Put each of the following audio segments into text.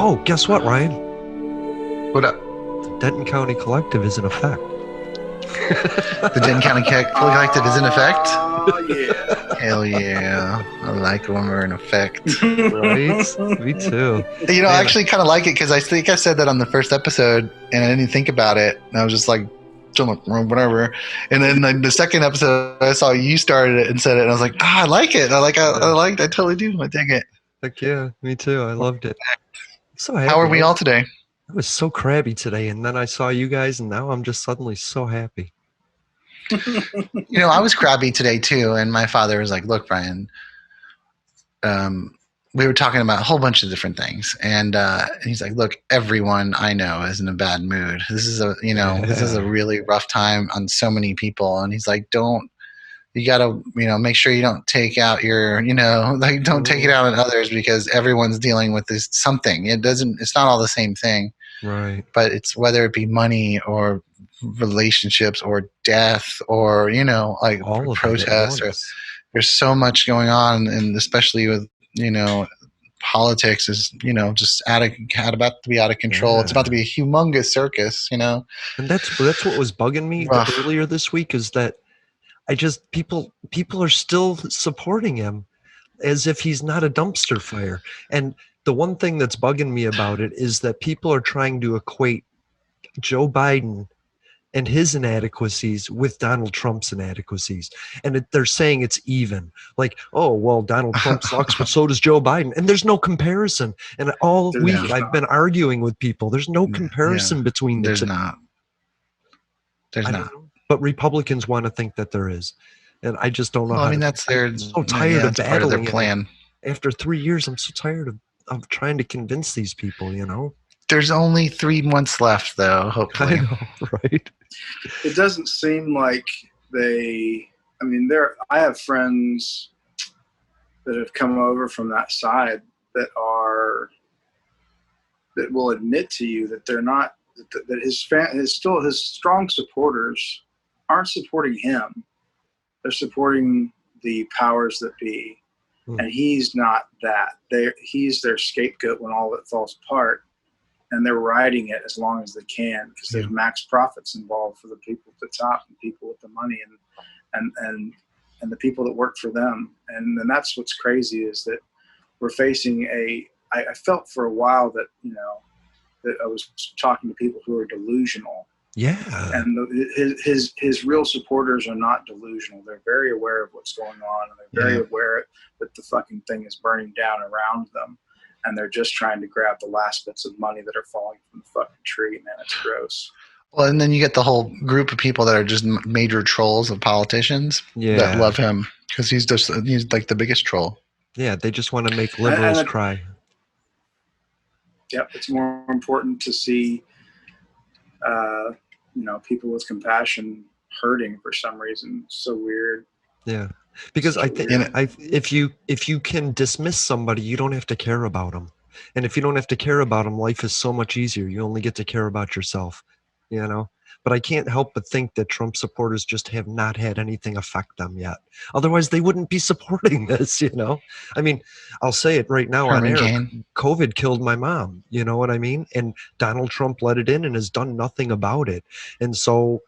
Oh, guess what, Ryan? What up? The Denton County Collective is in effect. The Denton County Collective is in effect? Oh, yeah. Hell yeah. I like when we're in effect. Right? Me too. You know, I actually kind of like it because I think I said that on the first episode and I didn't think about it. And I was just like, whatever. And then like, the second episode, I saw you started it and said it. And I was like, I like it. I totally do. I dig it. Heck yeah, me too. I loved it. So happy. How are we all today? I was so crabby today, and then I saw you guys, and now I'm just suddenly so happy. You know, I was crabby today too, and my father was like, "Look, Brian, we were talking about a whole bunch of different things, and he's like, look, everyone I know is in a bad mood. This is this is a really rough time on so many people, and he's like, you gotta, make sure you don't take out don't take it out on others because everyone's dealing with this something. It's not all the same thing." Right. But it's whether it be money or relationships or death or, like all of protests. There's so much going on, and especially with, politics is, just about to be out of control. Yeah. It's about to be a humongous circus, And that's what was bugging me earlier this week is that people are still supporting him as if he's not a dumpster fire. And the one thing that's bugging me about it is that people are trying to equate Joe Biden and his inadequacies with Donald Trump's inadequacies. And they're saying it's even. Like, oh, well, Donald Trump sucks, but so does Joe Biden. And there's no comparison. And all week I've been arguing with people. There's no comparison between the two. There's not. But Republicans want to think that there is. And I just don't know how I'm so tired of battling part of their plan. After 3 years, I'm so tired of trying to convince these people, There's only 3 months left, though, hopefully. I know, right? It doesn't seem like I have friends that have come over from that side that will admit to you that they're not, that his strong supporters aren't supporting him. They're supporting the powers that be. And he's not that. He's their scapegoat when all of it falls apart. And they're riding it as long as they can because there's max profits involved for the people at the top and people with the money and the people that work for them. And then that's what's crazy is that we're facing I felt for a while that, that I was talking to people who are delusional. Yeah. And his real supporters are not delusional. They're very aware of what's going on, and they're very aware that the fucking thing is burning down around them. And they're just trying to grab the last bits of money that are falling from the fucking tree, man. It's gross. Well, and then you get the whole group of people that are just major trolls of politicians that love him because he's like the biggest troll. Yeah, they just want to make liberals cry. Yep, it's more important to see people with compassion hurting for some reason. It's so weird. Yeah, because I think if you can dismiss somebody, you don't have to care about them, and if you don't have to care about them, life is so much easier. You only get to care about yourself, But I can't help but think that Trump supporters just have not had anything affect them yet. Otherwise, they wouldn't be supporting this. I mean, I'll say it right now on air. COVID killed my mom. You know what I mean? And Donald Trump let it in and has done nothing about it. And so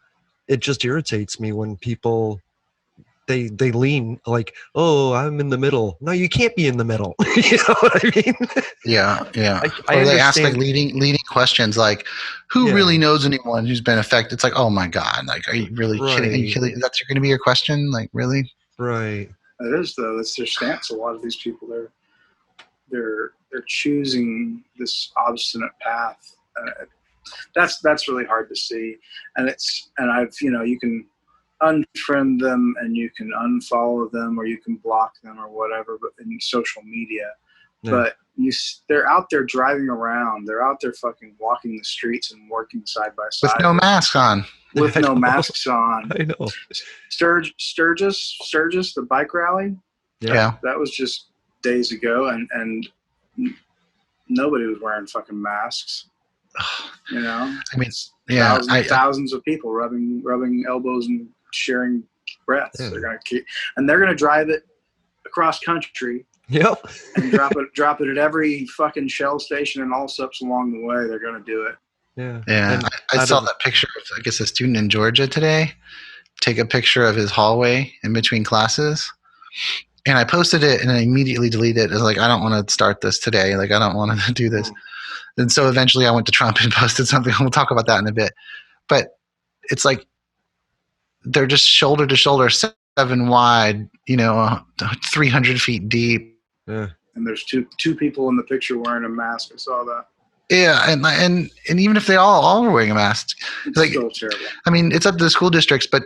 it just irritates me when people. They lean like, oh, I'm in the middle. No, you can't be in the middle. You know what I mean? Yeah. Or they ask like leading questions like, who really knows anyone who's been affected? It's like, oh my God, like, are you really kidding? Are you kidding? That's going to be your question? Like, really? Right. It is though. That's their stance. A lot of these people, they're choosing this obstinate path. That's really hard to see. And you can unfriend them and you can unfollow them or you can block them or whatever, but in social media. But they're out there driving around. They're out there fucking walking the streets and working side by side with no masks on. With no masks on. I know. Sturgis, the bike rally. Yeah. That was just days ago, and nobody was wearing fucking masks. I mean, thousands of people rubbing elbows and sharing breaths. They're gonna drive it across country Yep. And drop it at every fucking Shell station and Allsups along the way. They're going to do it. Yeah. Yeah. And I saw that picture of, I guess, a student in Georgia today take a picture of his hallway in between classes. And I posted it and I immediately deleted it. I was like, I don't want to start this today. Like, I don't want to do this. And so eventually I went to Trump and posted something. We'll talk about that in a bit. But it's like they're just shoulder to shoulder, 7 wide, 300 feet deep. Yeah. And there's two people in the picture wearing a mask. I saw that. Yeah, and even if they all are wearing a mask, It's like, still terrible. I mean, it's up to the school districts, but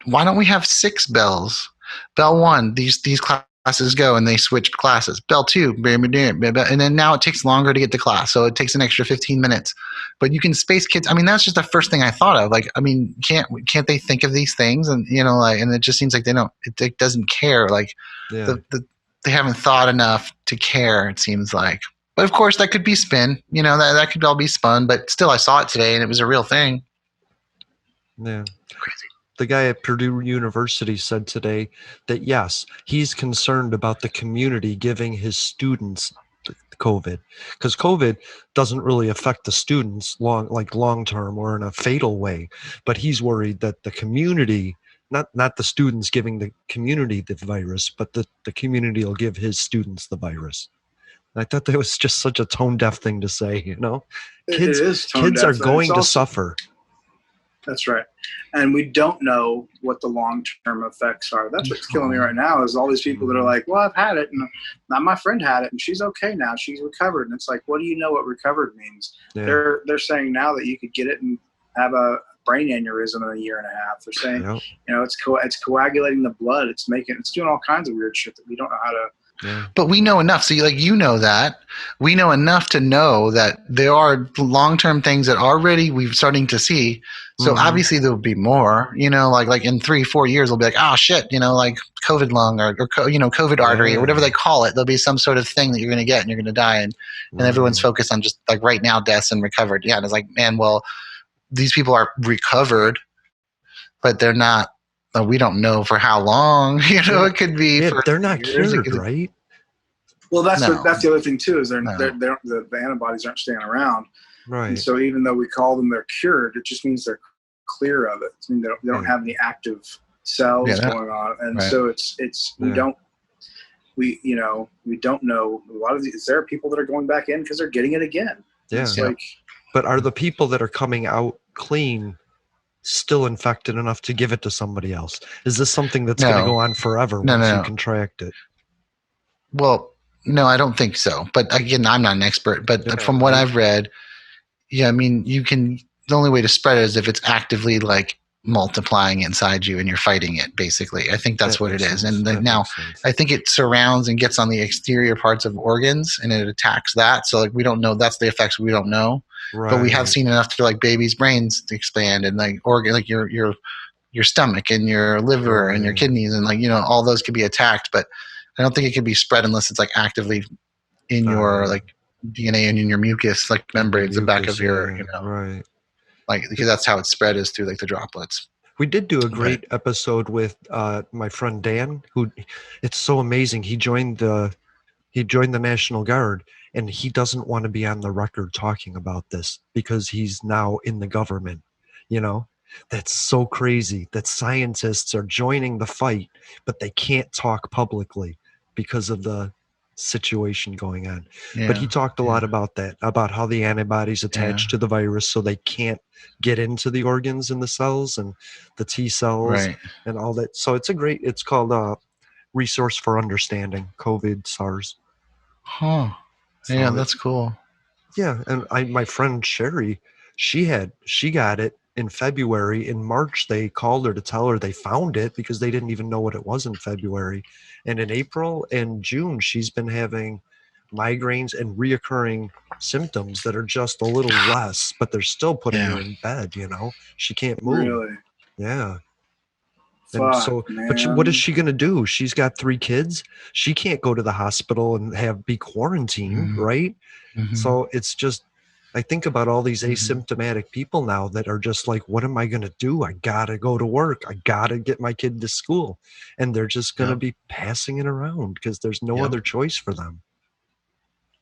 why don't we have 6 bells? Bell 1, these classes go and they switch classes. Bell 2, and then now it takes longer to get to class, so it takes an extra 15 minutes. But you can space kids. I mean, that's just the first thing I thought of. Like, I mean, can't they think of these things? And and it just seems like they don't. It doesn't care. Like, Yeah. they haven't thought enough to care. It seems like. But of course, that could be spin. That could all be spun. But still, I saw it today, and it was a real thing. Yeah. Crazy. The guy at Purdue University said today that, yes, he's concerned about the community giving his students COVID, because COVID doesn't really affect the students long term or in a fatal way. But he's worried that the community, not the students giving the community the virus, but the community will give his students the virus. I thought that was just such a tone-deaf thing to say, Kids are going to suffer. That's right. And we don't know what the long-term effects are. That's what's killing me right now is all these people that are like, well, I've had it, and my friend had it, and she's okay now. She's recovered. And it's like, what do you know what recovered means? Yeah. They're saying now that you could get it and have a brain aneurysm in a year and a half. They're saying, it's coagulating the blood. It's doing all kinds of weird shit that we don't know how to. Yeah. But we know enough. So that we know enough to know that there are long-term things that already we're starting to see. So obviously there will be more, like in 3-4 years, we'll be like, oh shit, like COVID lung or COVID artery or whatever they call it. There'll be some sort of thing that you're going to get and you're going to die. And everyone's focused on just like right now, deaths and recovered. Yeah. And it's like, man, well, these people are recovered, but they're not. We don't know for how long. It could be. Yeah, for they're not years. cured, right? Well, that's the other thing too. Is the antibodies aren't staying around. Right. And so even though we call them they're cured, it just means they're clear of it. I mean, they don't have any active cells going on, and so we don't know a lot of these. There are people that are going back in because they're getting it again. Yeah. Like, but are the people that are coming out clean still infected enough to give it to somebody else? Is this something that's going to go on forever once you contract it? Well, no, I don't think so. But again, I'm not an expert. But from what I've read, I mean, the only way to spread it is if it's actively like multiplying inside you and you're fighting it, basically. I think that's what it is. And now I think it surrounds and gets on the exterior parts of organs and it attacks that. So like we don't know, that's the effects we don't know. Right. But we have seen enough to like babies' brains expand and like organ, like your stomach and your liver and your kidneys and like all those could be attacked. But I don't think it can be spread unless it's like actively in your like DNA and in your mucus, like membranes, the back of your right. Like because that's how it's spread is through like the droplets. We did do a great episode with my friend Dan, who it's so amazing. He joined the National Guard. And he doesn't want to be on the record talking about this because he's now in the government. That's so crazy that scientists are joining the fight, but they can't talk publicly because of the situation going on. Yeah, but he talked a lot about that, about how the antibodies attach to the virus so they can't get into the organs and the cells and the T cells and all that. So it's called Resource for Understanding, COVID, SARS. Huh. So yeah, that's cool. Yeah, and my friend Sherry, she got it in February. In March, they called her to tell her they found it because they didn't even know what it was in February. And in April and June, she's been having migraines and reoccurring symptoms that are just a little less, but they're still putting her in bed. She can't move. Really? Yeah. And so, but what is she going to do? She's got 3 kids. She can't go to the hospital and be quarantined, right? Mm-hmm. So it's just, I think about all these asymptomatic people now that are just like, what am I going to do? I got to go to work. I got to get my kid to school. And they're just going to be passing it around because there's no other choice for them.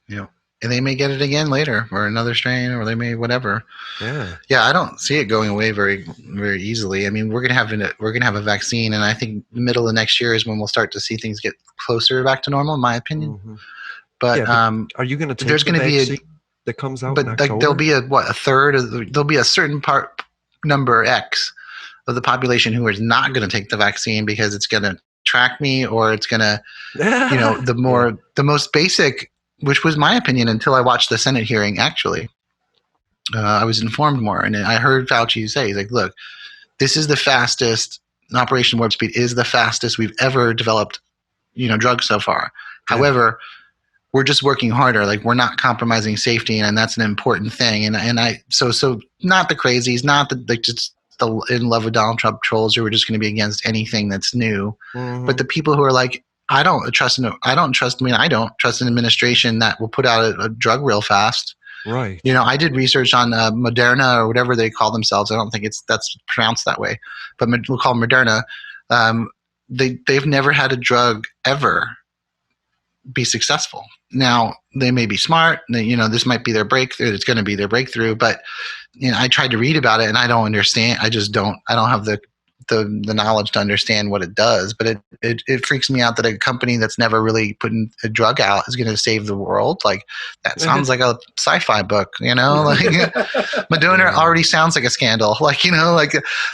Yeah. And they may get it again later, or another strain, or they may whatever. Yeah. Yeah, I don't see it going away very, very easily. I mean, we're gonna have a vaccine, and I think the middle of next year is when we'll start to see things get closer back to normal, in my opinion. Mm-hmm. But are you going to take the vaccine that comes out in October? Like there'll be a third of there'll be a certain number X of the population who is not going to take the vaccine because it's going to track me, or it's going to, the most basic. Which was my opinion until I watched the Senate hearing, actually. I was informed more, and I heard Fauci say, he's like, look, this is the fastest, Operation Warp Speed is the fastest we've ever developed, drugs so far. Yeah. However, we're just working harder. Like, we're not compromising safety, and that's an important thing. So not the crazies, not just the in love with Donald Trump trolls who are just going to be against anything that's new, but the people who are like, I don't trust an administration that will put out a drug real fast. Right. I did research on Moderna, or whatever they call themselves. I don't think that's pronounced that way, but we'll call Moderna. They've never had a drug ever be successful. Now, they may be smart. This might be their breakthrough. It's going to be their breakthrough. But I tried to read about it, and I don't understand. I don't have the knowledge to understand what it does, but it freaks me out that a company that's never really putting a drug out is going to save the world. Like, that sounds like a sci-fi book, like Moderna already sounds like a scandal. Like, like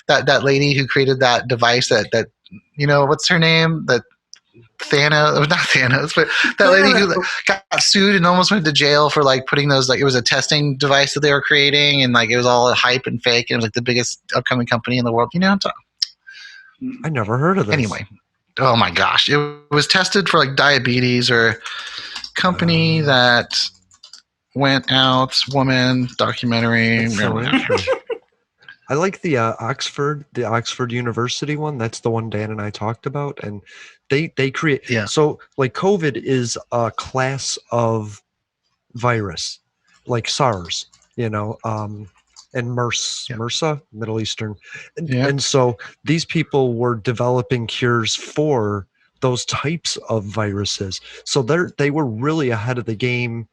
that lady who created that device that what's her name? That Thanos, not Thanos, but that lady who got sued and almost went to jail for like putting those, like, it was a testing device that they were creating, and like it was all hype and fake, and it was like the biggest upcoming company in the world. I never heard of this. Anyway, oh my gosh, it was tested for like diabetes, or company that went out, woman documentary. I like the Oxford University one. That's the one Dan and I talked about, and they create. Yeah. So like COVID is a class of virus, like SARS, and MRSA, Middle Eastern. And so these people were developing cures for those types of viruses. So they were really ahead of the game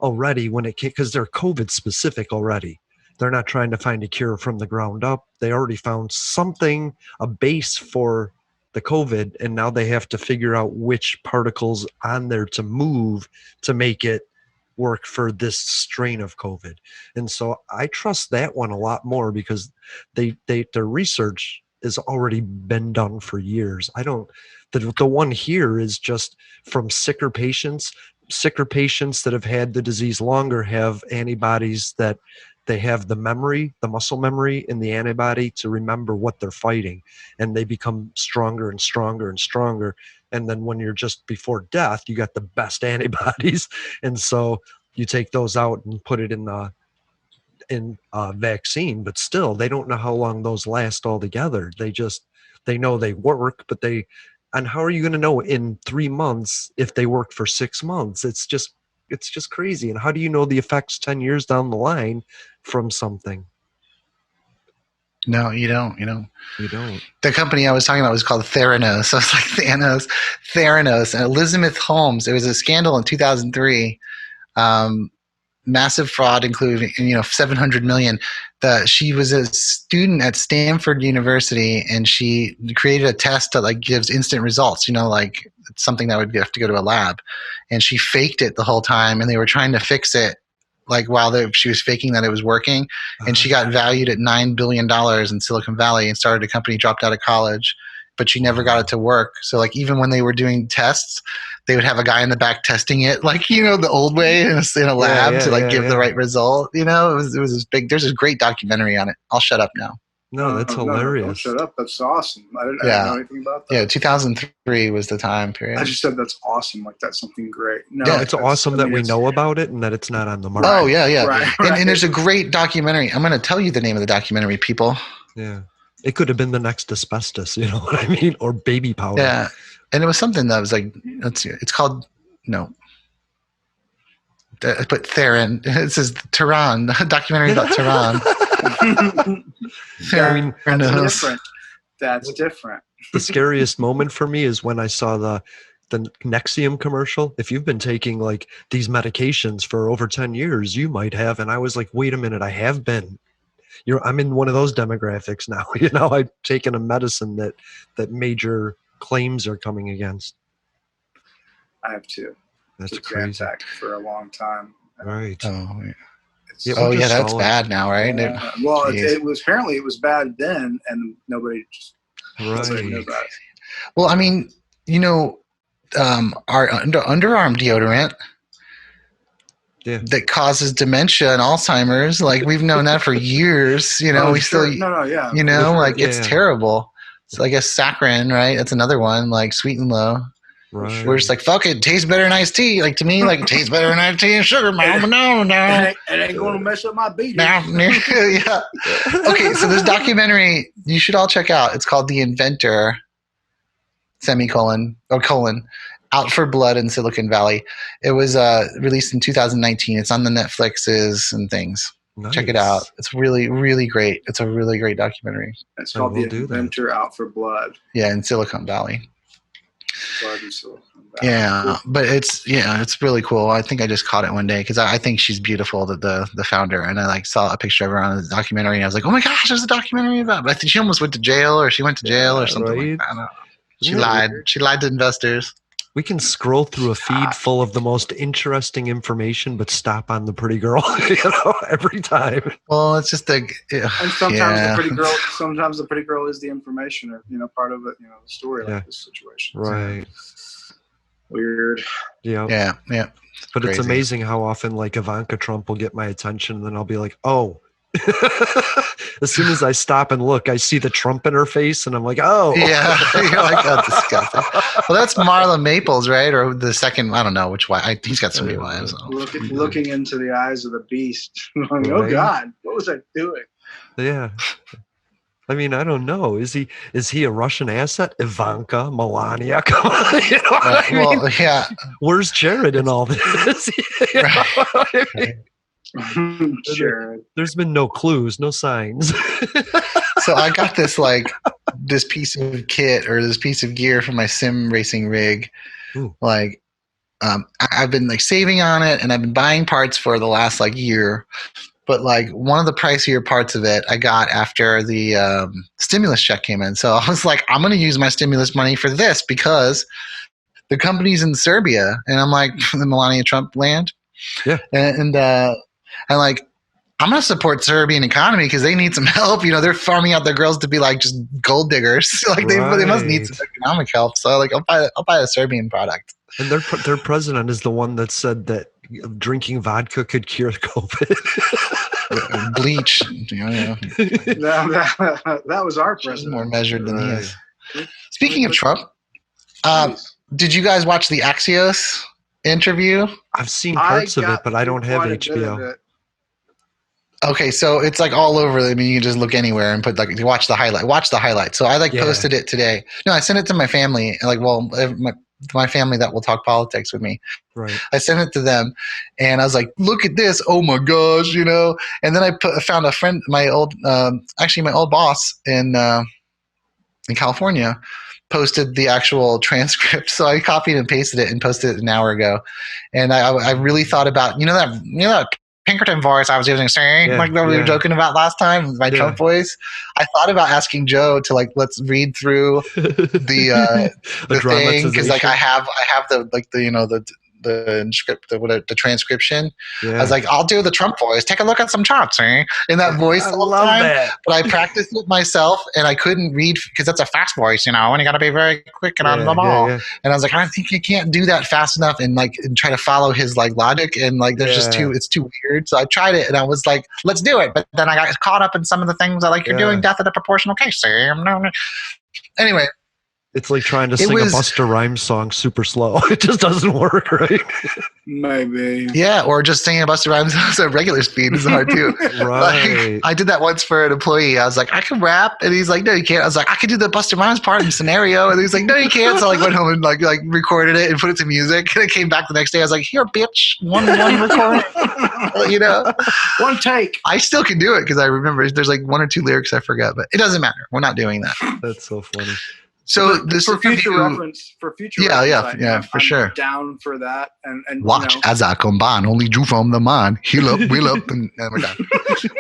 already because they're COVID specific already. They're not trying to find a cure from the ground up. They already found something, a base for the COVID, and now they have to figure out which particles on there to move to make it work for this strain of COVID. And so I trust that one a lot more because their research has already been done for years. The one here is just from sicker patients that have had the disease longer have antibodies that they have the muscle memory in the antibody to remember what they're fighting, and they become stronger and stronger and stronger. And then when you're just before death, you got the best antibodies. And so you take those out and put it in vaccine, but still they don't know how long those last altogether. They know they work, but and how are you going to know in 3 months if they work for 6 months? It's just crazy. And how do you know the effects 10 years down the line from something? No, you don't. You don't. The company I was talking about was called Theranos. I was like, Theranos. And Elizabeth Holmes, it was a scandal in 2003. Massive fraud, including, $700 million. She was a student at Stanford University, and she created a test that like gives instant results, like it's something that would have to go to a lab. And she faked it the whole time, and they were trying to fix it like while she was faking that it was working. And she got valued at $9 billion in Silicon Valley and started a company, dropped out of college, but she never got it to work. So like even when they were doing tests, they would have a guy in the back testing it, like, the old way in a lab to give the right result. It was this big, there's a great documentary on it. I'll shut up now. No, that's hilarious. Don't shut up. That's awesome. I didn't know anything about that. Yeah, 2003 was the time period. I just said that's awesome. Like, that's something great. No, yeah, it's awesome that we know about it and that it's not on the market. Oh, yeah. Right. And there's a great documentary. I'm going to tell you the name of the documentary, people. Yeah. It could have been the next asbestos, you know what I mean? Or baby powder. Yeah. And it was something that was like, it's called, no. put Theron. It says Tehran, a documentary about Tehran. I mean, that's different. That's different. The scariest moment for me is when I saw the Nexium commercial. If you've been taking like these medications for over 10 years, you might have. And I was like, wait a minute, I have been. I'm in one of those demographics now. I've taken a medicine that major claims are coming against. I have too. That's crazy. For a long time. Right. Oh, yeah. That's bad now, right? Well, it was apparently it was bad then, and nobody just knew about it. Well, I mean, our underarm deodorant that causes dementia and Alzheimer's, like we've known that for years. It's terrible. So I guess saccharin, right? That's another one, like Sweet and Low. Right. We're just like, fuck it, tastes better than iced tea. Like to me, like it tastes better than iced tea and sugar, man. No. It ain't going to mess up my beat. Yeah. Okay, so this documentary you should all check out. It's called The Inventor, Out for Blood in Silicon Valley. It was released in 2019. It's on the Netflixes and things. Nice. Check it out. It's really, really great. It's a really great documentary. It's called The Inventor, Out for Blood. Yeah, in Silicon Valley. But it's really cool. I think I just caught it one day because I think she's beautiful, the founder, and I like saw a picture of her on the documentary and I was like, oh my gosh, there's a documentary about it. But I think she almost went to jail or she went to jail or something like that. I don't know. She lied. She lied to investors. We can scroll through a feed full of the most interesting information, but stop on the pretty girl, every time. Well, it's just and sometimes the pretty girl is the information, or part of it, the story, like this situation. Right. Weird. Yeah. But Crazy. It's amazing how often like Ivanka Trump will get my attention, and then I'll be like, oh. As soon as I stop and look, I see the Trump in her face, and I'm like, oh. Yeah, you're like, oh, disgusting. Well, that's Marla Maples, right? Or the second, I don't know which wife. He's got so many wives. Looking into the eyes of the beast. Like, oh, God, what was I doing? Yeah. I mean, I don't know. Is he a Russian asset? Ivanka, Melania, come on. Well, yeah. Where's Jared in all this? Right. Sure. There's been no clues, no signs. So I got this piece of kit or this piece of gear for my sim racing rig. Ooh. Like, I've been like saving on it, and I've been buying parts for the last year. But like one of the pricier parts of it, I got after the stimulus check came in. So I was like, I'm going to use my stimulus money for this because the company's in Serbia, and I'm like, the Melania Trump land. Yeah, and like, I'm going to support Serbian economy because they need some help. They're farming out their girls to be like just gold diggers. Like they must need some economic help. So like, I'll buy a Serbian product. And their president is the one that said that drinking vodka could cure COVID. Bleach. That was our president. She's more measured than he is. Speaking of Trump, did you guys watch the Axios interview? I've seen parts of it, but I don't have HBO. Okay, so it's like all over. I mean, you can just look anywhere and put you watch the highlight. So I posted it today. No, I sent it to my family. My family that will talk politics with me. Right. I sent it to them, and I was like, "Look at this! Oh my gosh!" And then I found a friend, my old boss in California, posted the actual transcript. So I copied and pasted it and posted it an hour ago, and I really thought about that Pinkerton voice I was using, we were joking about last time, my Trump voice. I thought about asking Joe to let's read through the thing because I have the transcription. Yeah. I was like, I'll do the Trump voice. Take a look at some charts, in that voice all the time. That. But I practiced it myself, and I couldn't read because that's a fast voice, and you got to be very quick and on the ball. Yeah. And I was like, I think you can't do that fast enough, and try to follow his logic, and there's it's too weird. So I tried it, and I was like, let's do it. But then I got caught up in some of the things you're doing death in a proportional case. Anyway. It's like trying to sing a Busta Rhymes song super slow. It just doesn't work, right? Maybe. Yeah, or just singing a Busta Rhymes at regular speed is hard too. Right. Like, I did that once for an employee. I was like, I can rap, and he's like, no, you can't. I was like, I can do the Busta Rhymes part in Scenario, and he's like, no, you can't. So I like went home and like recorded it and put it to music. And I came back the next day. I was like, here, bitch, one recording. You know, one take. I still can do it because I remember there's like 1 or 2 lyrics I forgot, but it doesn't matter. We're not doing that. That's so funny. So for future reference, for sure. Down for that, and watch as I combine only Jew from the mind. Heal up, wheel up, and we're done.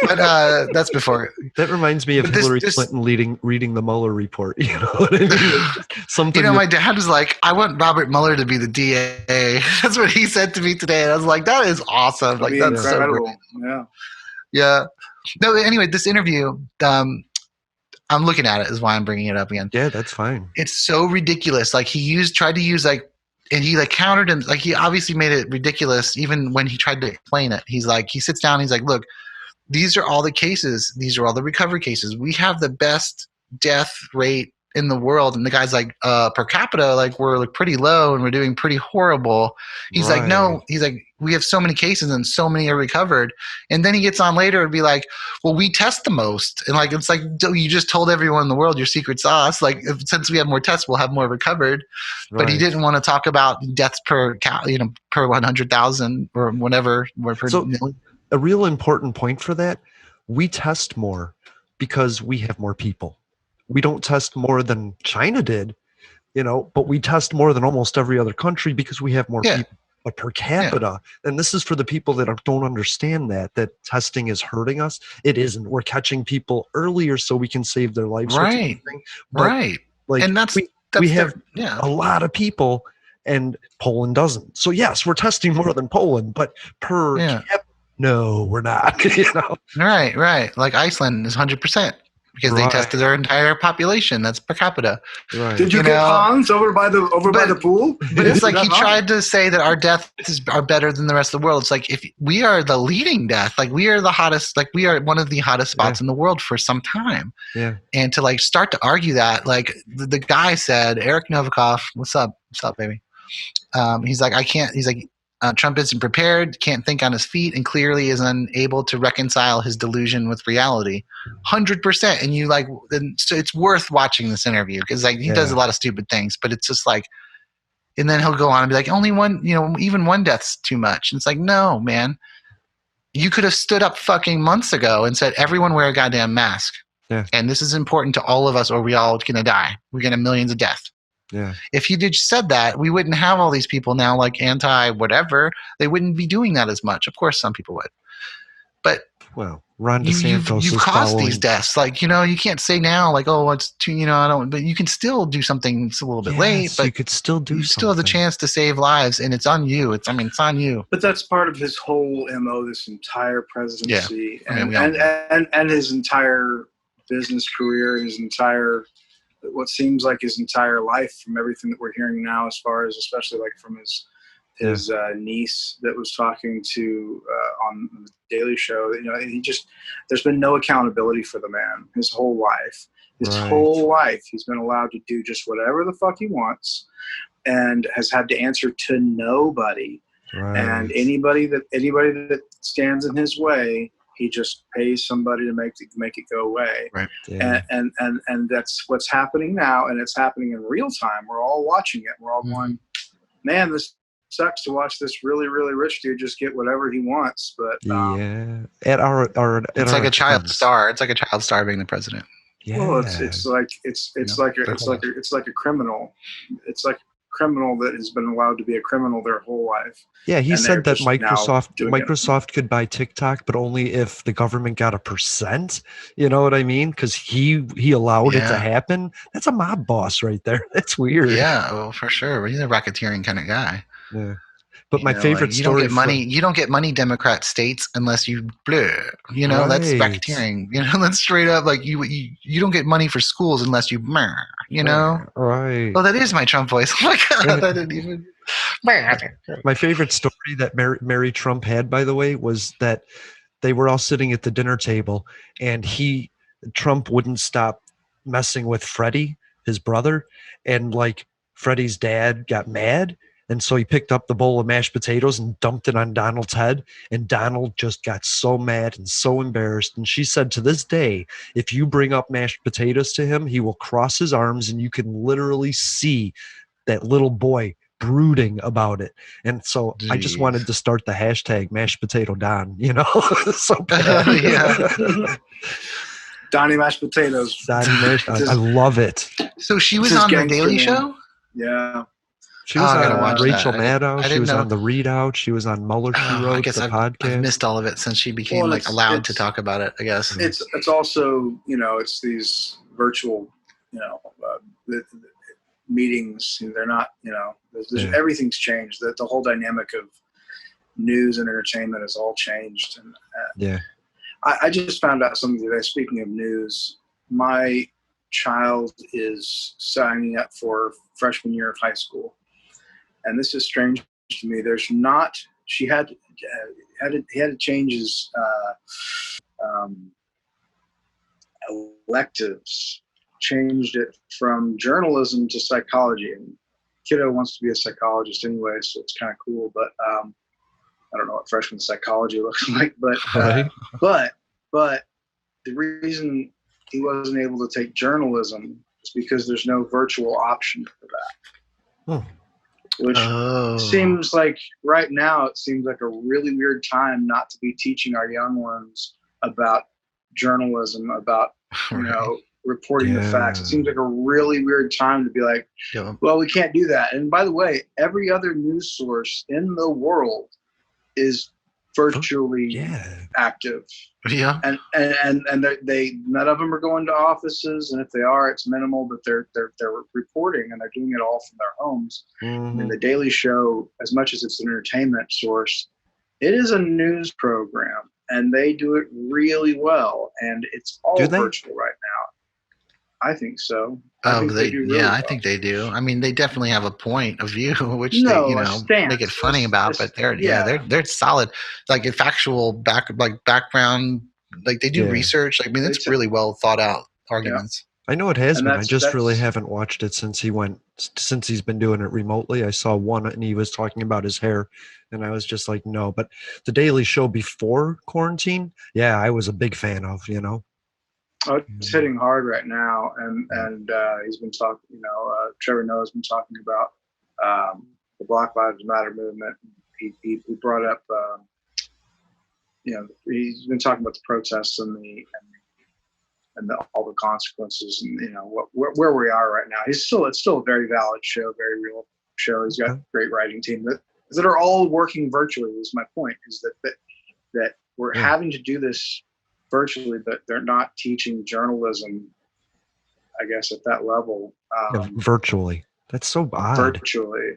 But that's before. That reminds me of Hillary Clinton reading the Mueller report. You know what I mean? Something. My dad was like, "I want Robert Mueller to be the DA." That's what he said to me today, and I was like, "That is awesome! Like that's incredible." So yeah. No. Anyway, this interview. I'm looking at it is why I'm bringing it up again. Yeah, that's fine. It's so ridiculous. Like tried to use and he like countered him. Like he obviously made it ridiculous even when he tried to explain it. He's like, he sits down. He's like, look, these are all the cases. These are all the recovery cases. We have the best death rate in the world. And the guy's like, per capita, like we're like pretty low and we're doing pretty horrible. He's like, no, he's like, we have so many cases and so many are recovered. And then he gets on later and be like, well, we test the most. And like, it's like, you just told everyone in the world your secret sauce. Like since we have more tests, we'll have more recovered. Right. But he didn't want to talk about deaths per 100,000 or whatever. So a real important point for that, we test more because we have more people. We don't test more than China did, but we test more than almost every other country because we have more people. But per capita, and this is for the people that don't understand that testing is hurting us. It isn't. We're catching people earlier so we can save their lives. Right. Right. Like, and we have a lot of people, and Poland doesn't. So yes, we're testing more than Poland, but per capita, no, we're not. Right. Like Iceland is 100%. Because they tested their entire population. That's per capita. Right. Did you get Hans over by the pool? But it's like he tried to say that our deaths are better than the rest of the world. It's like if we are the leading death, like we are the hottest, like we are one of the hottest spots in the world for some time. Yeah. And to like start to argue that, like the guy said, Eric Novikov, what's up, baby? He's like, I can't. He's like. Trump isn't prepared, can't think on his feet, and clearly is unable to reconcile his delusion with reality. 100%. And you like, so it's worth watching this interview because like he does a lot of stupid things, but it's just like, and then he'll go on and be like, only one, even one death's too much. And it's like, no, man, you could have stood up fucking months ago and said, everyone wear a goddamn mask. Yeah. And this is important to all of us or we all gonna die. We're gonna have millions of deaths. Yeah. If you did said that, we wouldn't have all these people now like anti whatever. They wouldn't be doing that as much. Of course, some people would, but Ron DeSantis you've caused these deaths. Like you can't say now like it's too I don't. But you can still do something. It's a little bit late, but you could still do. You still have the chance to save lives, and it's on you. It's on you. But that's part of his whole MO. This entire presidency and his entire business career, his entire. What seems like his entire life from everything that we're hearing now, as far as especially like from his niece that was talking to on the Daily Show. There's been no accountability for the man. His whole life, he's been allowed to do just whatever the fuck he wants, and has had to answer to nobody. Right. And anybody that stands in his way, he just pays somebody to make it go away. Right. Yeah. And that's what's happening now, and it's happening in real time. We're all watching it. We're all going, man, this sucks to watch this really, really rich dude just get whatever he wants. But it's like a child star. It's like a child star being the president. Yeah. Well, it's like a criminal. It's like criminal that has been allowed to be a criminal their whole life. Yeah, he said that Microsoft could buy TikTok, but only if the government got 1%. You know what I mean? Because he allowed it to happen. That's a mob boss right there. That's weird. Yeah, well, for sure. He's a racketeering kind of guy. Yeah. But my favorite you story. You don't get money, Democrat states, unless you blur. That's racketeering. That's straight up like you don't get money for schools unless you blur. Right. Oh, that is my Trump voice. Oh my god, I didn't even. My favorite story that Mary Trump had, by the way, was that they were all sitting at the dinner table, and Trump wouldn't stop messing with Freddie, his brother, and like Freddie's dad got mad. And so he picked up the bowl of mashed potatoes and dumped it on Donald's head. And Donald just got so mad and so embarrassed. And she said, to this day, if you bring up mashed potatoes to him, he will cross his arms and you can literally see that little boy brooding about it. And so I just Jeez. wanted to start the hashtag mashed potato Don, you know? So bad. Yeah. Donny Mashed Potatoes. Donny Mash, I love it. So she was This is on the gangster Daily name. Show? Yeah. She was I gotta on watch Rachel that. Maddow. I She didn't was know- on The Readout. She was on Mueller, She I Wrote, guess the I've podcast. missed all of it since she became Well, like it's- allowed to talk about it, I guess. It's also, you know, it's these virtual, you know, the meetings. They're not, you know, Yeah. everything's changed. The whole dynamic of news and entertainment has all changed. And Yeah. I just found out something today. Speaking of news, my child is signing up for freshman year of high school, and this is strange to me. There's not. He had to change his electives. Changed it from journalism to psychology, and kiddo wants to be a psychologist anyway, so it's kind of cool. But I don't know what freshman psychology looks like, but Right. but the reason he wasn't able to take journalism is because there's no virtual option for that. Which seems like right now it seems like a really weird time not to be teaching our young ones about journalism, about you know reporting the facts. It seems like a really weird time to be like, well, we can't do that. And by the way, every other news source in the world is virtually active. Yeah. And they none of them are going to offices, and if they are, it's minimal, but they're reporting, and they're doing it all from their homes. Mm-hmm. I mean, the Daily Show, as much as it's an entertainment source, it is a news program, and they do it really well, and it's all virtual right now. I think so. I think they do really well. I think they do. I mean, they definitely have a point of view, which stance. they make it funny about, but they're solid. Like a factual background, like they do research. I mean, it's really well thought out arguments. I know it has been. I just really haven't watched it since he's been doing it remotely. I saw one and he was talking about his hair and I was just like, no. But the Daily Show before quarantine, I was a big fan of, you know. Oh, it's hitting hard right now, and he's been talking. You know, Trevor Noah's been talking about the Black Lives Matter movement. He brought up, you know, he's been talking about the protests and all the consequences, and you know where we are right now. It's still a very valid show, very real show. He's got a great writing team that are all working virtually. Is my point? Is that we're having to do this virtually, but they're not teaching journalism, I guess, at that level. Virtually. That's so odd. Virtually.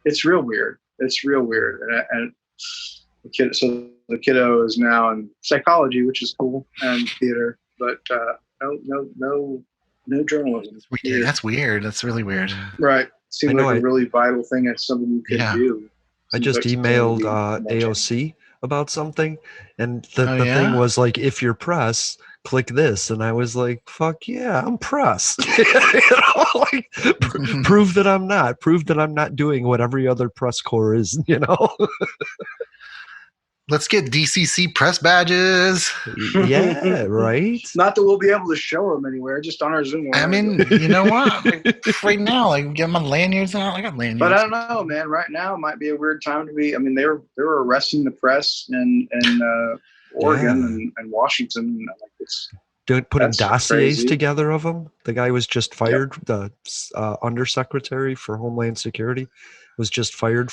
It's real weird. And the kiddo is now in psychology, which is cool, and theater, but no journalism. That's weird. That's really weird. Right. Seems like a really vital thing. It's something you could do. I just emailed AOC about something, and the thing was like, if you're press, click this, and I was like, fuck yeah, I'm press. You know, like, prove that I'm not doing what every other press corps is, you know. Let's get DCC press badges. Yeah, right. Not that we'll be able to show them anywhere, just on our Zoom. I mean, you know what? Like, right now, like, get my lanyards out. I got lanyards. But I don't know, man. Right now might be a weird time to be. I mean, they were arresting the press in Oregon and Washington. And like it's putting dossiers together of them. The guy was just fired. The undersecretary for Homeland Security was just fired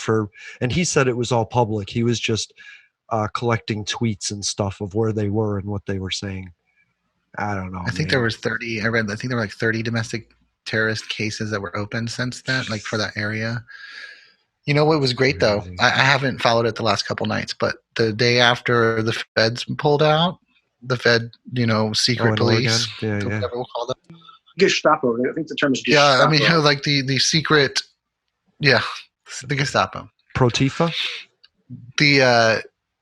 and he said it was all public. He was just collecting tweets and stuff of where they were and what they were saying. I don't know. I think there was 30. I think there were like 30 domestic terrorist cases that were open since then, like for that area. You know what was great though? I haven't followed it the last couple nights, but the day after the feds pulled out, the Fed, you know, secret police, whatever we'll call them. Gestapo. I think the term is Gestapo. Yeah, I mean, like the secret, the Gestapo. Pro-Tifa?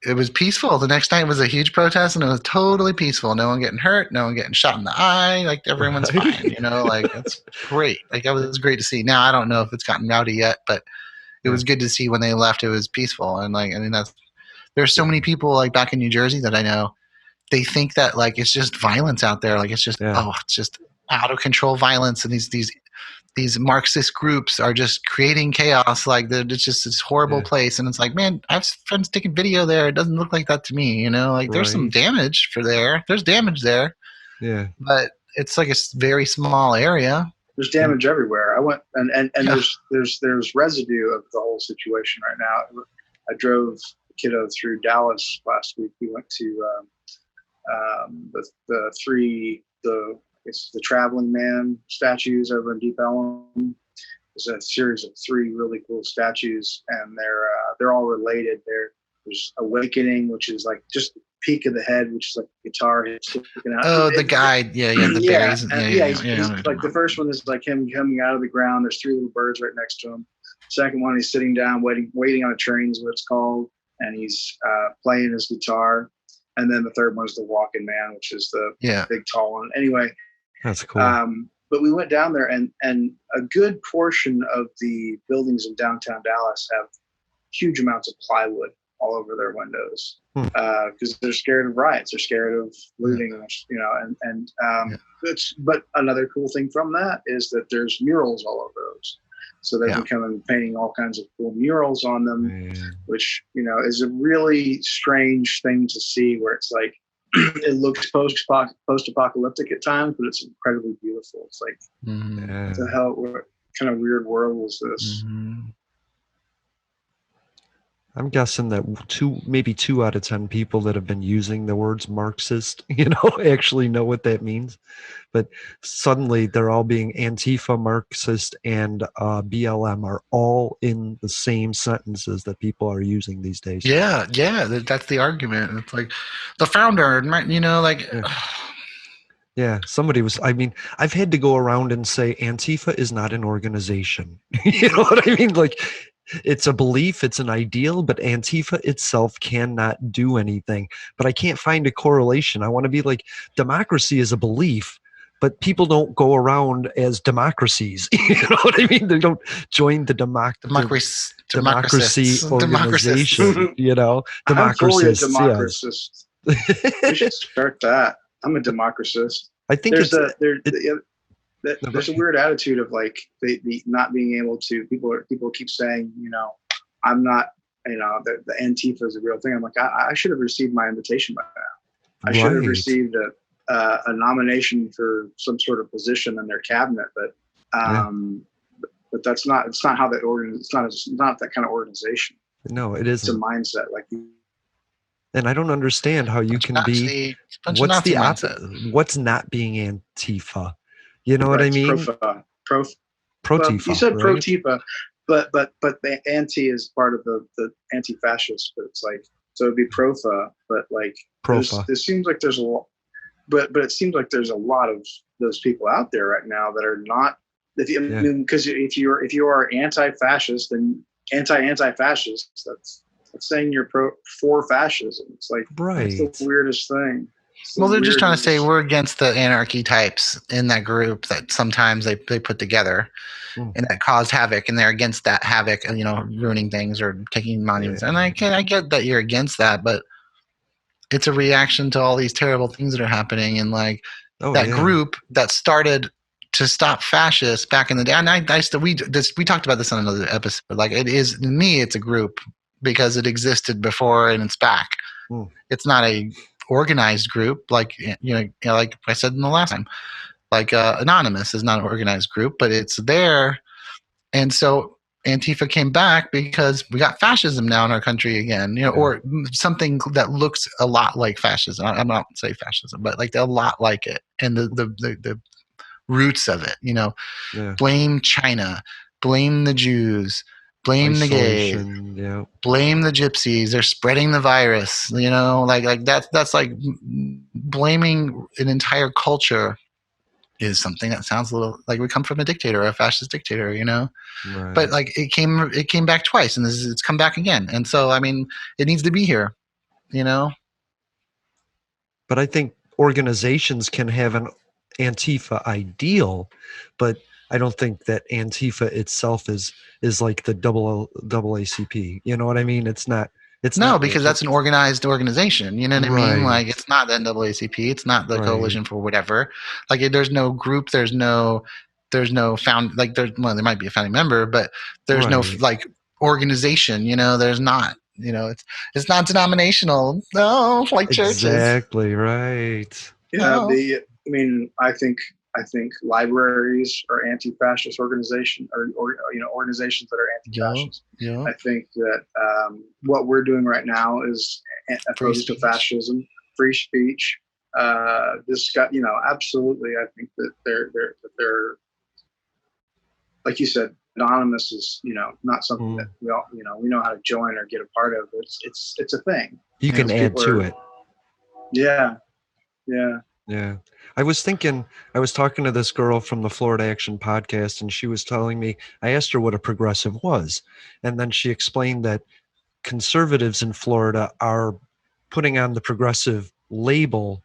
it was peaceful. The next night was a huge protest, and it was totally peaceful. No one getting hurt, no one getting shot in the eye. Like everyone's fine, you know. Like that's great. Like that was great to see. Now I don't know if it's gotten rowdy yet, but it was good to see when they left. It was peaceful, and like I mean there's so many people like back in New Jersey that I know. They think that like it's just violence out there. Like it's just it's just out of control violence, and these Marxist groups are just creating chaos. Like it's just this horrible place. And it's like, man, I have friends taking video there. It doesn't look like that to me. You know, like there's some damage There's damage there. Yeah. But it's like a very small area. There's damage everywhere. I went and there's residue of the whole situation right now. I drove a kiddo through Dallas last week. We went to the Traveling Man statues over in Deep Ellum. There's a series of 3 really cool statues, and they're all related. There's Awakening, which is like just the peak of the head, which is like a guitar sticking out. Oh, the guy, the berries. He's like the first one is like him coming out of the ground. There's 3 little birds right next to him. Second one, he's sitting down waiting on a train is what it's called, and he's playing his guitar. And then the third one is the Walking Man, which is the big tall one. Anyway. That's cool. But we went down there, and a good portion of the buildings in downtown Dallas have huge amounts of plywood all over their windows because they're scared of riots, they're scared of looting, you know. But another cool thing from that is that there's murals all over those. So they're becoming painting all kinds of cool murals on them, which you know is a really strange thing to see. Where it's like. It looks post-apocalyptic at times, but it's incredibly beautiful. It's like, what the hell? What kind of weird world was this? I'm guessing that maybe 2 out of 10 people that have been using the words Marxist, you know, actually know what that means. But suddenly they're all being Antifa, Marxist, and BLM are all in the same sentences that people are using these days. Yeah, that's the argument. It's like the founder, you know, like... Yeah, somebody was, I mean, I've had to go around and say Antifa is not an organization. You know what I mean? Like... It's a belief, it's an ideal, but Antifa itself cannot do anything. But I can't find a correlation. I want to be like, democracy is a belief, but people don't go around as democracies. You know what I mean? They don't join the democracy organization. You know, Democracist. I'm fully a democracist. We should start that. I'm a democracist. I think there's a weird attitude of like the not being able to. People keep saying, you know, I'm not, you know, the Antifa is a real thing. I'm like, I should have received my invitation by now. I should have received a nomination for some sort of position in their cabinet, but that's not. It's not how that it's not that kind of organization. No, it isn't. It's a mindset like. And I don't understand how you can be. What's the opposite? What's not being Antifa? You know what I mean? Pro-Tifa. Well, you said right? pro-Tifa, but the anti is part of the anti-fascist. But it's like, so it'd be Profa, but like it seems like there's a lot, but it seems like there's a lot of those people out there right now that are not. Because if you are anti-fascist and anti-fascist, that's saying you're for fascism. It's like it's the weirdest thing. Well, they're just trying to say we're against the anarchy types in that group that sometimes they put together and that cause havoc, and they're against that havoc, you know, ruining things or taking monuments. And I get that you're against that, but it's a reaction to all these terrible things that are happening. And like group that started to stop fascists back in the day. And we talked about this on another episode. Like it's a group because it existed before and it's back. It's not a organized group, like like I said in the last time, like Anonymous is not an organized group, but it's there. And so Antifa came back because we got fascism now in our country again, you know, or something that looks a lot like fascism. I'm not saying fascism, but like a lot like it, and the roots of it, you know, blame China, blame the Jews, blame the gays, blame the gypsies. They're spreading the virus. You know, like that's like blaming an entire culture is something that sounds a little like we come from a dictator, a fascist dictator. You know, but like it came back twice, and it's come back again. And so I mean, it needs to be here. you know? But I think organizations can have an Antifa ideal, but I don't think that Antifa itself is like the AACP. You know what I mean? It's not. It's No, not because really. that's an organized organization. You know what I mean? Right. Like, it's not the NAACP. It's not the Right. Coalition for whatever. Like, there's no group. There's no found. Like, there might be a founding member, but there's no Right. like organization. You know, there's not. You know, it's not denominational. No, like churches. Exactly right. Yeah, No. I mean, I think libraries are anti-fascist organization, or organizations that are anti-fascist. Yeah. I think that what we're doing right now is opposed to fascism, free speech. Absolutely. I think that they're like you said, anonymous is not something that we all we know how to join or get a part of. It's a thing. You can add to it. Yeah. Yeah. I was talking to this girl from the Florida Action podcast, and she was telling me, I asked her what a progressive was. And then she explained that conservatives in Florida are putting on the progressive label,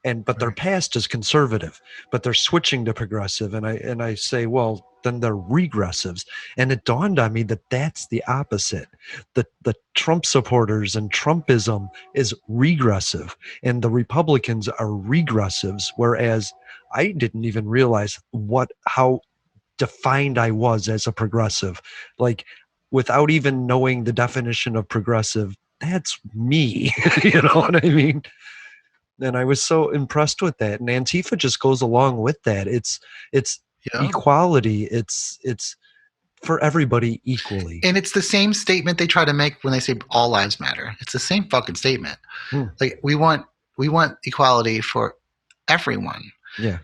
but their past is conservative, but they're switching to progressive. And I say, well, then they're regressives. And it dawned on me that that's the opposite. The Trump supporters and Trumpism is regressive, and the Republicans are regressives. Whereas I didn't even realize how defined I was as a progressive. Like, without even knowing the definition of progressive, that's me. You know what I mean? And I was so impressed with that. And Antifa just goes along with that. It's equality. It's for everybody equally. And it's the same statement they try to make when they say all lives matter. It's the same fucking statement. Like, we want equality for everyone. Yeah.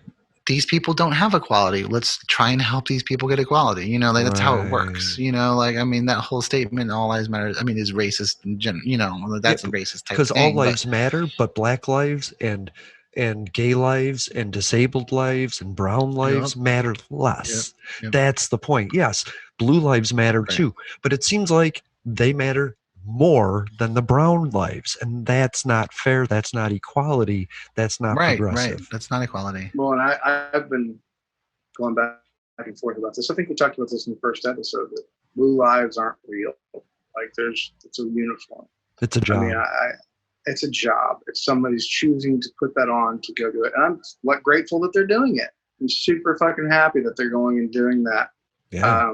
These people don't have equality. Let's try and help these people get equality. You know, like, that's how it works. You know, like, I mean, that whole statement, all lives matter, I mean, is racist. You know, that's a racist type of thing. Because all lives matter, but Black lives and gay lives and disabled lives and brown lives matter less. Yep. That's the point. Yes, blue lives matter too, but it seems like they matter more than the brown lives, and that's not fair. That's not equality. That's not progressive. Right. That's not equality. Well, and I've been going back and forth about this. I think we talked about this in the first episode, that blue lives aren't real. Like, it's a uniform. It's a job. I mean, it's a job. It's somebody's choosing to put that on to go do it. And I'm grateful that they're doing it. I'm super fucking happy that they're going and doing that. Yeah.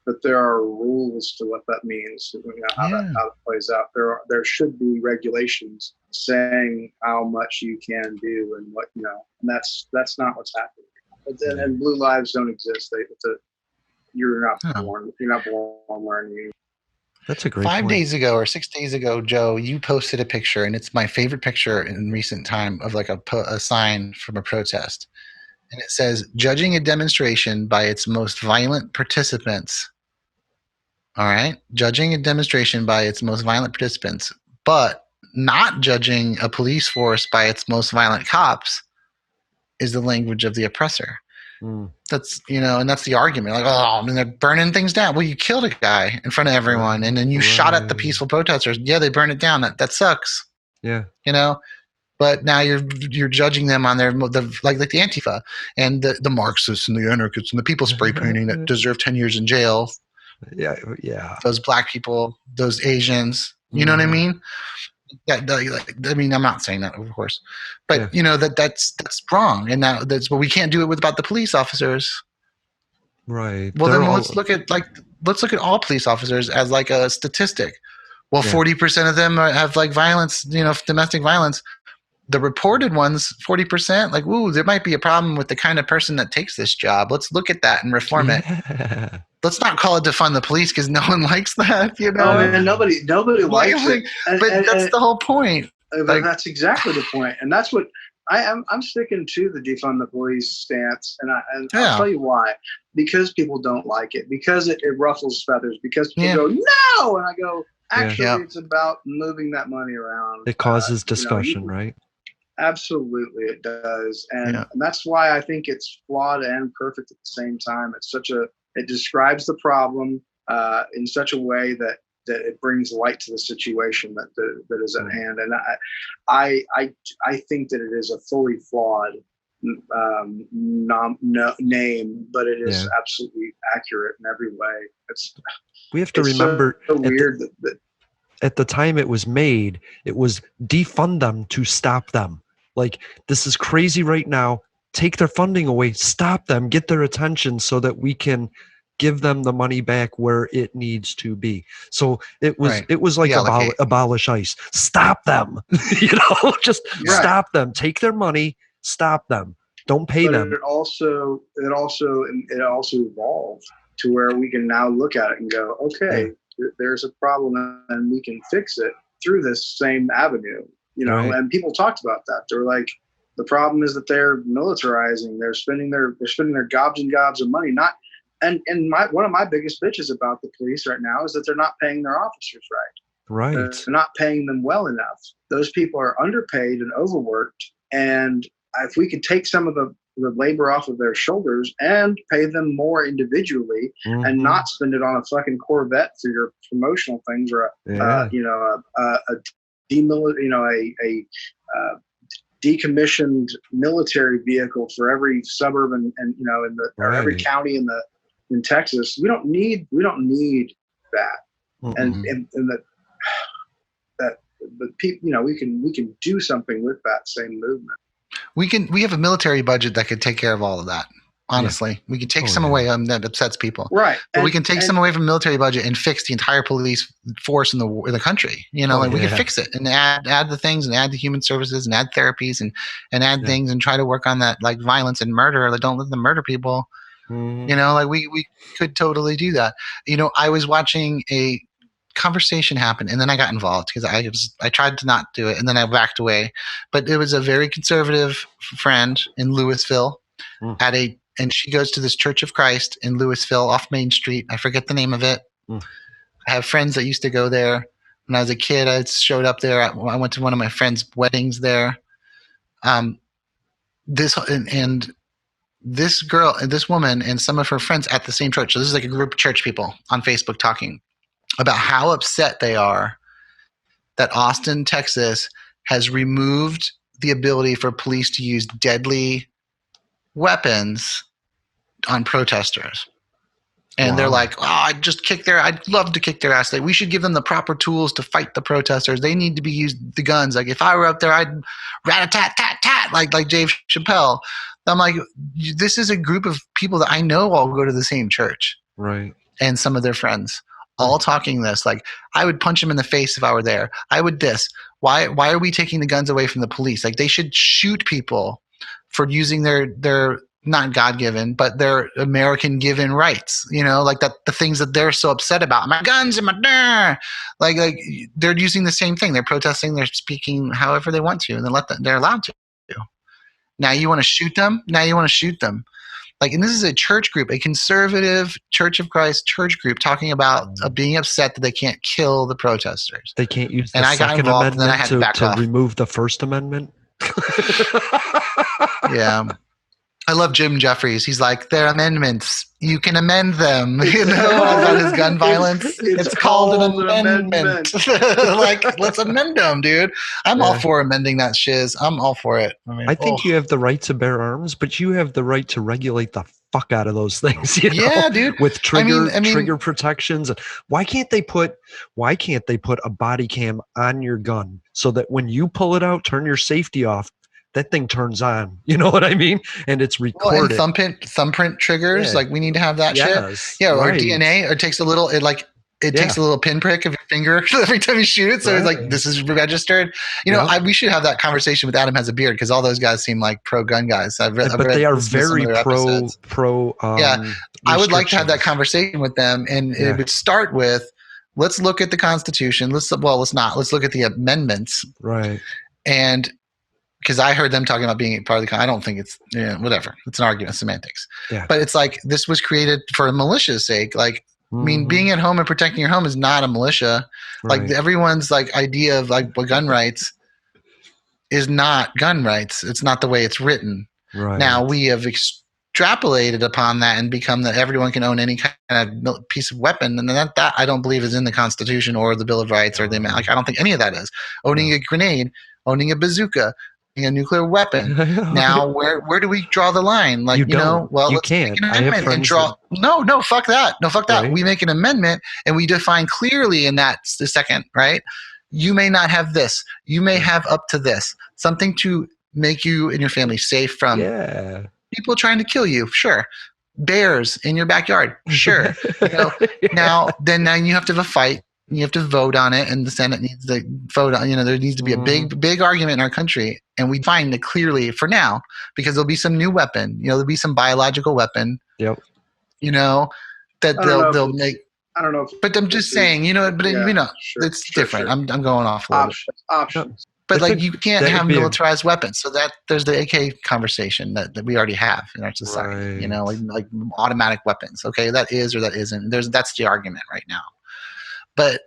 But there are rules to what that means. How that plays out. There should be regulations saying how much you can do and what and that's not what's happening. And blue lives don't exist. You're not born. You're not born wearing. That's a great 5 days ago or 6 days ago, Joe, you posted a picture, and it's my favorite picture in recent time, of like a sign from a protest. And it says, "Judging a demonstration by its most violent participants." All right? Judging a demonstration by its most violent participants, but not judging a police force by its most violent cops is the language of the oppressor. That's, and that's the argument. Like, I mean, they're burning things down. Well, you killed a guy in front of everyone, and then you shot at the peaceful protesters. Yeah, they burned it down. That sucks. Yeah. But now you're judging them on their like the Antifa and the Marxists and the anarchists and the people spray painting that deserve 10 years in jail. Yeah. Those black people, those Asians. You know what I mean? I mean, I'm not saying that, of course, but that's wrong, and that's what we can't do it about the police officers. Right. Well, then let's look at all police officers as like a statistic. Well, 40% of them have like violence, domestic violence. The reported ones, 40%, like, ooh, there might be a problem with the kind of person that takes this job. Let's look at that and reform it. Let's not call it defund the police, because no one likes that, Oh man, nobody likes it. But that's the whole point. That's exactly the point, and that's what I'm sticking to, the defund the police stance, and I'll tell you why. Because people don't like it. Because it ruffles feathers. Because people go no, and I go, actually, it's about moving that money around. It causes discussion, right? Absolutely, it does, and that's why I think it's flawed and perfect at the same time. It describes the problem in such a way that it brings light to the situation that is at hand. And I think that it is a fully flawed name, but it is absolutely accurate in every way. We have to remember so weird that at the time it was made, it was defund them to stop them. Like, this is crazy right now. Take their funding away, stop them, get their attention so that we can give them the money back where it needs to be. So it was like abolish ICE. Stop them. Just stop them. Take their money, stop them. Don't pay them. It also evolved to where we can now look at it and go, okay, there's a problem and we can fix it through this same avenue, and people talked about that. They were like, the problem is that they're militarizing, they're spending their gobs and gobs of money. One of my biggest bitches about the police right now is that they're not paying their officers right. They're not paying them well enough. Those people are underpaid and overworked. And if we could take some of the labor off of their shoulders and pay them more individually, and not spend it on a fucking Corvette for your promotional things, or a decommissioned military vehicle for every suburb and or every county in Texas. We don't need that. And but people, we can do something with that same movement. We have a military budget that could take care of all of that. Honestly, we could take some away that upsets people, right? But we can take some away from the military budget and fix the entire police force in the country. We can fix it and add the things and add the human services and add therapies and add things and try to work on that, like violence and murder. Like, don't let them murder people. We could totally do that. I was watching a conversation happen and then I got involved because I tried to not do it and then I backed away. But it was a very conservative friend in Louisville and she goes to this Church of Christ in Louisville off Main Street. I forget the name of it. I have friends that used to go there. When I was a kid, I showed up there. I went to one of my friends' weddings there. This girl, this woman and some of her friends at the same church. So this is like a group of church people on Facebook talking about how upset they are that Austin, Texas has removed the ability for police to use deadly weapons on protesters. And they're like, I'd love to kick their ass. Like, we should give them the proper tools to fight the protesters. They need to be used the guns. Like, if I were up there, I'd rat-a-tat-tat-tat, like Dave Chappelle. I'm like, this is a group of people that I know all go to the same church. Right. And some of their friends all talking this. Like, I would punch them in the face if I were there. I would this. Why are we taking the guns away from the police? Like, they should shoot people for using their not God-given, but their American-given rights, like that, the things that they're so upset about. My guns and my like they're using the same thing. They're protesting. They're speaking however they want to, and they're allowed to. Now you want to shoot them? Like, and this is a church group, a conservative Church of Christ church group talking about being upset that they can't kill the protesters. They can't use the Second Amendment to remove the First Amendment. Yeah. I love Jim Jeffries. He's like, they're amendments. You can amend them. About his gun violence. It's called an amendment. Like, let's amend them, dude. I'm all for amending that shiz. I'm all for it. I think you have the right to bear arms, but you have the right to regulate the fuck out of those things. Yeah, dude. With trigger protections. Why can't they put a body cam on your gun so that when you pull it out, turn your safety off, that thing turns on, you know what I mean? And it's recorded. Well, and thumbprint triggers, like, we need to have that shit. Yeah, or DNA, or it takes a little, takes a little pinprick of your finger every time you shoot it. So it's like, this is registered. We should have that conversation with Adam Has a Beard, because all those guys seem like pro-gun guys. I've read they are very pro. I would like to have that conversation with them, and it would start with, let's look at the Constitution. Let's look at the amendments. Right. And because I heard them talking about being part of the – I don't think it's whatever. It's an argument, semantics. Yeah. But it's like, this was created for a malicia's sake. Like, I mean, being at home and protecting your home is not a militia. Right. Like, everyone's like idea of like gun rights is not gun rights. It's not the way it's written. Right. Now we have extrapolated upon that and become that everyone can own any kind of piece of weapon, and that I don't believe is in the Constitution or the Bill of Rights or the like. I don't think any of that is. Owning a grenade, owning a bazooka, owning a nuclear weapon. Now, where do we draw the line? Like, let's can't. make an amendment and draw. No, fuck that. No, fuck that. Right. We make an amendment and we define clearly in that the second, right? You may not have this. You may have up to this. Something to make you and your family safe from people trying to kill you. Sure. Bears in your backyard. Sure. Now you have to have a fight. You have to vote on it, and the Senate needs to vote on. There needs to be a big argument in our country, and we find it clearly for now because there'll be some new weapon. There'll be some biological weapon. Yep. That they'll make. I don't know. But I'm just saying, it's different. I'm going off a little bit. Options. But you can't have militarized weapons. So that there's the AK conversation that we already have in our society. Right. Like automatic weapons. Okay, that is or that isn't. That's the argument right now. But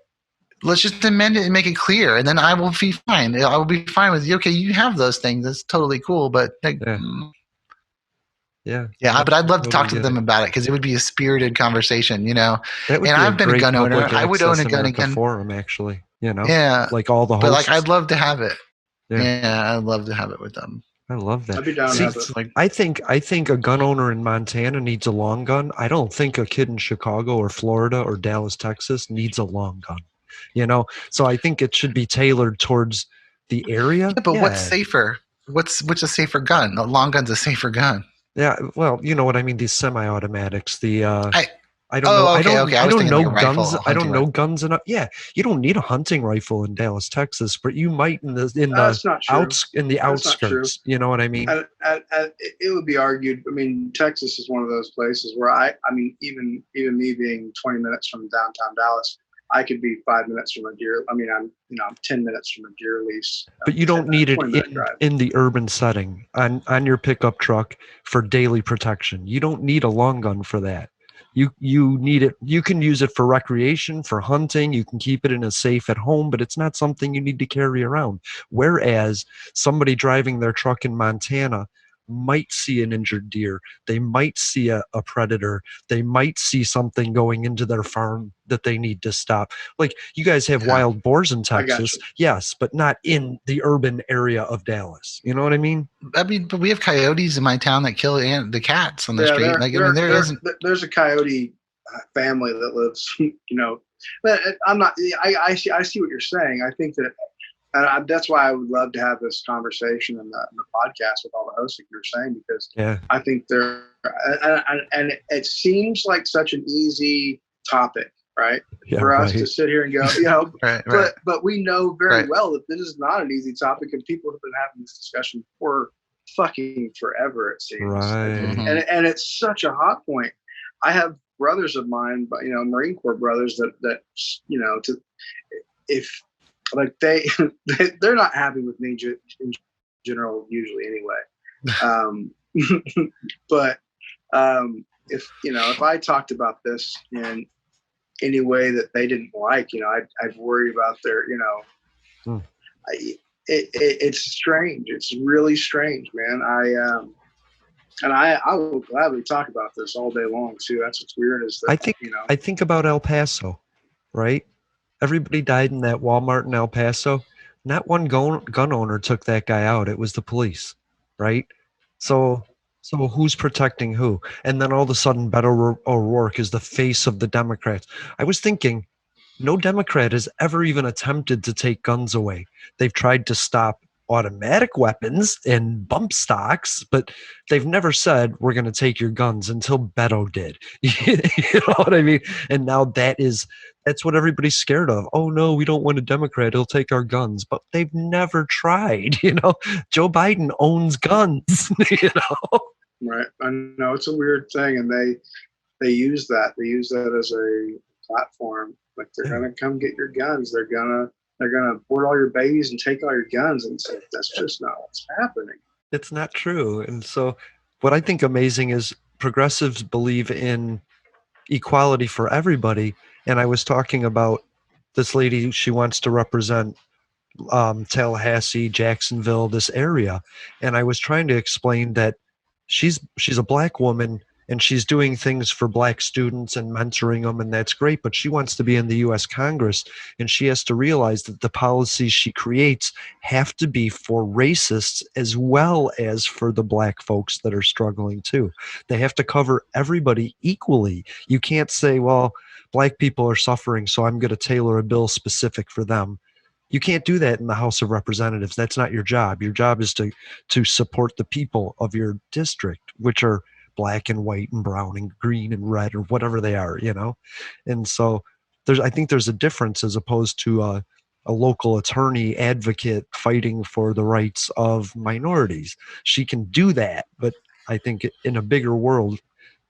let's just amend it and make it clear, and then I will be fine. I will be fine with you. Okay, you have those things. That's totally cool. But yeah. But I'd love to talk to them about it because it would be a spirited conversation, And I've been a gun owner. I would own a gun again. Forum, actually, Yeah. Like all the hosts. But I'd love to have it. Yeah, I'd love to have it with them. I love that. I'd be down with it. I think a gun owner in Montana needs a long gun. I don't think a kid in Chicago or Florida or Dallas, Texas needs a long gun. So I think it should be tailored towards the area. Yeah, but what's safer? What's a safer gun? A long gun's a safer gun. Yeah, well, you know what I mean. These semi-automatics. I don't know guns enough. Yeah, you don't need a hunting rifle in Dallas, Texas, but you might in the outskirts. You know what I mean? It would be argued. I mean, Texas is one of those places where I mean, even me being 20 minutes from downtown Dallas, I could be 5 minutes from a deer. I mean, I'm 10 minutes from a deer lease. But you don't need it in the urban setting on your pickup truck for daily protection. You don't need a long gun for that. You need it. You can use it for recreation, for hunting. You can keep it in a safe at home, but it's not something you need to carry around. Whereas somebody driving their truck in Montana might see an injured deer. They might see a predator. They might see something going into their farm that they need to stop. Like you guys have wild boars in Texas. Yes, but not in the urban area of Dallas. You know what I mean? But we have coyotes in my town that kill the cats on the street. There's a coyote family that lives, but I'm not, I see what you're saying. I think that, and that's why I would love to have this conversation in the podcast with all the hosts that you're saying, because I think they're, and it seems like such an easy topic, right? For us to sit here and go, but we know very well that this is not an easy topic, and people have been having this discussion for fucking forever, it seems. Right. And it's such a hot point. I have brothers of mine, but Marine Corps brothers that if like they're not happy with me in general usually anyway. But if I talked about this in any way that they didn't like, I'd worry about their, it's strange. It's really strange, man. I will gladly talk about this all day long too. That's what's weird is that I think about El Paso, right? Everybody died in that Walmart in El Paso. Not one gun owner took that guy out. It was the police, right? So who's protecting who? And then all of a sudden, Beto O'Rourke is the face of the Democrats. I was thinking, no Democrat has ever even attempted to take guns away. They've tried to stop automatic weapons and bump stocks, but they've never said we're going to take your guns until Beto did. You know what I mean? And now that's what everybody's scared of. Oh no, we don't want a Democrat. He'll take our guns. But they've never tried. Joe Biden owns guns. Right. I know it's a weird thing, and they use that. They use that as a platform. Like they're gonna come get your guns. They're gonna board all your babies and take all your guns, and say that's just not what's happening. It's not true. And so, what I think amazing is progressives believe in equality for everybody. And I was talking about this lady, she wants to represent Tallahassee, Jacksonville, this area. And I was trying to explain that she's a black woman and she's doing things for black students and mentoring them, and that's great, but she wants to be in the US Congress, and she has to realize that the policies she creates have to be for racists as well as for the black folks that are struggling too. They have to cover everybody equally. You can't say, well, black people are suffering, so I'm going to tailor a bill specific for them. You can't do that in the House of Representatives. That's not your job. Your job is to support the people of your district, which are black and white and brown and green and red or whatever they are, you know? And so I think there's a difference as opposed to a local attorney advocate fighting for the rights of minorities. She can do that, but I think in a bigger world,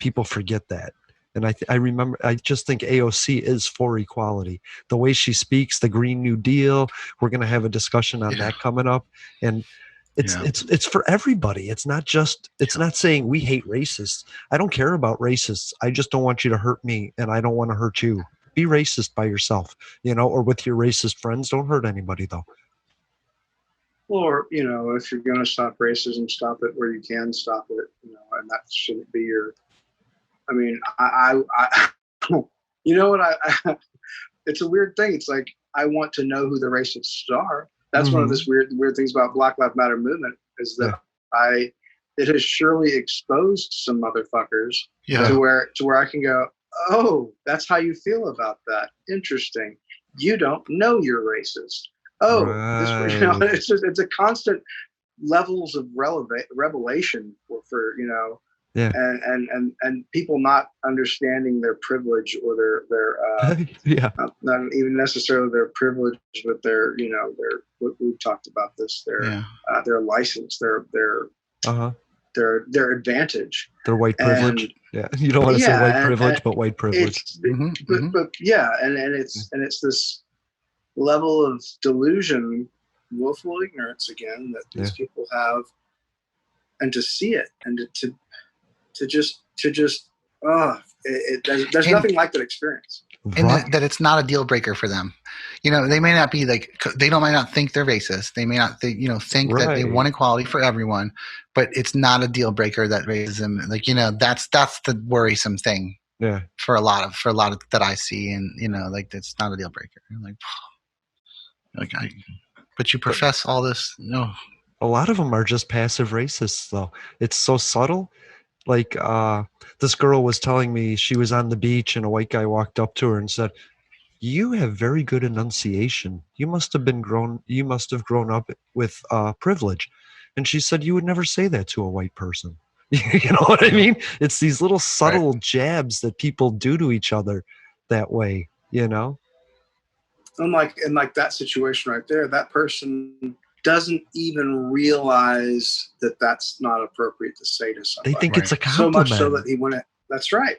people forget that. And I just think AOC is for equality. The way she speaks, the Green New Deal, we're going to have a discussion on that coming up. And it's for everybody. It's not saying we hate racists. I don't care about racists. I just don't want you to hurt me, and I don't want to hurt you. Be racist by yourself, you know, or with your racist friends. Don't hurt anybody though. Or, you know, if you're going to stop racism, stop it where you can stop it, you know, and that shouldn't be your, I mean, I you know what, it's a weird thing. It's like, I want to know who the racists are. That's one of those weird things about Black Lives Matter movement is that it has surely exposed some motherfuckers to where I can go, oh, that's how you feel about that. Interesting. You don't know you're racist. Oh, this, you know, it's a constant levels of revelation for you know, and people not understanding their privilege or their not even necessarily their privilege, but their, you know, we've talked about this, their license, their advantage, their white privilege. You don't want to say white privilege, but white privilege. But it's this level of delusion, willful ignorance again, that these people have, and to see it and to just there's nothing like that experience. And that it's not a deal breaker for them. You know, they may not be like, might not think they're racist. They may not think that they want equality for everyone, but it's not a deal breaker that racism, like, you know, that's the worrisome thing. Yeah. For a lot of that I see, and, you know, like, it's not a deal breaker. But you profess all this. No. A lot of them are just passive racists though. It's so subtle. Like, this girl was telling me she was on the beach and a white guy walked up to her and said, "You have very good enunciation. You must have grown up with privilege." And she said, "You would never say that to a white person." You know what I mean? It's these little subtle jabs that people do to each other that way, you know? And like that situation right there, that person doesn't even realize that that's not appropriate to say to somebody. They think it's a compliment. So much so that he went, that's right.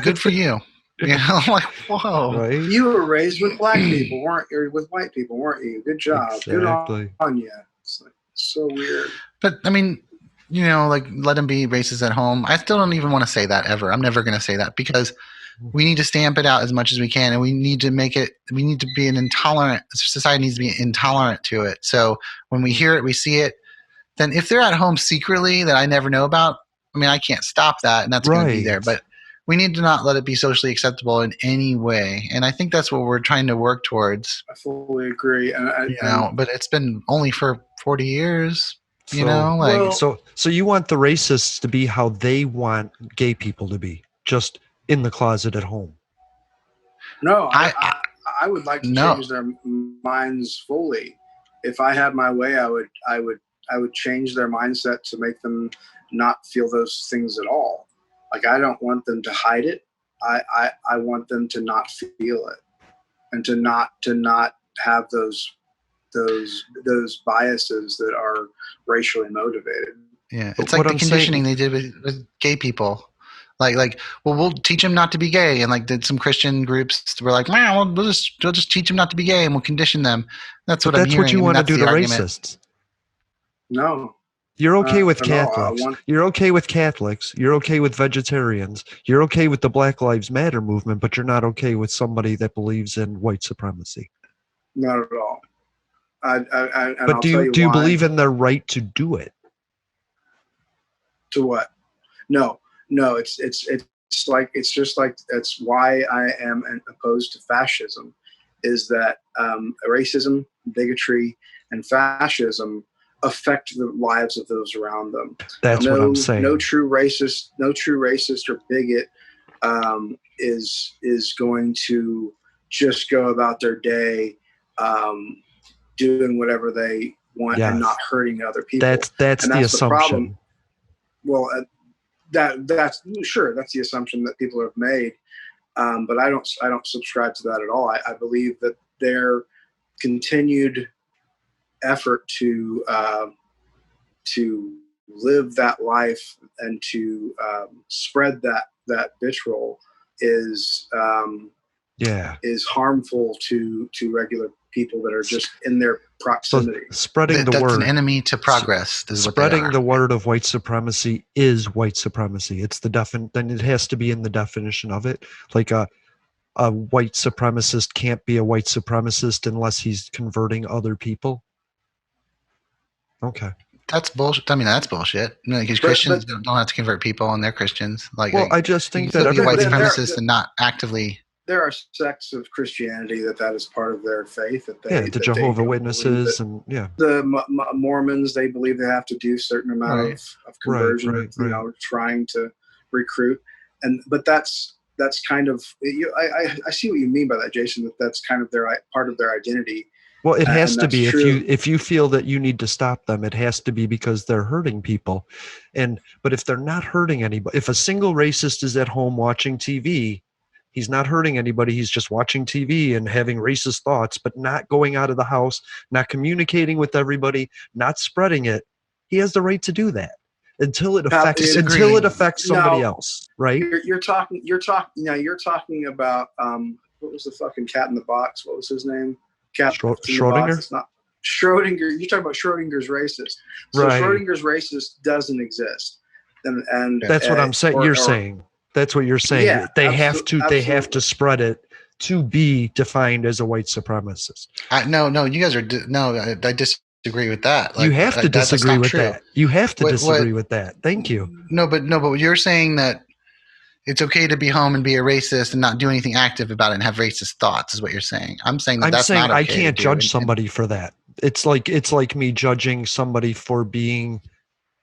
Good for you. You know, I'm like, whoa. Right? You were raised with black people, weren't you? With white people, weren't you? Good job. Exactly. Good on you. It's like, so weird. But I mean, you know, like, let them be racist at home. I still don't even want to say that ever. I'm never going to say that, because we need to stamp it out as much as we can, and we need to be society needs to be intolerant to it. So when we hear it, we see it, then if they're at home secretly that I never know about, I mean, I can't stop that, and that's going to be there. But we need to not let it be socially acceptable in any way. And I think that's what we're trying to work towards. I fully agree. But it's been only for 40 years. So you want the racists to be how they want gay people to be, just in the closet at home? No, I would like to change their minds fully. If I had my way, I would change their mindset to make them not feel those things at all. Like, I don't want them to hide it. I want them to not feel it, and to not have those biases that are racially motivated. Yeah, it's like the conditioning they did with gay people. Like, well, we'll teach them not to be gay, and like, did some Christian groups were like, man, we'll just teach them not to be gay, and we'll condition them. That's what I'm hearing. That's what you want to do to racists. No, you're okay with Catholics. You're okay with Catholics. You're okay with vegetarians. You're okay with the Black Lives Matter movement, but you're not okay with somebody that believes in white supremacy. Not at all. But do you believe in their right to do it? To what? No. It's just like that's why I am opposed to fascism, is that racism, bigotry, and fascism affect the lives of those around them. That's what I'm saying. No true racist or bigot is going to just go about their day doing whatever they want and not hurting other people. That's the assumption. Problem. Well, that's the assumption that people have made, but I don't subscribe to that at all. I believe that their continued effort to live that life and to spread that vitriol is harmful to regular people that are just in their proximity. So spreading the word. That's an enemy to progress. Spreading the word of white supremacy is white supremacy. It's then it has to be in the definition of it. Like a white supremacist can't be a white supremacist unless he's converting other people. Okay. That's bullshit. I mean, that's bullshit. Because Christians don't have to convert people, and they're Christians. I just think that be a white supremacist and not actively. There are sects of Christianity that is part of their faith. The Jehovah Witnesses the Mormons, they believe they have to do a certain amount of conversion, trying to recruit, but that's kind of I see what you mean by that, Jason. That's kind of part of their identity. Well, it has to be. If you feel that you need to stop them, it has to be because they're hurting people. But if they're not hurting anybody, if a single racist is at home watching TV, he's not hurting anybody. He's just watching TV and having racist thoughts, but not going out of the house, not communicating with everybody, not spreading it. He has the right to do that until it affects somebody else, right? You're talking about what was the fucking cat in the box? What was his name? Schrodinger? It's not Schrodinger. You're talking about Schrodinger's racist. So right. Schrodinger's racist doesn't exist, and that's what I'm saying. You're saying that's what you're saying. Yeah, they have to spread it to be defined as a white supremacist. No, you guys are I disagree with that. You have to disagree with that. You have to disagree with that. Thank you. No, but you're saying that it's okay to be home and be a racist and not do anything active about it and have racist thoughts is what you're saying. I'm saying that's not okay. I can't judge somebody for that. It's like me judging somebody for being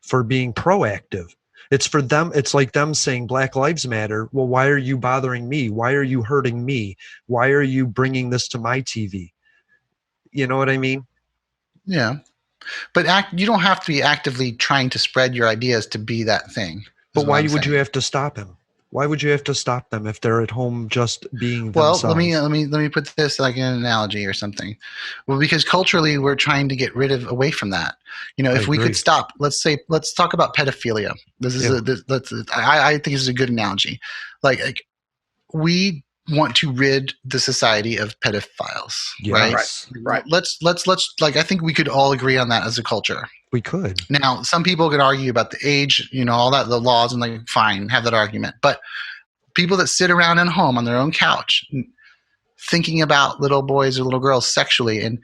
proactive. It's for them. It's like them saying Black Lives Matter. Well, why are you bothering me? Why are you hurting me? Why are you bringing this to my TV? You know what I mean? Yeah. But you don't have to be actively trying to spread your ideas to be that thing. But why would you have to stop him? Why would you have to stop them if they're at home just being themselves? Well, let me put this like in an analogy or something. Well, because culturally we're trying to get away from that. If we could stop, let's talk about pedophilia. I think this is a good analogy. Like we want to rid the society of pedophiles, yes. Right. Let's like I think we could all agree on that as a culture. We could. Now, some people could argue about the age, all that, the laws, and like, fine, have that argument. But people that sit around at home on their own couch thinking about little boys or little girls sexually and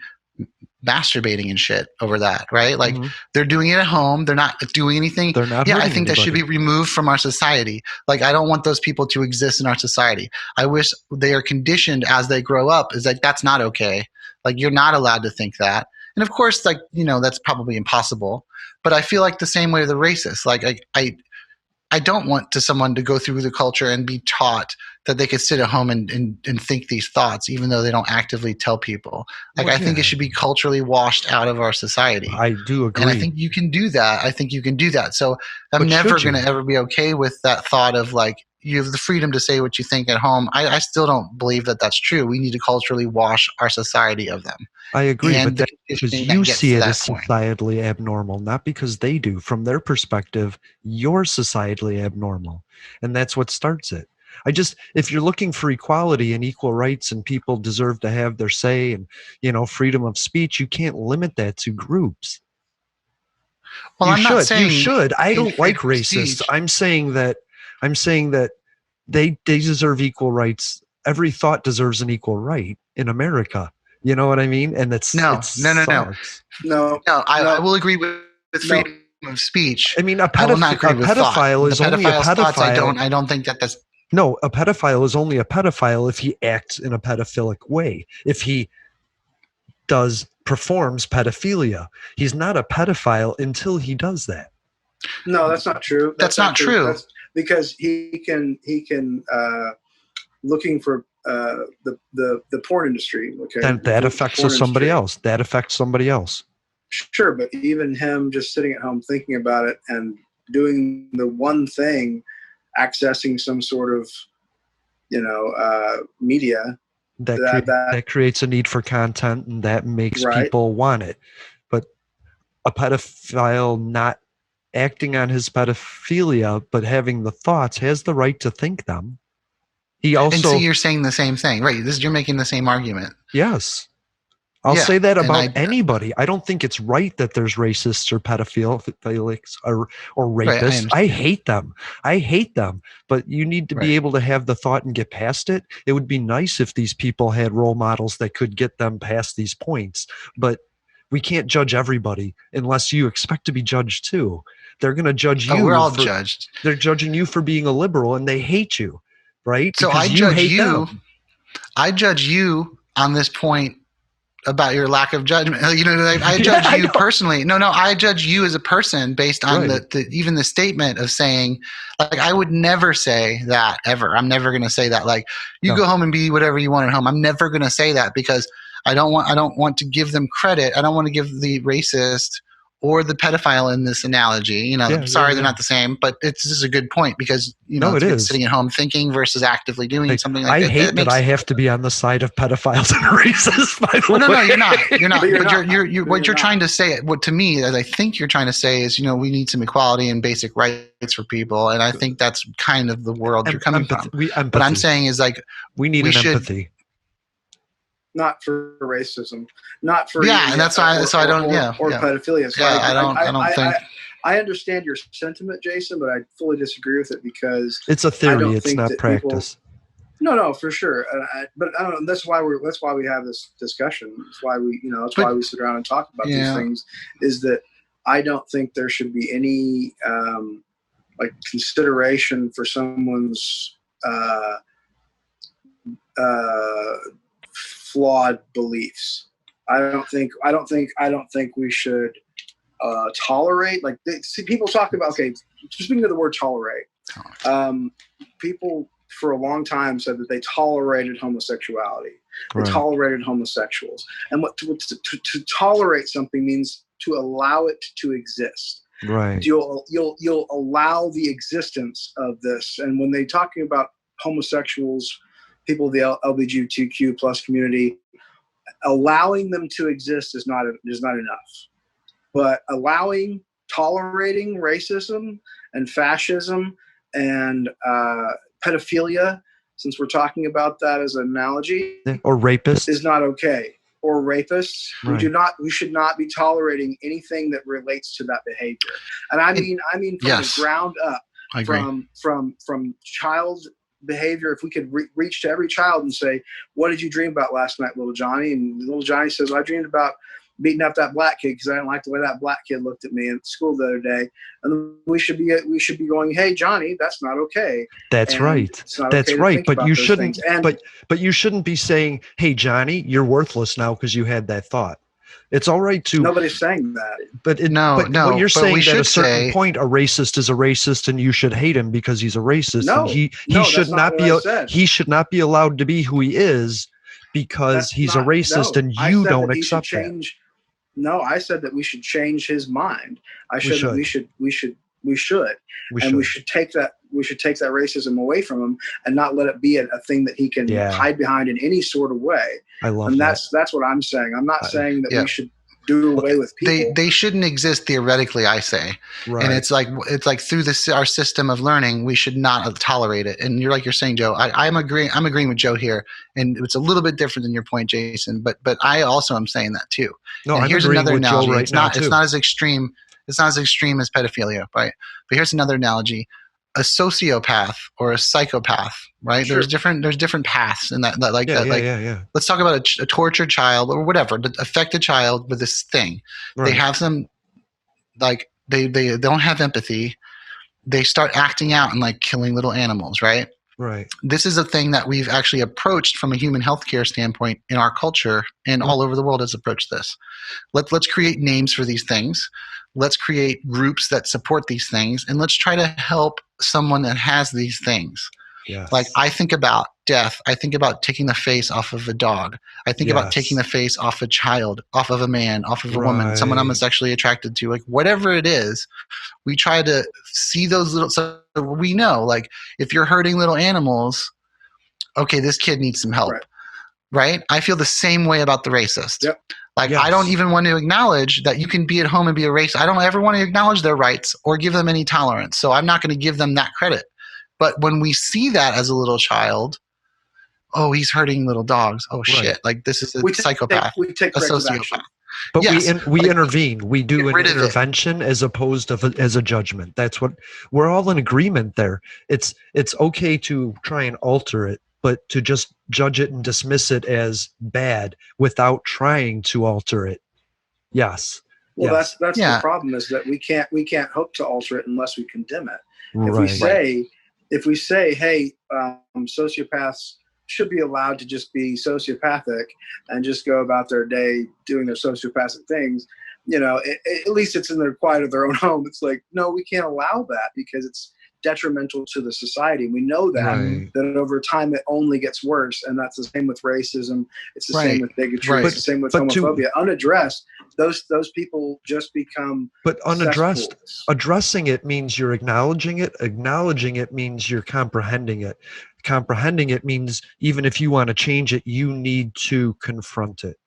masturbating and shit over that, right? Like they're doing it at home. They're not doing anything. They're not. Yeah, I think that should be removed from our society. Like, I don't want those people to exist in our society. I wish they are conditioned as they grow up. Is like, that's not okay. Like, you're not allowed to think that. And of course, like, that's probably impossible. But I feel like the same way with the racist. Like, I don't want someone to go through the culture and be taught that they could sit at home and think these thoughts, even though they don't actively tell people. Like, I think it should be culturally washed out of our society. I do agree. And I think you can do that. So I'm never going to ever be okay with that thought of like, you have the freedom to say what you think at home. I still don't believe that that's true. We need to culturally wash our society of them. I agree, but that's because you see it as societally abnormal, not because they do. From their perspective, you're societally abnormal, and that's what starts it. If you're looking for equality and equal rights and people deserve to have their say and, freedom of speech, you can't limit that to groups. Well, you should. I don't like racists. I'm saying that they deserve equal rights. Every thought deserves an equal right in America. You know what I mean? And that's no. I will agree with freedom of speech. I mean, a will not agree with pedophile is only a thoughts, pedophile. I don't think that's. No, a pedophile is only a pedophile if he acts in a pedophilic way. If he performs pedophilia, he's not a pedophile until he does that. No, that's not true. That's not true. That's because he can looking for the porn industry. Okay, Then that affects somebody else. That affects somebody else. Sure, but even him just sitting at home thinking about it and doing the one thing, accessing some sort of, media. That creates a need for content, and that makes people want it. But a pedophile not acting on his pedophilia but having the thoughts has the right to think them. He also, and so you're saying the same thing, right? You're making the same argument. Yes. I'll say that about anybody. I don't think it's right that there's racists or pedophilics or rapists. Right, I hate them. But you need to be able to have the thought and get past it. It would be nice if these people had role models that could get them past these points. But we can't judge everybody unless you expect to be judged too. They're going to judge you. We're all judged. They're judging you for being a liberal, and they hate you, right? So I judge you. I judge you on this point about your lack of judgment. I judge you personally. No, I judge you as a person based on even the statement of saying, like, I would never say that ever. I'm never going to say that. Like, you go home and be whatever you want at home. I'm never going to say that because I don't want to give them credit. I don't want to give the racist or the pedophile in this analogy. They're not the same, but this is a good point because it is sitting at home thinking versus actively doing something like that. I hate that I have to be on the side of pedophiles and racists. By the way. No, you're not. You're not. What you're trying to say, what to me, as I think you're trying to say, is we need some equality and basic rights for people, and I think that's kind of the world you're coming from. What I'm saying is like we need empathy. Not for racism, not for and that's why. So I don't. Or pedophilia. So I don't think. I understand your sentiment, Jason, but I fully disagree with it because it's a theory. It's not practice. No, for sure. But I don't know. That's why we have this discussion. That's why we why we sit around and talk about these things. Is that I don't think there should be any consideration for someone's flawed beliefs. I don't think we should tolerate. People talk about. Okay, speaking of the word tolerate, people for a long time said that they tolerated homosexuality. They tolerated homosexuals, and to tolerate something means to allow it to exist. Right. You'll allow the existence of this, and when they're talking about homosexuals, people of the LGBTQ plus community, allowing them to exist is not enough. But tolerating racism and fascism and pedophilia, since we're talking about that as an analogy, or rapists, is not okay. Or rapists, we should not be tolerating anything that relates to that behavior. And I mean from the ground up, from child behavior. If we could reach to every child and say, what did you dream about last night, little Johnny? And little Johnny says, I dreamed about beating up that black kid because I didn't like the way that black kid looked at me in school the other day. And we should be going, hey Johnny, that's not okay. That's right. That's right. But you shouldn't. But you shouldn't be saying, hey Johnny, you're worthless now because you had that thought. It's all right to. Nobody's saying that. But what you're saying that at a certain point, a racist is a racist, and you should hate him because he's a racist. No, and he should not be. He should not be allowed to be who he is because he's a racist, and you don't accept that. No, I said that we should change his mind. We should take that racism away from him and not let it be a thing that he can hide behind in any sort of way. I love and that's what I'm saying. I'm not saying that we should do away with people. They shouldn't exist theoretically, I say. Right. And it's like through our system of learning, we should not tolerate it. And you're saying, Joe, I'm agreeing with Joe here. And it's a little bit different than your point, Jason, but I also am saying that too. No, and here's another analogy. It's not as extreme. It's not as extreme as pedophilia, right? But here's another analogy. A sociopath or a psychopath, right? Sure. There's different paths in that. Let's talk about a tortured child or whatever, the affected child with this thing. Right. They have some they don't have empathy. They start acting out and like killing little animals, right? Right. This is a thing that we've actually approached from a human healthcare standpoint in our culture, and all over the world has approached this. Let's create names for these things. Let's create groups that support these things, and let's try to help someone that has these things. Yes. Like I think about death. I think about taking the face off of a dog. I think about taking the face off a child, off of a man, off of a woman, someone I'm sexually attracted to. Like whatever it is, we try to see those little. So we know, like if you're hurting little animals, okay, this kid needs some help, right? I feel the same way about the racist. Yep. Like I don't even want to acknowledge that you can be at home and be a racist. I don't ever want to acknowledge their rights or give them any tolerance. So I'm not going to give them that credit. But when we see that as a little child, oh, he's hurting little dogs. Oh, shit. Like, this is a psychopath, we take a sociopath. But we intervene. We do an intervention as opposed to as a judgment. That's what we're all in agreement there. It's okay to try and alter it, but to just judge it and dismiss it as bad without trying to alter it. Yes. Well, that's the problem, is that we can't hope to alter it unless we condemn it. If we say, hey, sociopaths should be allowed to just be sociopathic and just go about their day doing their sociopathic things, at least it's in the quiet of their own home. It's like, no, we can't allow that because it's detrimental to the society. We know that over time it only gets worse, and that's the same with racism. It's the same with bigotry. It's the same with homophobia. Unaddressed, those people just become. But unaddressed, addressing it means you're acknowledging it. Acknowledging it means you're comprehending it. Comprehending it means even if you want to change it, you need to confront it.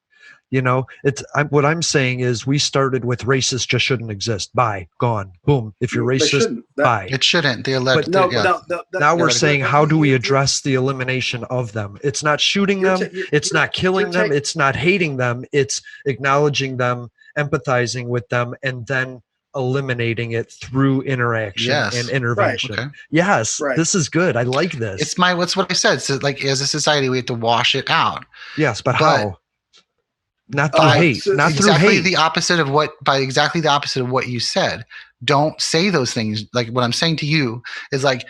What I'm saying is we started with racist just shouldn't exist. Bye. Gone. Boom. If you're racist, bye. It shouldn't. Now we're saying, how do we address the elimination of them? It's not shooting them. It's not killing them. It's not hating them. It's acknowledging them, empathizing with them, and then eliminating it through interaction and intervention. Right. Okay. Yes. Right. This is good. I like this. What's what I said. So like as a society, we have to wash it out. Yes. But how? Not through hate. Not through hate. Exactly the opposite of what you said. Don't say those things. Like what I'm saying to you is like,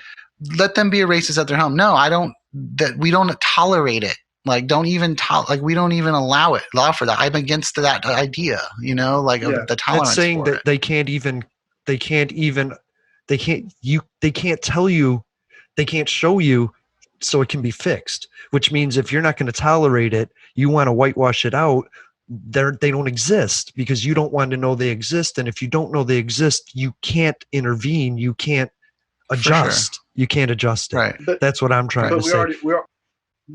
let them be a racist at their home. No, I don't. That we don't tolerate it. Like don't even we don't even allow for that. I'm against that idea. Of the tolerance. It's saying that they can't tell you, they can't show you, so it can be fixed. Which means if you're not going to tolerate it, you want to whitewash it out. They don't exist because you don't want to know they exist, and if you don't know they exist, you can't intervene. You can't adjust. Sure. You can't adjust it. Right. That's what I'm trying to say.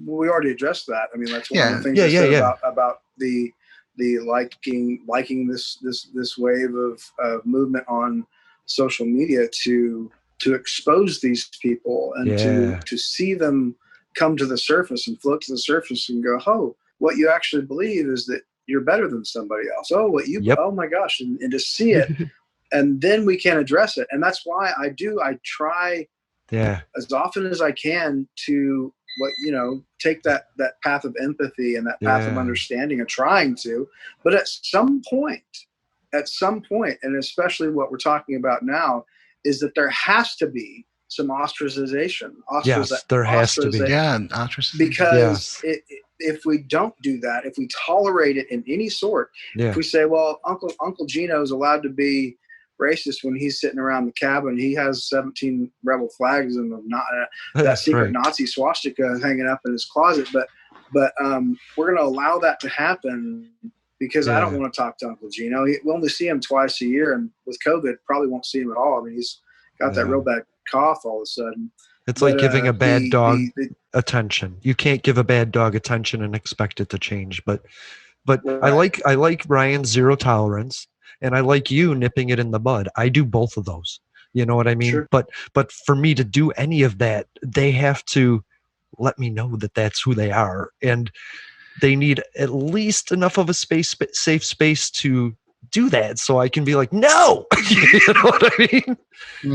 We already addressed that. I mean, that's one of the things I said about the liking this wave of movement on social media to expose these people and to see them come to the surface and float to the surface and go, oh, what you actually believe is that you're better than somebody else. Oh, oh my gosh. And to see it, and then we can address it. And that's why I try as often as I can to take that path of empathy and that path of understanding and trying to, but at some point, and especially what we're talking about now, is that there has to be some ostracization. Yes, there has to be. Yeah, ostracization. Because if we don't do that, if we tolerate it in any sort, if we say, well, Uncle Gino's allowed to be racist when he's sitting around the cabin, he has 17 rebel flags and that secret Nazi swastika hanging up in his closet, but we're going to allow that to happen because I don't want to talk to Uncle Gino. We only see him twice a year, and with COVID, probably won't see him at all. I mean, he's got that real bad cough all of a sudden. It's like giving a bad dog attention. You can't give a bad dog attention and expect it to change. But I like Ryan's zero tolerance, and I like you nipping it in the bud. I do both of those. You know what I mean? Sure. But for me to do any of that, they have to let me know that that's who they are, and they need at least enough of a safe space to do that so I can be like, no, you know what I mean?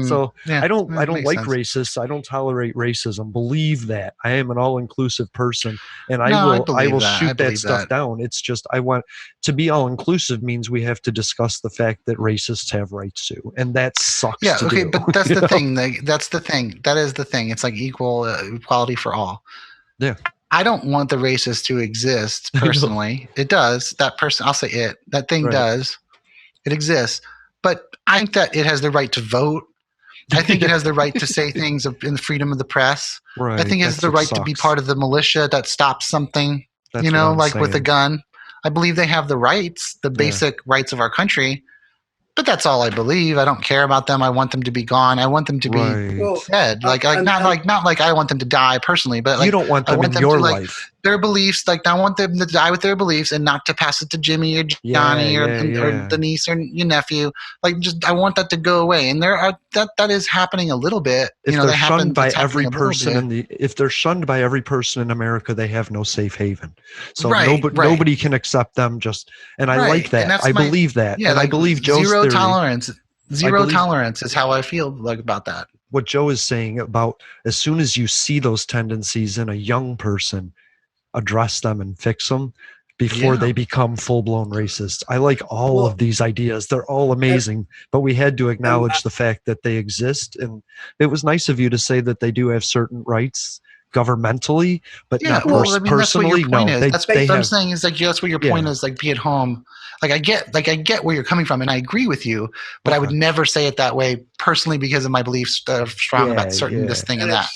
So yeah, I don't like sense. racists. I don't tolerate racism. Believe that. I am an all-inclusive person, and I will that. shoot that stuff down. It's just I want to be all-inclusive means we have to discuss the fact that racists have rights too, and that sucks. Yeah, to okay, do, but that's the thing. Like, that's the thing. That is the thing. It's like equality for all. Yeah. I don't want the racist to exist personally. It does. That person, I'll say it. That thing does. It exists. But I think that it has the right to vote. I think it has the right to say things in the freedom of the press. Right. I think it has the right to be part of the militia that stops something, like with a gun. I believe they have the rights, the basic rights of our country. But that's all I believe. I don't care about them. I want them to be gone. I want them to be dead. Not like I want them to die personally, but like you don't want them in your life. Their beliefs, like I want them to die with their beliefs and not to pass it to Jimmy or Johnny or the niece or your nephew. Like, just I want that to go away. And there are that is happening a little bit. If they're shunned by every person if they're shunned by every person in America, they have no safe haven. So nobody can accept them. And I like that. I believe that. Yeah, and I believe Joe's zero theory. Zero tolerance is how I feel like about that. What Joe is saying about as soon as you see those tendencies in a young person, address them and fix them before they become full-blown racist. I like all of these ideas. They're all amazing, but we had to acknowledge the fact that they exist. And it was nice of you to say that they do have certain rights governmentally, but not personally. No, that's what I'm saying is like, that's what your point is, like, be at home. Like I get where you're coming from and I agree with you, but I would never say it that way personally because of my beliefs that are strong about certain this thing and that.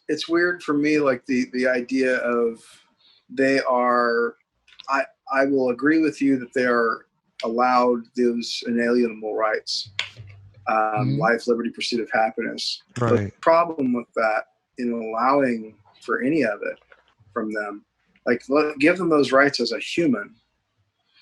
It's weird for me, like the idea of they are, I will agree with you that they are allowed those inalienable rights, life, liberty, pursuit of happiness. Right. The problem with that in allowing for any of it from them, like give them those rights as a human,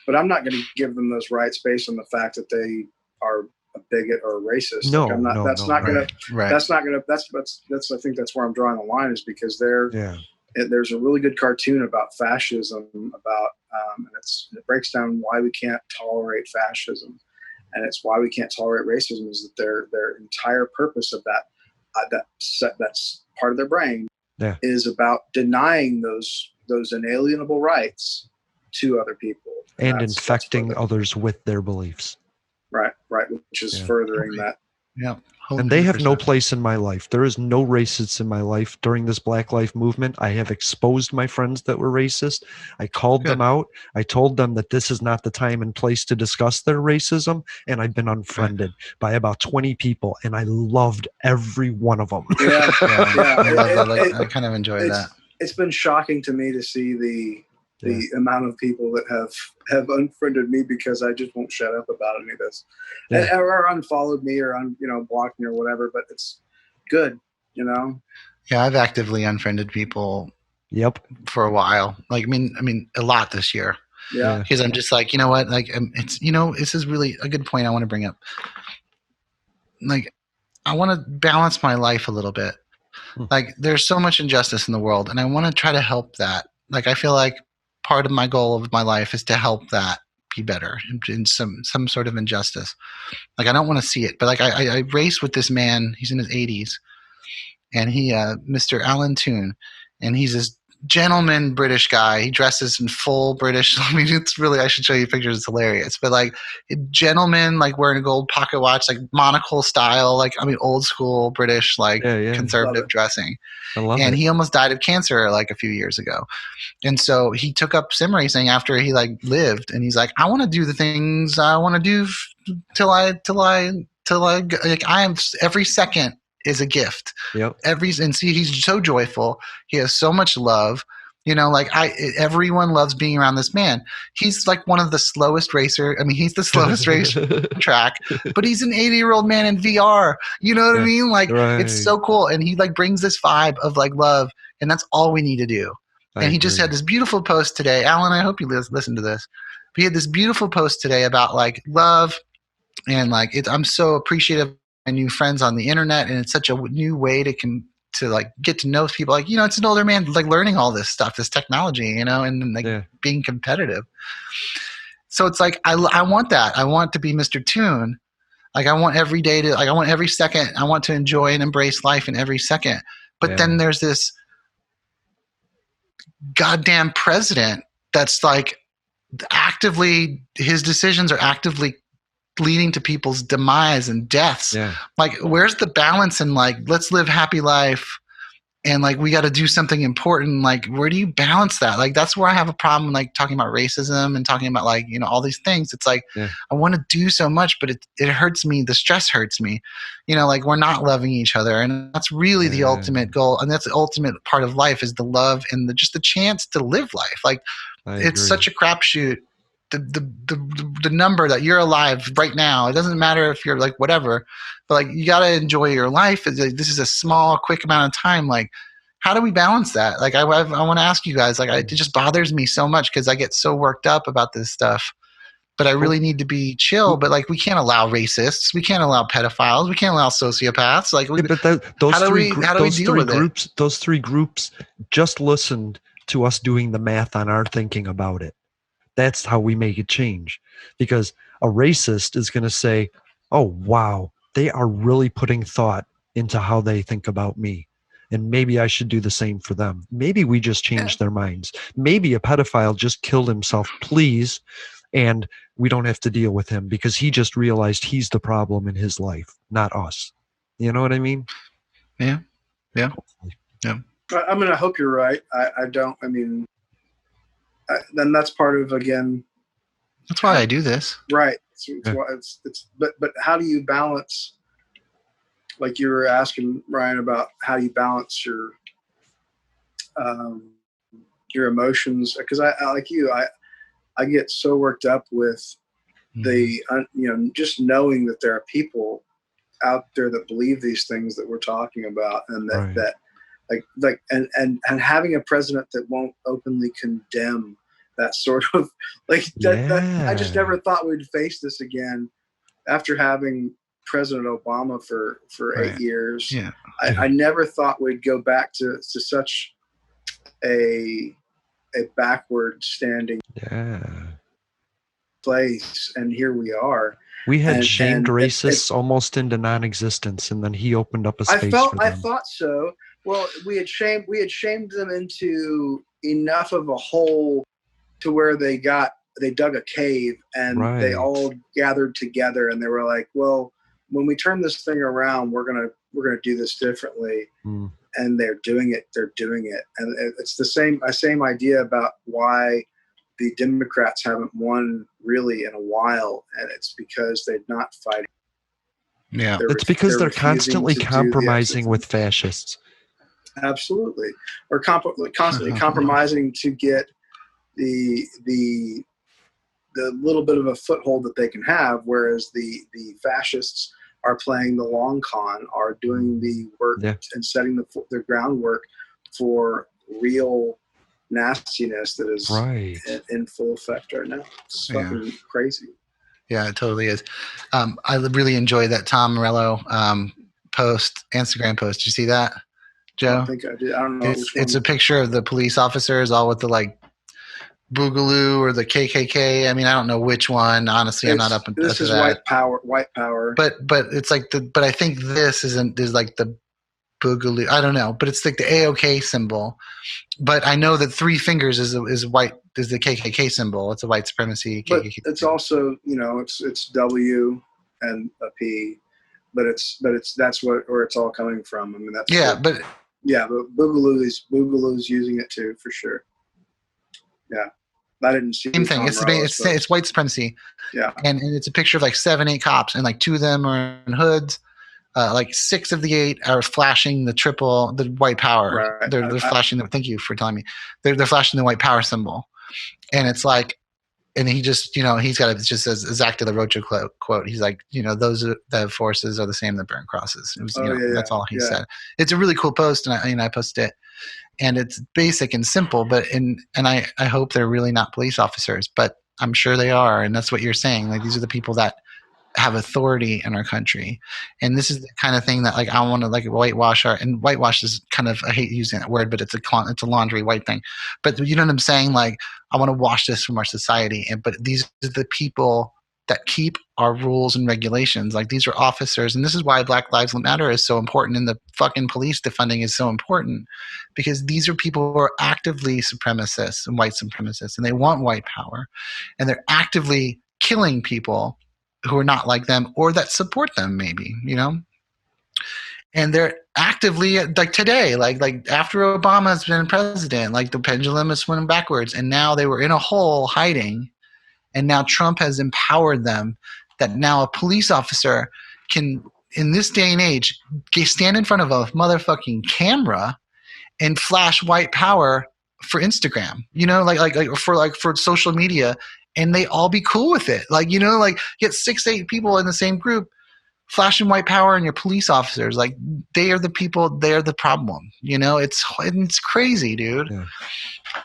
but I'm not going to give them those rights based on the fact that they are a bigot or a racist. No, like I'm not, no, that's no, not going to, right. that's not going to, that's, I think that's where I'm drawing the line, is because there's a really good cartoon about fascism, about, and it breaks down why we can't tolerate fascism. And it's why we can't tolerate racism is that their entire purpose of that's part of their brain is about denying those inalienable rights to other people. And infecting others with their beliefs. Right, which is furthering that. Yeah. 100%. And they have no place in my life. There is no racists in my life. During this Black Lives Movement, I have exposed my friends that were racist. I called them out. I told them that this is not the time and place to discuss their racism. And I've been unfriended by about 20 people. And I loved every one of them. Yeah. I kind of enjoy that. It's been shocking to me to see the amount of people that have unfriended me because I just won't shut up about any of this, or unfollowed me or blocked me or whatever. But it's good, Yeah, I've actively unfriended people. Yep. For a while, like I mean, a lot this year. Yeah. Because I'm just like, you know what, like it's this is really a good point I want to bring up. Like, I want to balance my life a little bit. Like, there's so much injustice in the world, and I want to try to help that. Like, I feel like part of my goal of my life is to help that be better in some sort of injustice. Like, I don't want to see it, but like I race with this man. He's in his 80s, and he Mr. Alan Toon, and he's this gentleman British guy. He dresses in full British. I mean, it's really, I should show you pictures. It's hilarious. But like a gentleman, like wearing a gold pocket watch, like monocle style, like, I mean, old school British, like conservative dressing. And he almost died of cancer like a few years ago. And so he took up sim racing after he like lived, and he's like, I want to do the things I want to do till I like, I am, every second is a gift. Yep. And see, he's so joyful. He has so much love. Like everyone loves being around this man. He's like one of the slowest racer. I mean, he's the slowest race track, but he's an 80-year-old man in VR. You know what I mean? Like, it's so cool. And he like brings this vibe of like love, and that's all we need to do. And he just had this beautiful post today. Alan, I hope you listen to this. But he had this beautiful post today about like love, and like I'm so appreciative of my new friends on the internet, and it's such a new way to like get to know people. Like, it's an older man like learning all this stuff, this technology, and like being competitive. So it's like, I want that. I want to be Mr. Toon. Like I want every day to, like I want every second, I want to enjoy and embrace life in every second. But then there's this goddamn president that's like actively, his decisions are actively leading to people's demise and deaths. Yeah. Like where's the balance in like, let's live happy life and like we got to do something important? Like where do you balance that? Like that's where I have a problem, like talking about racism and talking about like, you know, all these things. It's like I want to do so much, but it hurts me. The stress hurts me, you know, like we're not loving each other, and that's really the ultimate goal, and that's the ultimate part of life is the love and just the chance to live life. Like it's such a crapshoot. The number that you're alive right now, it doesn't matter if you're like whatever, but like you got to enjoy your life. This is a small, quick amount of time. Like, how do we balance that? Like, I want to ask you guys. Like, it just bothers me so much because I get so worked up about this stuff. But I really need to be chill. But like, we can't allow racists. We can't allow pedophiles. We can't allow sociopaths. Like, those three groups just listened to us doing the math on our thinking about it. That's how we make it change. Because a racist is going to say, oh, wow, they are really putting thought into how they think about me. And maybe I should do the same for them. Maybe we just changed their minds. Maybe a pedophile just killed himself, please, and we don't have to deal with him because he just realized he's the problem in his life, not us. You know what I mean? Yeah. Yeah. Yeah. I mean, I hope you're right. Then that's part of, again, that's why I do this. Right. But how do you balance, like you were asking Ryan about how you balance your emotions? Because I like you, I get so worked up with just knowing that there are people out there that believe these things that we're talking about, and that and having a president that won't openly condemn that sort of that I just never thought we'd face this again after having President Obama for 8 years. Yeah. I never thought we'd go back to such a backward standing place, and here we are. We had shamed racists almost into non-existence, and then he opened up a space for them. I thought so. Well, we had shamed them into enough of a hole to where they dug a cave and they all gathered together and they were like, well, when we turn this thing around, we're gonna do this differently. And they're doing it. And it's the same idea about why the Democrats haven't won really in a while, and it's because they're not fighting. Yeah, it's because they're constantly compromising with fascists. Absolutely, or constantly compromising to get the little bit of a foothold that they can have, whereas the fascists are playing the long con, are doing the work and setting the groundwork for real nastiness that is in full effect right now. It's fucking crazy. Yeah, it totally is. I really enjoyed that Tom Morello Instagram post. Did you see that, Joe? I don't think I did. I don't know. It's a picture of the police officers all with the like Boogaloo or the KKK. I mean, I don't know which one. Honestly, I'm not up. This is white power. But it's like but I think this is like the Boogaloo. I don't know, but it's like the AOK symbol. But I know that 3 fingers is white. Is the KKK symbol? It's a white supremacy. But KKK it's also it's W and a P, but that's where it's all coming from. I mean but Boogaloo's using it too for sure. Yeah. I didn't see same thing. It's white supremacy. Yeah. And it's a picture of like 7, 8 cops, and like 2 of them are in hoods. Like 6 of the 8 are flashing the white power. Right. They're flashing thank you for telling me. They're flashing the white power symbol. And it's like, and he just, he's got it just says Zach de la Rocha quote. He's like, the forces are the same that burn crosses. It was, that's all he said. It's a really cool post, and I posted it. And it's basic and simple, but and I hope they're really not police officers, but I'm sure they are, and that's what you're saying. Like these are the people that have authority in our country. And this is the kind of thing that like I want to like whitewash and whitewash is kind of, I hate using that word, but it's a laundry white thing. But you know what I'm saying? Like I want to wash this from our society. But these are the people that keep our rules and regulations. Like these are officers. And this is why Black Lives Matter is so important and the fucking police defunding is so important, because these are people who are actively supremacists and white supremacists, and they want white power, and they're actively killing people who are not like them or that support them, maybe, you know? And they're actively, like today, like after Obama has been president, like the pendulum is swinging backwards, and now they were in a hole hiding, and now Trump has empowered them that now a police officer can, in this day and age, stand in front of a motherfucking camera and flash white power for Instagram, you know, like for social media, and they all be cool with it. Like, you know, like get 6-8 people in the same group flashing white power, and your police officers, like they are the people, they're the problem, you know? It's crazy, dude. Yeah.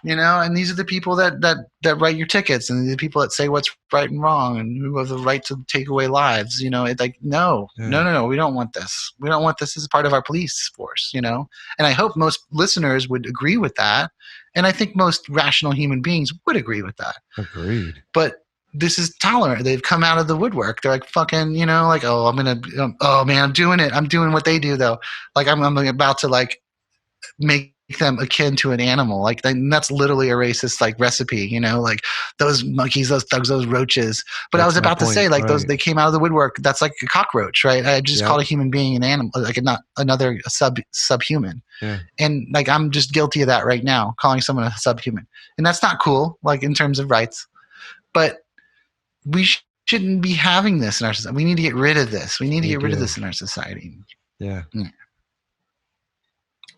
You know, and these are the people that write your tickets, and the people that say what's right and wrong, and who have the right to take away lives. You know, it's like, no, we don't want this. We don't want this as part of our police force, you know? And I hope most listeners would agree with that. And I think most rational human beings would agree with that. Agreed. But this is tolerant. They've come out of the woodwork. They're like fucking, you know, like, oh, oh man, I'm doing it. I'm doing what they do though. Like I'm about to like make them akin to an animal. Like that's literally a racist like recipe, you know, like those monkeys, those thugs, those roaches. But that's I was about to say like those, they came out of the woodwork. That's like a cockroach, right? I just called a human being an animal, like not another subhuman. Yeah. And like, I'm just guilty of that right now, calling someone a subhuman. And that's not cool, like in terms of rights, but we shouldn't be having this in our society. We need to get rid of this. We need to get rid of this in our society. Yeah.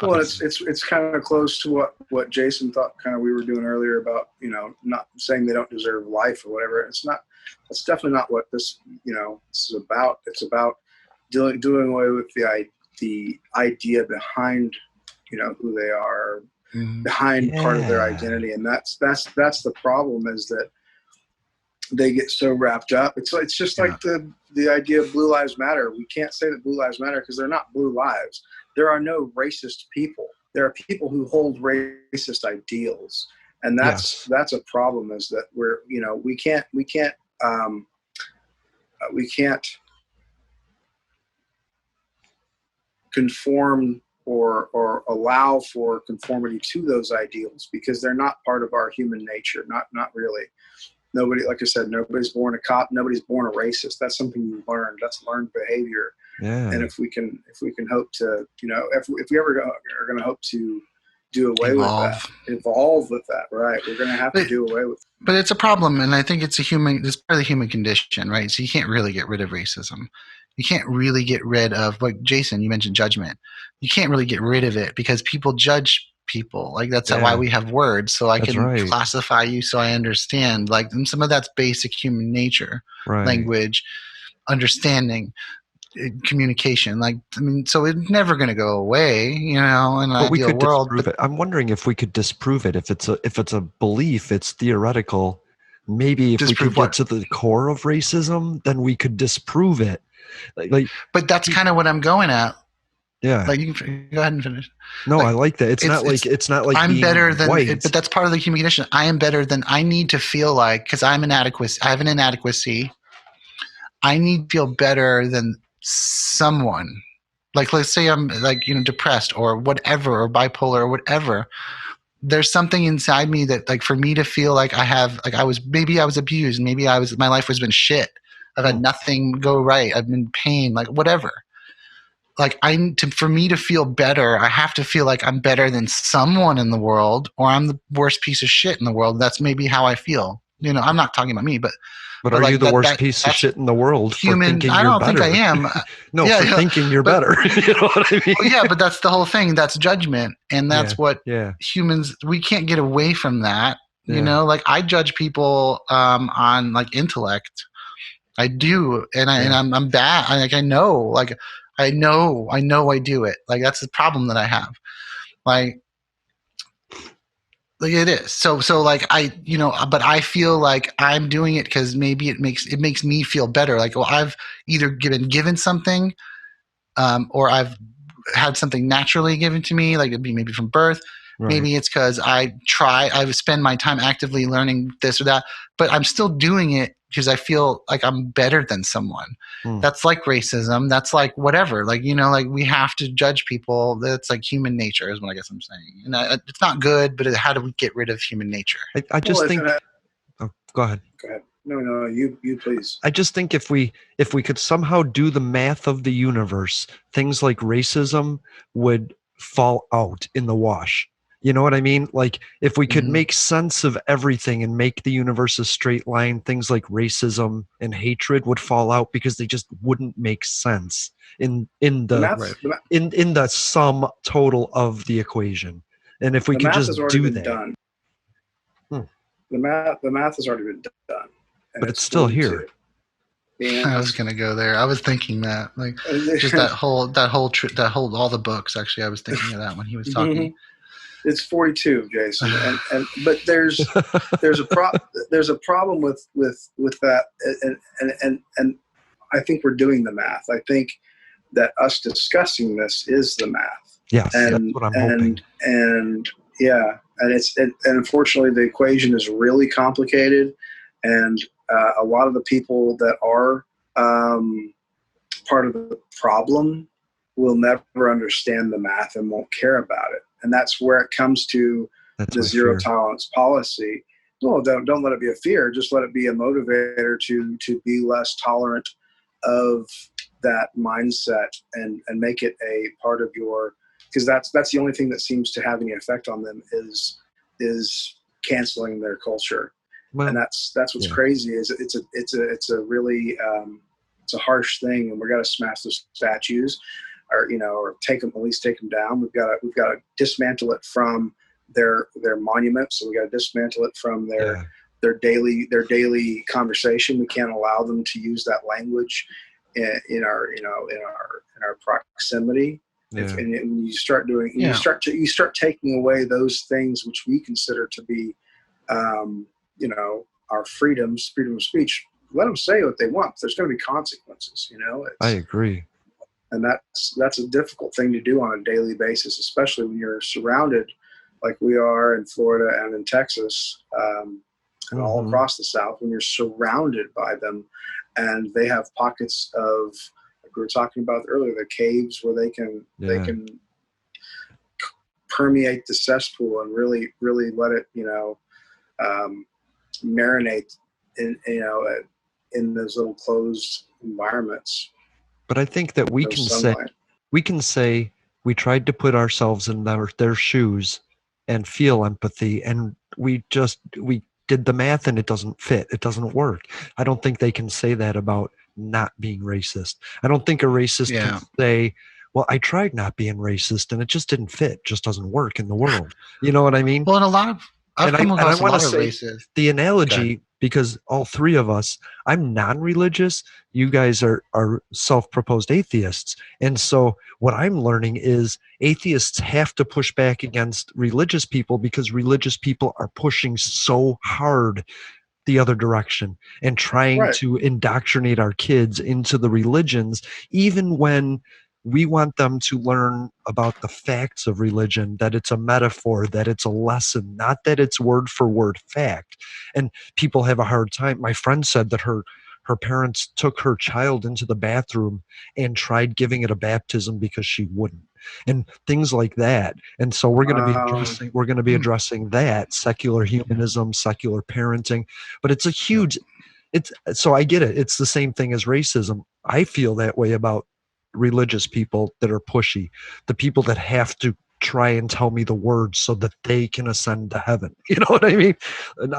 Well, it's kind of close to what Jason thought kind of we were doing earlier about, you know, not saying they don't deserve life or whatever. It's definitely not what this, you know, this is about. It's about doing away with the idea behind, you know, who they are, behind part of their identity. And that's the problem, is that they get so wrapped up. It's just like the idea of Blue Lives Matter. We can't say that Blue Lives Matter because they're not blue lives. There are no racist people. There are people who hold racist ideals, and that's a problem. Is that we can't conform or allow for conformity to those ideals because they're not part of our human nature. Not really. Nobody, like I said, nobody's born a cop. Nobody's born a racist. That's something you learn. That's learned behavior. Yeah. And if we can hope to, you know, if we ever are going to hope to do away with that, evolve with that, right? We're going to have to do away with it. But it's a problem, and I think it's part of the human condition, right? So you can't really get rid of racism. You can't really get rid of, like Jason, you mentioned judgment. You can't really get rid of it because people judge people. Like that's why we have words, so I can classify you, so I understand. Like, and some of that's basic human nature, language, understanding, communication. Like, I mean, so it's never going to go away, you know. In an ideal world, disprove it. I'm wondering if we could disprove it. If it's a belief, it's theoretical. Maybe if we could get to the core of racism, then we could disprove it. Like, but that's kind of what I'm going at. Yeah. Like, you can go ahead and finish. No, I like that. It's not like I'm better than white. But that's part of the human condition. I am better than I need to feel like, because I have an inadequacy. I need to feel better than someone. Like, let's say I'm like, you know, depressed or whatever, or bipolar or whatever. There's something inside me that, like, for me to feel like I have, like, maybe I was abused. Maybe my life has been shit. I've had nothing go right. I've been in pain, like whatever. Like, for me to feel better, I have to feel like I'm better than someone in the world, or I'm the worst piece of shit in the world. That's maybe how I feel. You know, I'm not talking about me, but are like you the worst piece of shit in the world? Human, I don't think I am. No, for thinking you're better. You know what I mean? Well, yeah, but that's the whole thing. That's judgment, and that's what humans. We can't get away from that. You know, like I judge people on like intellect. I do, and I'm bad. I know I do it. Like, that's the problem that I have. Like Like it is. So like but I feel like I'm doing it because maybe it makes me feel better. Like, well, I've either been given something, or I've had something naturally given to me, like it'd be maybe from birth. Right. Maybe it's because I spend my time actively learning this or that, but I'm still doing it because I feel like I'm better than someone. That's like racism. That's like whatever. Like, like we have to judge people. That's like human nature is what I guess I'm saying. And it's not good, but how do we get rid of human nature? I just think. Oh, go ahead. Go ahead. No, you please. I just think if we could somehow do the math of the universe, things like racism would fall out in the wash. You know what I mean? Like if we could make sense of everything and make the universe a straight line, things like racism and hatred would fall out because they just wouldn't make sense in the sum total of the equation. And if we could just do that. Done. The math has already been done. But it's still here. I was gonna go there. I was thinking that, like, just that whole all the books. Actually, I was thinking of that when he was talking. It's 42, Jason, but there's a problem with that, and I think we're doing the math. I think that us discussing this is the math. Yes, that's what I'm hoping. And unfortunately the equation is really complicated, and a lot of the people that are part of the problem will never understand the math and won't care about it. And that's where it comes to the zero tolerance policy. No, don't let it be a fear. Just let it be a motivator to be less tolerant of that mindset and make it a part of your, because that's the only thing that seems to have any effect on them is canceling their culture. Well, and that's what's crazy is it's a really it's a harsh thing, and we're got to smash those statues. Or at least take them down. We've got to dismantle it from their monuments. So we got to dismantle it from their daily conversation. We can't allow them to use that language in our proximity. Yeah. And when you start doing, you start taking away those things which we consider to be, our freedom of speech. Let them say what they want. There's going to be consequences. I agree. And that's a difficult thing to do on a daily basis, especially when you're surrounded like we are in Florida and in Texas and all across the South, when you're surrounded by them and they have pockets of, like we were talking about earlier, the caves where they can permeate the cesspool and really, really let it, marinate in those little closed environments. But I think that we can say we tried to put ourselves in their shoes and feel empathy, and we did the math and it doesn't fit. It doesn't work. I don't think they can say that about not being racist. I don't think a racist can say, well, I tried not being racist and it just didn't fit. It just doesn't work in the world. You know what I mean? Well, and I've come across a lot of racists. The analogy, because all three of us, I'm non-religious. You guys are self-proposed atheists. And so what I'm learning is atheists have to push back against religious people because religious people are pushing so hard the other direction and trying to indoctrinate our kids into the religions, even when we want them to learn about the facts of religion, that it's a metaphor, that it's a lesson, not that it's word for word fact. And people have a hard time. My friend said that her parents took her child into the bathroom and tried giving it a baptism because she wouldn't, and things like that. And so we're going to be addressing that, secular humanism, secular parenting. But so I get it. It's the same thing as racism. I feel that way about religious people that are pushy, the people that have to try and tell me the words so that they can ascend to heaven. You know what I mean? And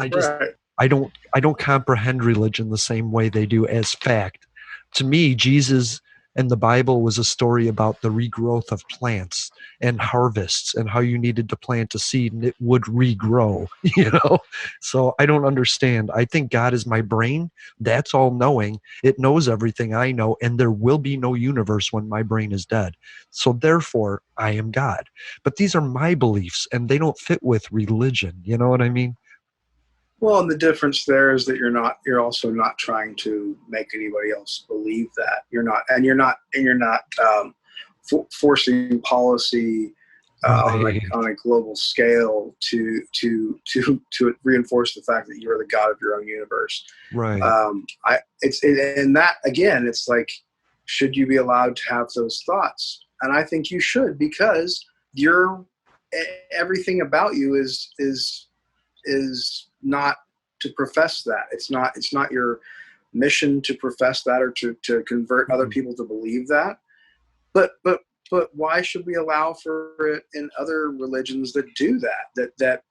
I don't comprehend religion the same way they do as fact. To me, Jesus and the Bible was a story about the regrowth of plants. and harvests and how you needed to plant a seed and it would regrow, So I don't understand. I think God is my brain. That's all knowing. It knows everything I know, and there will be no universe when my brain is dead. So therefore, I am God. But these are my beliefs, and they don't fit with religion. You know what I mean? Well, and the difference there is that you're also not trying to make anybody else believe that. You're not forcing policy on a global scale to reinforce the fact that you are the God of your own universe. Right. And that again, it's like, should you be allowed to have those thoughts? And I think you should, because everything about you is not to profess that. It's not your mission to profess that or to convert other people to believe that. But why should we allow for it in other religions that do that?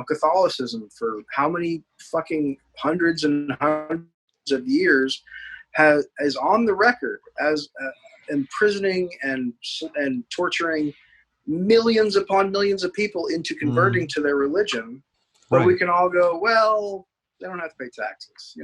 Catholicism for how many fucking hundreds and hundreds of years is on the record as imprisoning and torturing millions upon millions of people into converting to their religion. But we can all go, well, they don't have to pay taxes,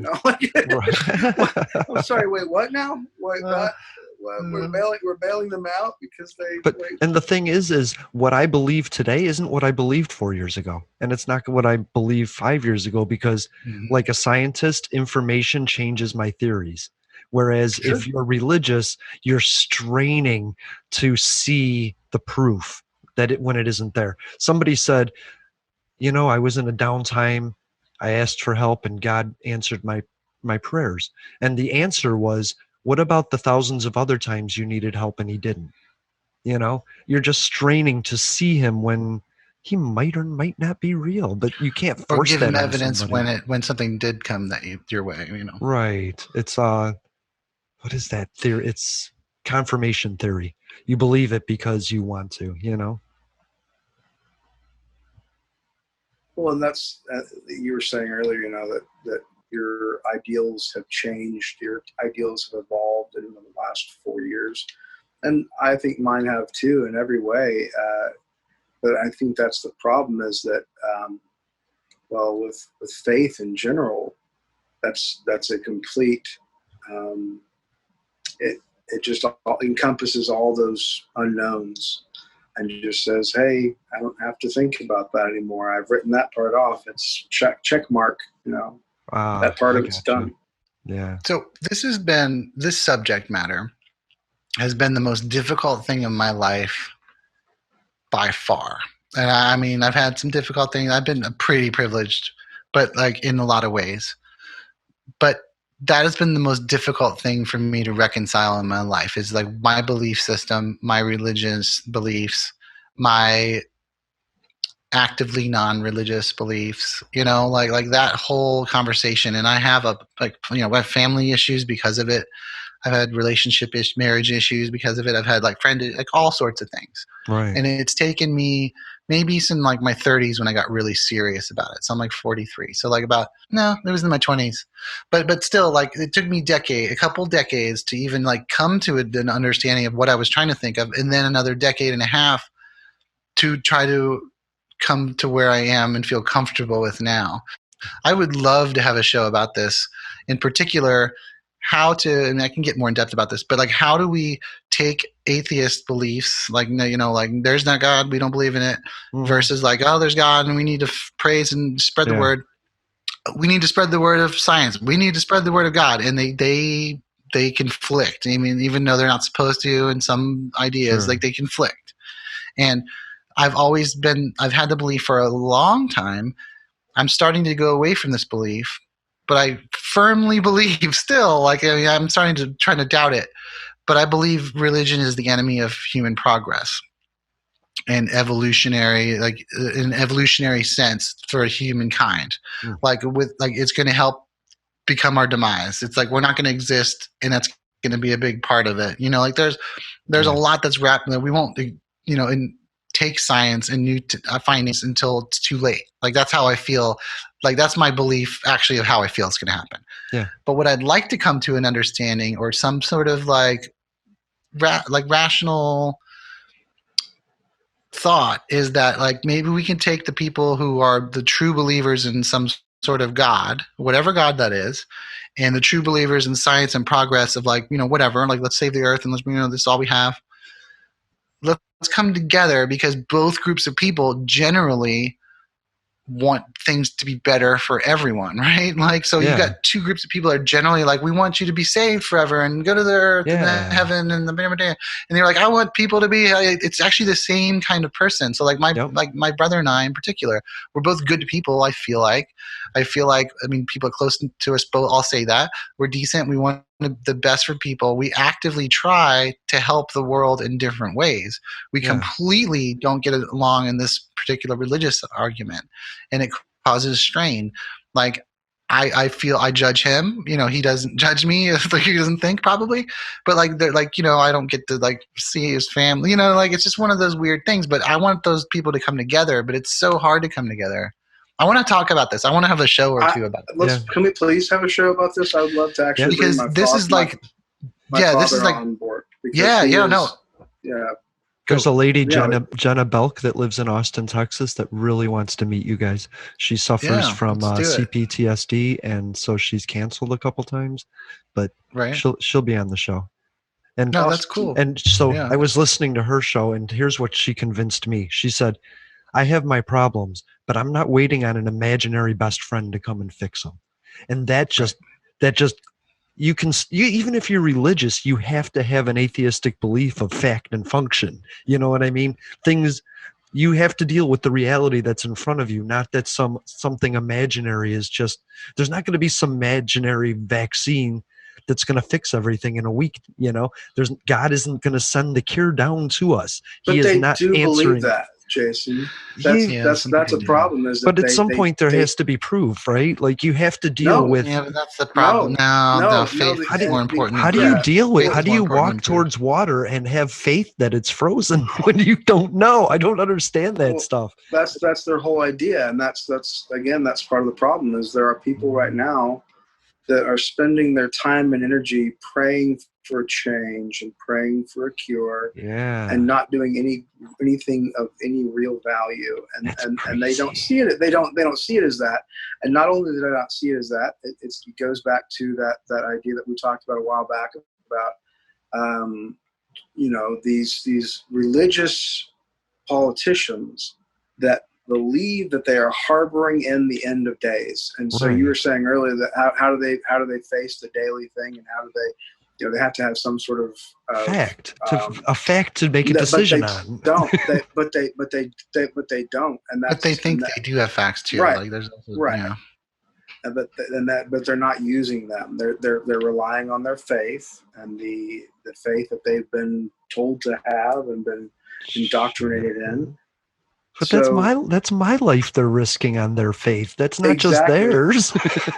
I'm sorry, wait, what now? Wait, what? We're bailing them out because they. And the thing is what I believe today isn't what I believed 4 years ago, and it's not what I believed 5 years ago, because, like a scientist, information changes my theories. Whereas if you're religious, you're straining to see the proof that when it isn't there. Somebody said, I was in a downtime. I asked for help, and God answered my prayers. And the answer was, what about the thousands of other times you needed help and he didn't? You're just straining to see him when he might or might not be real, but you can't force or give that him on evidence somebody. when something did come your way. Right. It's what is that theory? It's confirmation theory. You believe it because you want to. Well, and that's you were saying earlier, that your ideals have changed, your ideals have evolved in the last 4 years, and I think mine have too in every way. But I think that's the problem, is that with faith in general, that's a complete. It just encompasses all those unknowns. And just says, hey, I don't have to think about that anymore. I've written that part off. It's check mark, that part of it's done. Yeah. So this subject matter has been the most difficult thing in my life by far. And I mean, I've had some difficult things. I've been pretty privileged, but like in a lot of ways. But that has been the most difficult thing for me to reconcile in my life, is like my belief system, my religious beliefs, my actively non-religious beliefs, like that whole conversation. And I have I have family issues because of it. I've had marriage issues because of it. I've had like all sorts of things. Right. And it's taken me maybe since like my 30s when I got really serious about it. So I'm like 43. So like it was in my 20s, but still, like it took me a couple decades to even like come to an understanding of what I was trying to think of. And then another decade and a half to try to come to where I am and feel comfortable with now. I would love to have a show about this, in particular, and I can get more in depth about this, but like, how do we take atheist beliefs, like, like there's no God, we don't believe in it, versus like, oh, there's God and we need to praise and spread the word. We need to spread the word of science. We need to spread the word of God. And they conflict. I mean, even though they're not supposed to, in some ideas, like they conflict. And I've had the belief for a long time. I'm starting to go away from this belief, but I firmly believe still, like, I'm starting to try to doubt it, but I believe religion is the enemy of human progress and in an evolutionary sense for humankind. Like it's going to help become our demise. It's like, we're not going to exist, and that's going to be a big part of it. Like there's a lot that's wrapped in that. We won't, take science and new findings until it's too late. Like that's how I feel. Like that's my belief actually of how I feel it's going to happen. Yeah. But what I'd like to come to an understanding, or some sort of like rational thought is that like maybe we can take the people who are the true believers in some sort of God, whatever God that is, and the true believers in science and progress of like, whatever, like let's save the earth and let's, this is all we have. Let's come together because both groups of people generally want things to be better for everyone, right? Like, so you got two groups of people that are generally like, we want you to be saved forever and go to the earth and the heaven and the and they're like, I want people to be. It's actually the same kind of person. So like my brother and I in particular, we're both good people. I feel like, people close to us both all say that we're decent. We want the best for people. We actively try to help the world in different ways. We completely don't get along in this particular religious argument, and it causes strain. Like I feel I judge him, he doesn't judge me. Like he doesn't think probably, but like they're like, I don't get to like see his family, like it's just one of those weird things. But I want those people to come together, but it's so hard to come together. I want to talk about this. I want to have a show or two about this. Can we please have a show about this? I would love to actually bring my this is like, this is like on board. There's a lady, Jenna Belk, that lives in Austin, Texas, that really wants to meet you guys. She suffers from CPTSD, and so she's canceled a couple times, but she'll be on the show. And that's cool. And so I was listening to her show, and here's what she convinced me. She said, I have my problems, but I'm not waiting on an imaginary best friend to come and fix them. And that just even if you're religious, you have to have an atheistic belief of fact and function. You know what I mean? Things, you have to deal with the reality that's in front of you, not that something imaginary is just, there's not going to be some imaginary vaccine that's going to fix everything in a week. God isn't going to send the cure down to us. But he they is not do answering. believe that, Jason. That's a problem. Is that but at some point there has to be proof, right? Like you have to deal with. Yeah, but that's the problem. Faith is more important. How do you deal with? How do you walk towards water and have faith that it's frozen when you don't know? I don't understand that stuff. That's their whole idea, and that's part of the problem. Is there are people right now that are spending their time and energy praying for a change and praying for a cure, and not doing anything of any real value, and they don't see it. They don't see it as that. And not only do they not see it as that, it goes back to that idea that we talked about a while back about these religious politicians that believe that they are harboring in the end of days. And so you were saying earlier that how do they face the daily thing, and how do they they have to have some sort of fact, a fact to make a decision on. But they don't, and but they think they do have facts too. Right. Like there's also, right. But they're not using them. They're relying on their faith and the faith that they've been told to have and been indoctrinated in. But that's my life they're risking on their faith. That's not just theirs.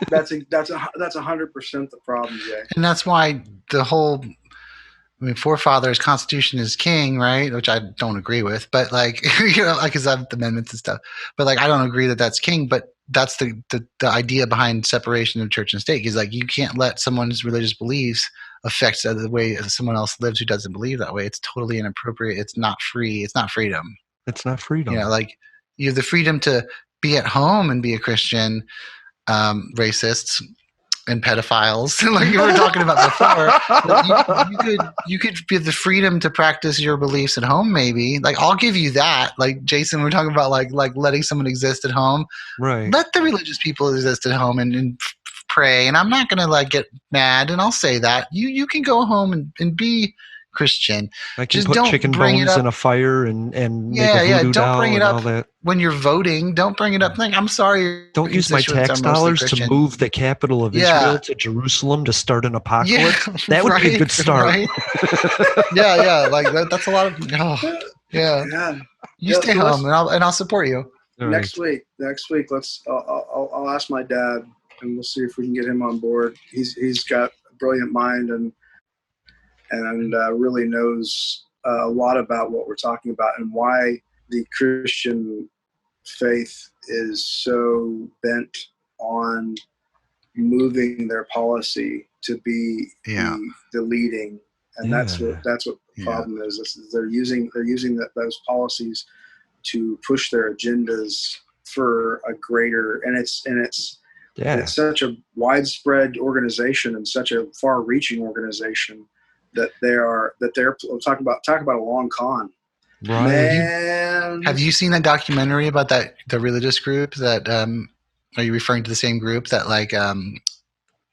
That's 100% the problem, Jay. And that's why the whole forefathers Constitution is king, right? Which I don't agree with, but because I have the amendments and stuff. But I don't agree that that's king. But that's the idea behind separation of church and state. Is you can't let someone's religious beliefs affect the way someone else lives who doesn't believe that way. It's totally inappropriate. It's not free. It's not freedom. It's not freedom. You have the freedom to be at home and be a Christian, racists and pedophiles, like you were talking about before. You could have the freedom to practice your beliefs at home. Maybe I'll give you that. Like Jason, we're talking about like letting someone exist at home. Right. Let the religious people exist at home and pray. And I'm not going to get mad. And I'll say that you can go home and be Christian. I can put chicken bones in a fire and make a voodoo doll. Don't bring it up all that. When you're voting. Don't bring it up. I'm sorry. Don't use my tax dollars to move the capital of Israel to Jerusalem to start an apocalypse. That would be a good start. Right? That's a lot of. You stay home and I'll support you. Next week, I'll ask my dad and we'll see if we can get him on board. He's got a brilliant mind and really knows a lot about what we're talking about and why the Christian faith is so bent on moving their policy to be the leading, and that's what the problem is. They're using those policies to push their agendas for a greater, and it's such a widespread organization and such a far-reaching organization that they're talk about a long con. Right. Man. Have you seen that documentary about the religious group that are you referring to the same group that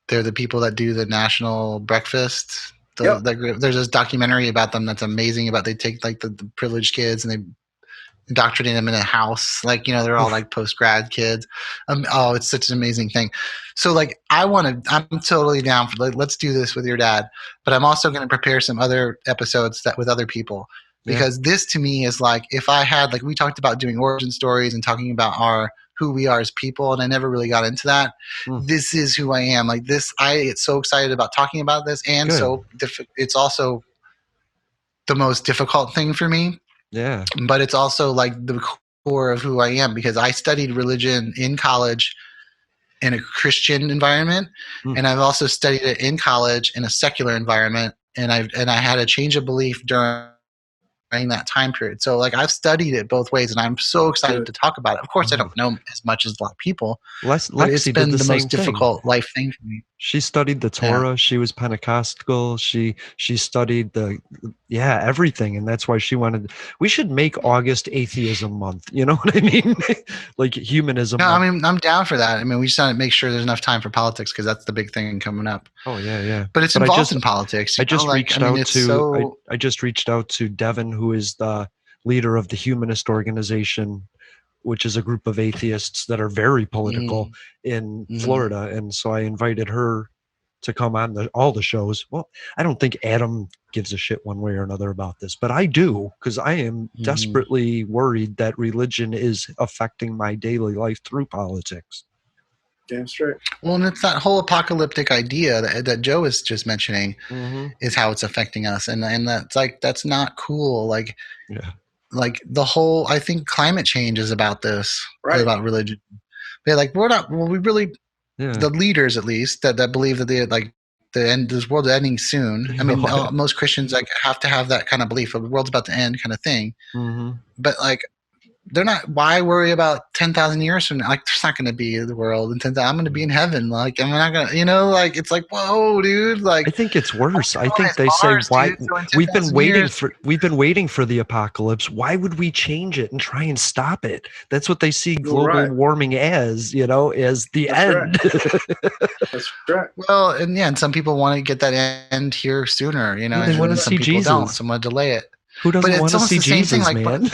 they're the people that do the national breakfast? Yep. That group. There's this documentary about them that's amazing. About they take the privileged kids and they indoctrinate them in a house. They're all post grad kids. It's such an amazing thing. So I'm totally down for let's do this with your dad. But I'm also going to prepare some other episodes with other people. Because this to me is if I had we talked about doing origin stories and talking about who we are as people, and I never really got into that. This is who I am. I get so excited about talking about this, and so it's also the most difficult thing for me. Yeah. But it's also the core of who I am, because I studied religion in college in a Christian environment, and I've also studied it in college in a secular environment, and I had a change of belief during that time period. So I've studied it both ways, and I'm so excited to talk about it. Of course, I don't know as much as a lot of people, but it's been the most difficult life thing for me. She studied the Torah. She was Pentecostal. She studied everything, and that's why she wanted. We should make August Atheism Month. You know what I mean? Humanism. No, month. I'm down for that. We just want to make sure there's enough time for politics, because that's the big thing coming up. Oh yeah. But it's involved in politics. I just reached out to Devin, who is the leader of the Humanist Organization, which is a group of atheists that are very political in Florida. And so I invited her to come on all the shows. Well, I don't think Adam gives a shit one way or another about this, but I do, because I am desperately worried that religion is affecting my daily life through politics. Damn straight. Well, and it's that whole apocalyptic idea that Joe is just mentioning is how it's affecting us. And that's that's not cool. The whole, I think climate change is about this, about religion. But the leaders at least that believe that this world's ending soon. Most Christians have to have that kind of belief of the world's about to end kind of thing. But they're not. Why worry about 10,000 years from now? There's not going to be the world in 10,000. I'm going to be in heaven. I'm not going to. It's whoa, dude. I think it's worse. I think they say, why we've been waiting for the apocalypse. Why would we change it and try and stop it? That's what they see global warming as the end. That's right. Well, and some people want to get that end here sooner. They want to see Jesus. Don't. Some want to delay it. Who doesn't want to see Jesus, man?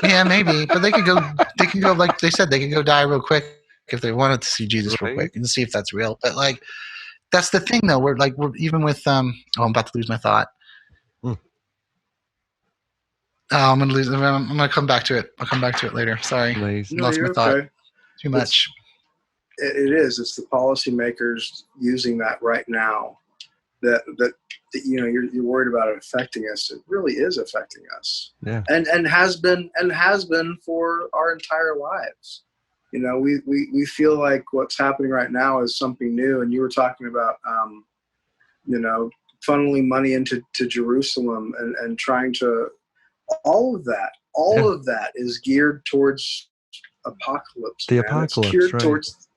Yeah, maybe. But they can go, like they said, they can go die real quick if they wanted to see Jesus real quick and see if that's real. But that's the thing though. We're even with, I'm about to lose my thought. I'm going to come back to it. I'll come back to it later. Sorry. Lost my thought. Okay. Too much. It is. It's the policymakers using that right now that you're worried about it affecting us. It really is affecting us. Yeah. And has been for our entire lives. We feel like what's happening right now is something new. And you were talking about funneling money into Jerusalem and trying to all of that is geared towards apocalypse. The apocalypse, it's geared towards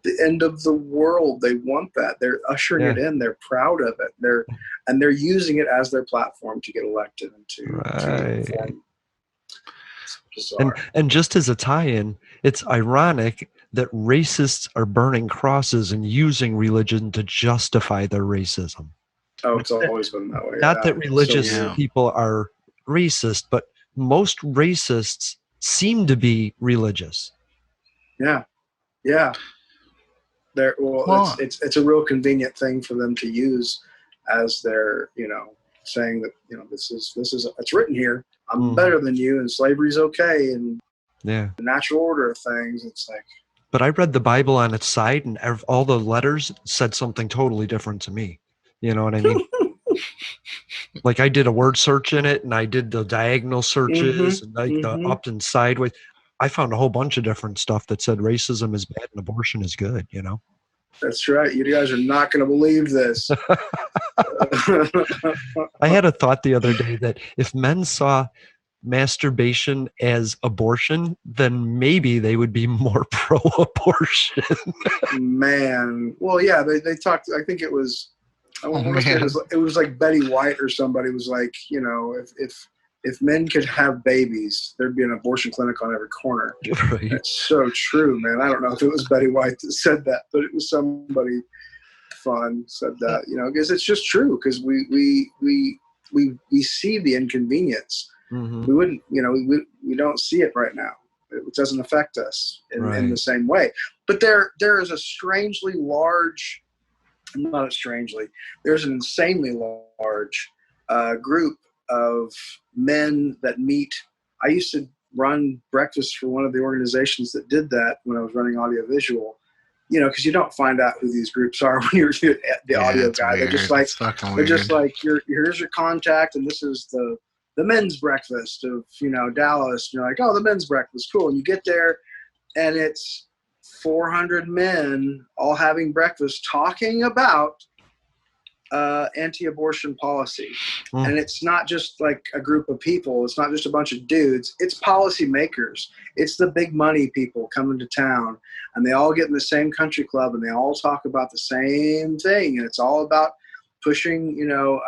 the end of the world. They want that. They're ushering it in. They're proud of it. They're using it as their platform to get elected and to and just as a tie-in, it's ironic that racists are burning crosses and using religion to justify their racism. Oh, it's always been that way. Not that religious people are racist, but most racists seem to be religious. Yeah. It's a real convenient thing for them to use as their, saying that, this is it's written here. I'm better than you, and slavery's okay, and the natural order of things. It's But I read the Bible on its side, and all the letters said something totally different to me. You know what I mean? I did a word search in it, and I did the diagonal searches, and the up and sideways. I found a whole bunch of different stuff that said racism is bad and abortion is good, That's right. You guys are not going to believe this. I had a thought the other day that if men saw masturbation as abortion, then maybe they would be more pro-abortion. Man, well, yeah, they talked. I think it was. I want to say it was like Betty White or somebody was like, you know, if men could have babies, there'd be an abortion clinic on every corner. Right. That's so true, man. I don't know if it was Betty White that said that, but it was somebody fun said that, you know, because it's just true, because we see the inconvenience. Mm-hmm. We wouldn't, you know, we don't see it right now. It doesn't affect us in the same way. But there is a strangely large, not strangely, there's an insanely large group of men that meet. I used to run breakfast for one of the organizations that did that when I was running audiovisual, you know, because you don't find out who these groups are when you're the audio guy. Weird. They're just like here's your contact, and this is the men's breakfast of, you know, Dallas. And you're like, oh, the men's breakfast, cool. And you get there, and it's 400 men all having breakfast talking about anti-abortion policy. And it's not just like a group of people. It's not just a bunch of dudes. It's policy makers. It's the big money people coming to town, and they all get in the same country club, and they all talk about the same thing. And it's all about pushing, you know,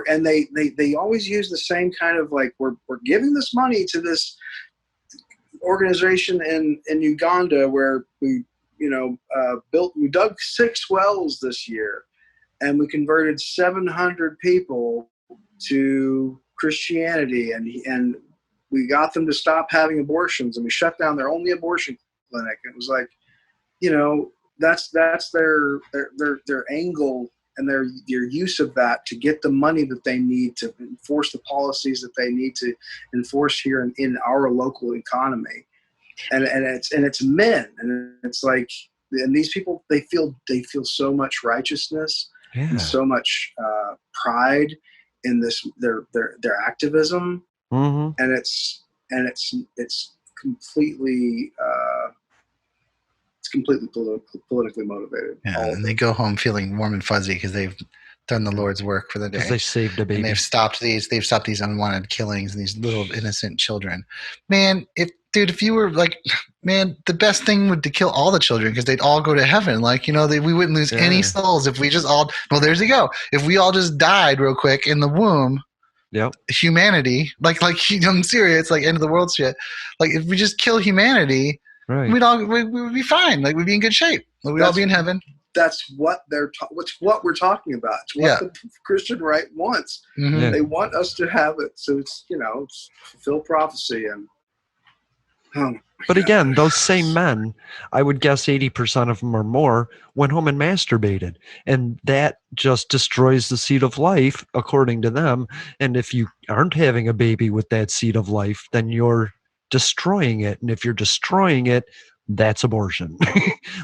and they always use the same kind of like, we're giving this money to this organization in Uganda where we, you know, we dug 6 wells this year, and we converted 700 people to Christianity, and we got them to stop having abortions, and we shut down their only abortion clinic. It was like, you know, that's their angle and their use of that to get the money that they need to enforce the policies that they need to enforce here in our local economy. And it's men, and it's like, and these people, they feel so much righteousness and so much pride in this their activism, and it's completely politically motivated. Yeah, and they go home feeling warm and fuzzy because they've done the Lord's work for the day. Because they saved a baby. And they've stopped these unwanted killings and these little innocent children. Man, if you were like, man, the best thing would to kill all the children, because they'd all go to heaven. Like, you know, we wouldn't lose any souls if we just all. Well, there's you go. If we all just died real quick in the womb. Yep. Humanity, like I'm serious. It's like end of the world shit. Like, if we just kill humanity, right, we would be fine. Like, we'd be in good shape. Like, we'd all be in heaven. That's what it's what we're talking about. It's what the Christian right wants. Mm-hmm. Yeah. They want us to have it. So it's, you know, it's fulfill prophecy. And but again, those same men, I would guess 80% of them or more, went home and masturbated. And that just destroys the seed of life, according to them. And if you aren't having a baby with that seed of life, then you're destroying it. And if you're destroying it, that's abortion.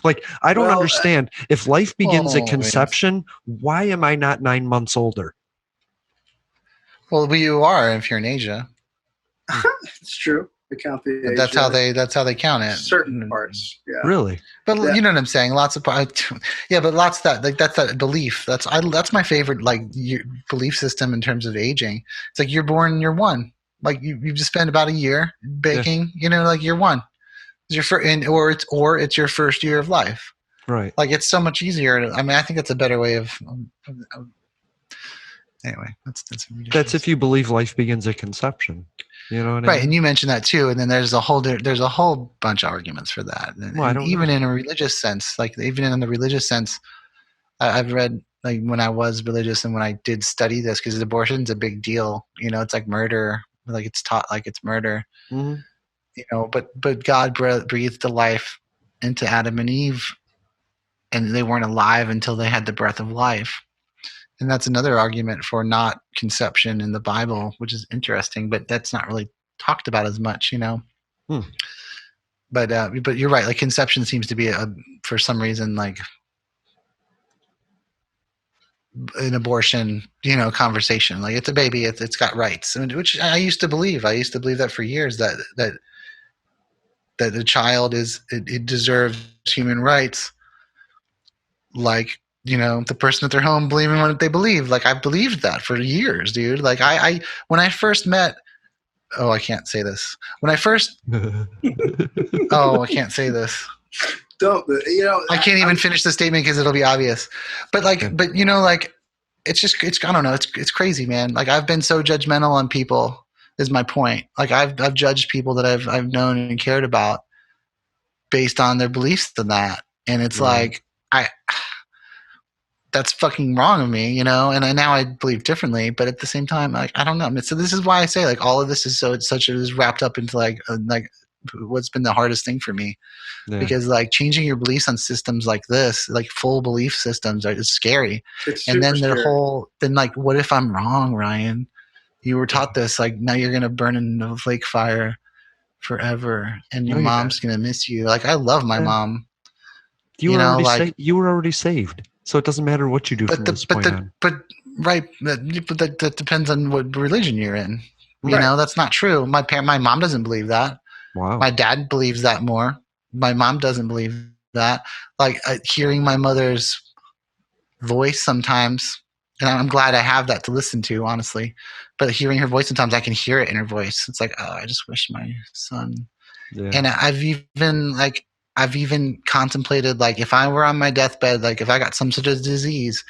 Like, I don't understand. If life begins at conception, why am I not 9 months older? Well, you are if you're in Asia. It's true. They count the age. That's how they count it. Certain parts, yeah. Really? But you know what I'm saying? Lots of but lots of that, like, that's that belief. That's my favorite, like, belief system in terms of aging. It's like, you're born, you're one. Like, you just spend about a year baking. You know, like, you're one. It's or it's your first year of life. Right. Like, it's so much easier. I mean, I think that's a better way of anyway. That's if you believe life begins at conception. You know what I mean? Right, and you mentioned that too. And then there's a whole bunch of arguments for that. And even in a religious sense, I've read, like, when I was religious and when I did study this, because abortion's a big deal. You know, it's like murder. Like, it's taught like it's murder. Mm-hmm. You know, but God breathed the life into Adam and Eve, and they weren't alive until they had the breath of life. And that's another argument for not conception in the Bible, which is interesting, but that's not really talked about as much, you know. But you're right. Like, conception seems to be for some reason, like, an abortion, you know, conversation. Like, it's a baby, it's got rights, which I used to believe. I used to believe that for years, that a child it deserves human rights, like, you know, the person at their home believing what they believe. Like, I've believed that for years, dude. Like, I when I first met oh, I can't say this. When I first, oh, I can't say this. Don't, you know, I can't even finish the statement because it'll be obvious. But like, but you know, like, it's just, it's, I don't know. It's crazy, man. Like, I've been so judgmental on people is my point. Like, I've judged people that I've known and cared about based on their beliefs in that. And it's like, that's fucking wrong of me, you know? And now I believe differently, but at the same time, like, I don't know. So this is why I say, like, all of this is is wrapped up into like what's been the hardest thing for me. Because like changing your beliefs on systems like this, like full belief systems, is scary. And then then like, what if I'm wrong, Ryan? You were taught this, like, now you're gonna burn in the lake fire forever, and your mom's gonna miss you. Like, I love my mom. You were already saved, so it doesn't matter what you do from this point on. But that depends on what religion you're in. You know, that's not true. My mom doesn't believe that. Wow. My dad believes that more. My mom doesn't believe that. Like, hearing my mother's voice sometimes, and I'm glad I have that to listen to, honestly. But hearing her voice sometimes, I can hear it in her voice. It's like, oh, I just wish my son. Yeah. And I've even contemplated, like, if I were on my deathbed, like if I got some sort of disease,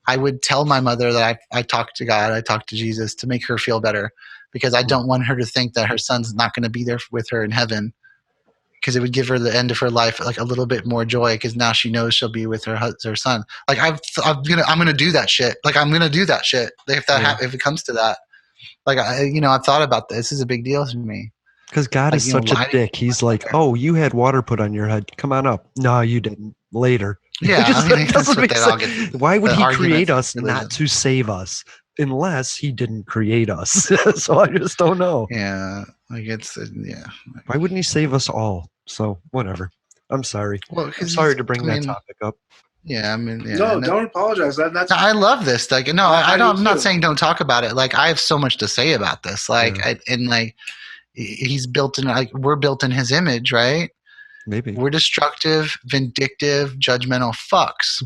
I would tell my mother that I talked to God, I talked to Jesus to make her feel better, because I don't want her to think that her son's not going to be there with her in heaven. Because it would give her the end of her life like a little bit more joy, because now she knows she'll be with her son. Like, I'm gonna do that shit. Like, I'm gonna do that shit if if it comes to that. Like, I've thought about this. This is a big deal to me. Because God is such a dick. He's like, oh, you had water put on your head. Come on up. No, you didn't. Later. Yeah. Why would he create us not to save us? Unless he didn't create us. So I just don't know. Yeah. Like, why wouldn't he save us all? So whatever. I'm sorry. Well, I'm sorry to bring that topic up. Yeah, I mean, no, don't apologize. That's. I love this. Like, no, I'm not saying don't talk about it. Like, I have so much to say about this. Like, he's built in, like, we're built in his image, right? Maybe we're destructive, vindictive, judgmental fucks,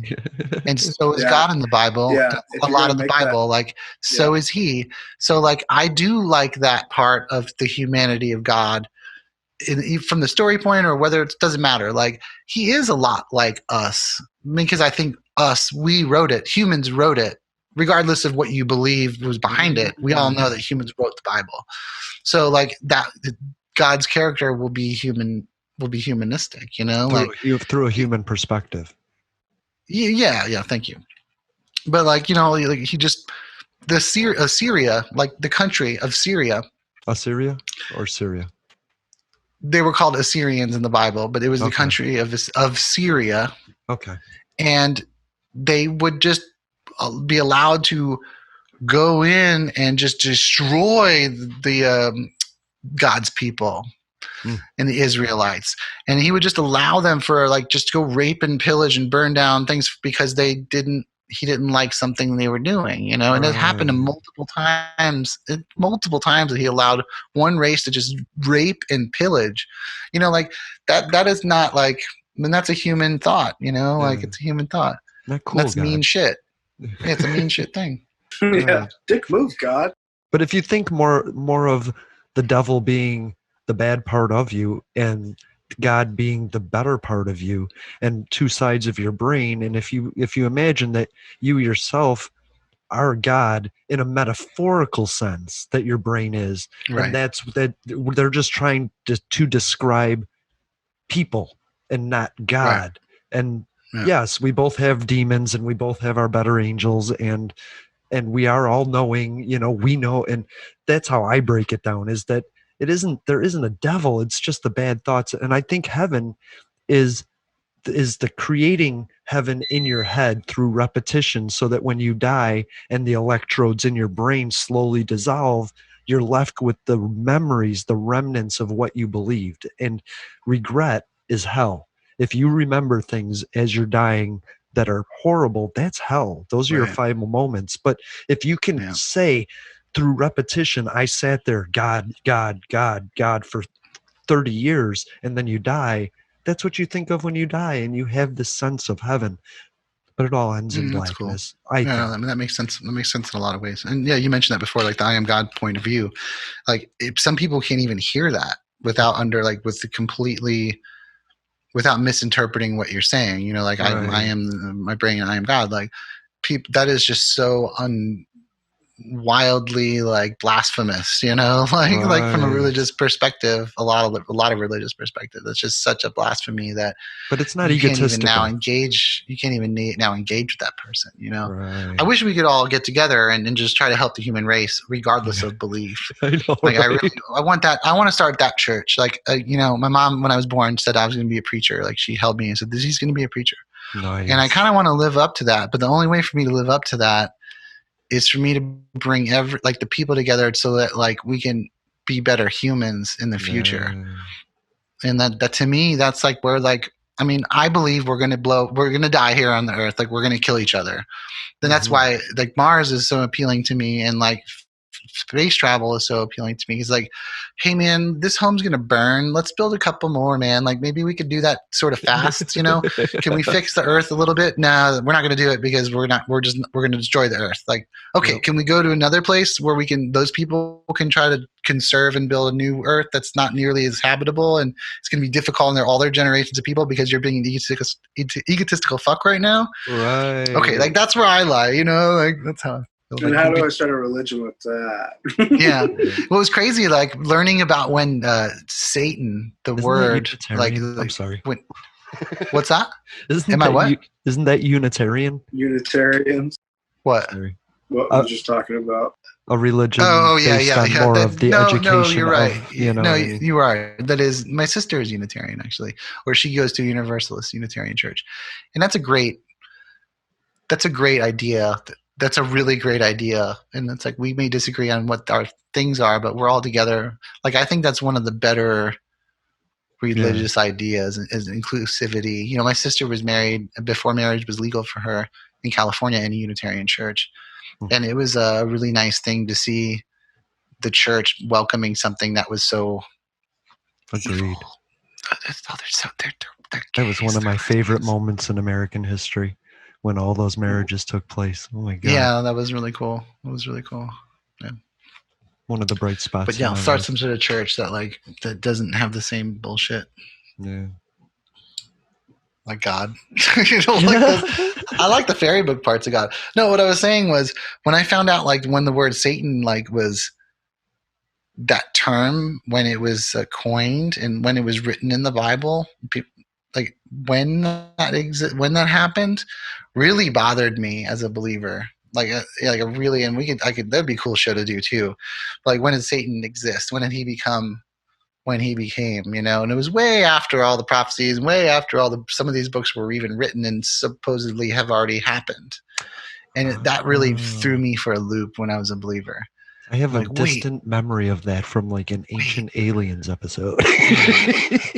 and so is God in the Bible. Yeah, a lot of the Bible, so is he. So, like, I do like that part of the humanity of God, from the story point, or whether it doesn't matter. Like, he is a lot like us, because I think we wrote it. Humans wrote it, regardless of what you believe was behind it. We all know that humans wrote the Bible. So, like, that God's character will be human. Will be humanistic, you know, through a human perspective. Yeah. Thank you. But, like, you know, like, he just Assyria, like the country of Syria. Assyria or Syria? They were called Assyrians in the Bible, but it was the country of Syria. Okay. And they would just be allowed to go in and just destroy the God's people. And the Israelites, and he would just allow them for, like, just to go rape and pillage and burn down things because he didn't like something they were doing, you know. And it happened multiple times that he allowed one race to just rape and pillage, you know. Like, that is not, like, I mean, that's a human thought, you know. Like, it's a human thought. Not cool. That's mean shit. Yeah, it's a mean shit thing. Yeah, dick move, God. But if you think more of the devil being the bad part of you and God being the better part of you, and two sides of your brain, and if you imagine that you yourself are God in a metaphorical sense, that your brain is, and that they're just trying to describe people and not God. And yes, we both have demons and we both have our better angels, and we are all knowing, you know, we know. And that's how I break it down, is that there isn't a devil. It's just the bad thoughts. And I think heaven is the creating heaven in your head through repetition, so that when you die and the electrodes in your brain slowly dissolve, you're left with the memories, the remnants of what you believed. And regret is hell. If you remember things as you're dying that are horrible, that's hell. Those are your final moments. But if you can say, through repetition, I sat there, God, God, God, God, for 30 years, and then you die, that's what you think of when you die, and you have this sense of heaven. but it all ends in That's cool. blackness. I think. I mean, that makes sense. That makes sense in a lot of ways. And yeah, you mentioned that before, like the I am God point of view. Like if some people can't even hear that without without misinterpreting what you're saying. You know, like Right. I am my brain and I am God. Like people, that is just so wildly like blasphemous, you know, like from a religious perspective, a lot of religious perspective. It's just such a blasphemy that But it's not you can't egotistical. even now engage. You can't even now engage with that person. You know, Right. I wish we could all get together and just try to help the human race, regardless of belief. I know, Like right? I want that. I want to start that church. Like you know, my mom when I was born said I was going to be a preacher. Like she held me and said, "He's going to be a preacher." Nice. And I kind of want to live up to that. But the only way for me to live up to that is for me to bring the people together so that like we can be better humans in the future. Yeah. And that to me, that's like where like, I mean, I believe we're going to die here on the earth. Like we're going to kill each other. Then that's why like Mars is so appealing to me. And like space travel is so appealing to me. It's like, hey man, this home's going to burn. Let's build a couple more, man. Like maybe we could do that sort of fast, you know? Can we fix the earth a little bit? No, we're not going to do it because we're going to destroy the earth. Like, okay, Can we go to another place where those people can try to conserve and build a new earth that's not nearly as habitable, and it's going to be difficult in all their generations of people because you're being an egotistical fuck right now. Right. Okay. Like that's where I lie, you know, like that's how I feel. And like, how do I start a religion with that? Yeah. Well, it was crazy, like learning about when Satan, the Isn't word, that like Unitarian? I'm sorry. What's that? Isn't that Unitarian? Unitarians. What? Sorry. What were you just talking about? A religion based on more of the education. No, you're right. You know no, what I mean? you are. That is, my sister is Unitarian actually, or she goes to a Universalist Unitarian church, and that's a great idea. That's a really great idea. And it's like, we may disagree on what our things are, but we're all together. Like, I think that's one of the better religious ideas is inclusivity. You know, my sister was married before marriage was legal for her in California in a Unitarian church. And it was a really nice thing to see the church welcoming something that was so Agreed. evil. That was one of my favorite moments in American history. When all those marriages took place. Oh my God. Yeah, that was really cool. It was really cool. Yeah. One of the bright spots. But yeah, I'll start some sort of church that doesn't have the same bullshit. Yeah. Like God. You know, I like the fairy book parts of God. No, what I was saying was when I found out like when the word Satan like was that term, when it was coined and when it was written in the Bible, like when that happened really bothered me as a believer. That'd be a cool show to do too. Like, when did Satan exist? When did he become when he became, you know? And it was way after all the prophecies, way after some of these books were even written and supposedly have already happened. And that really threw me for a loop when I was a believer. I have a distant memory of that from like an Ancient Aliens episode.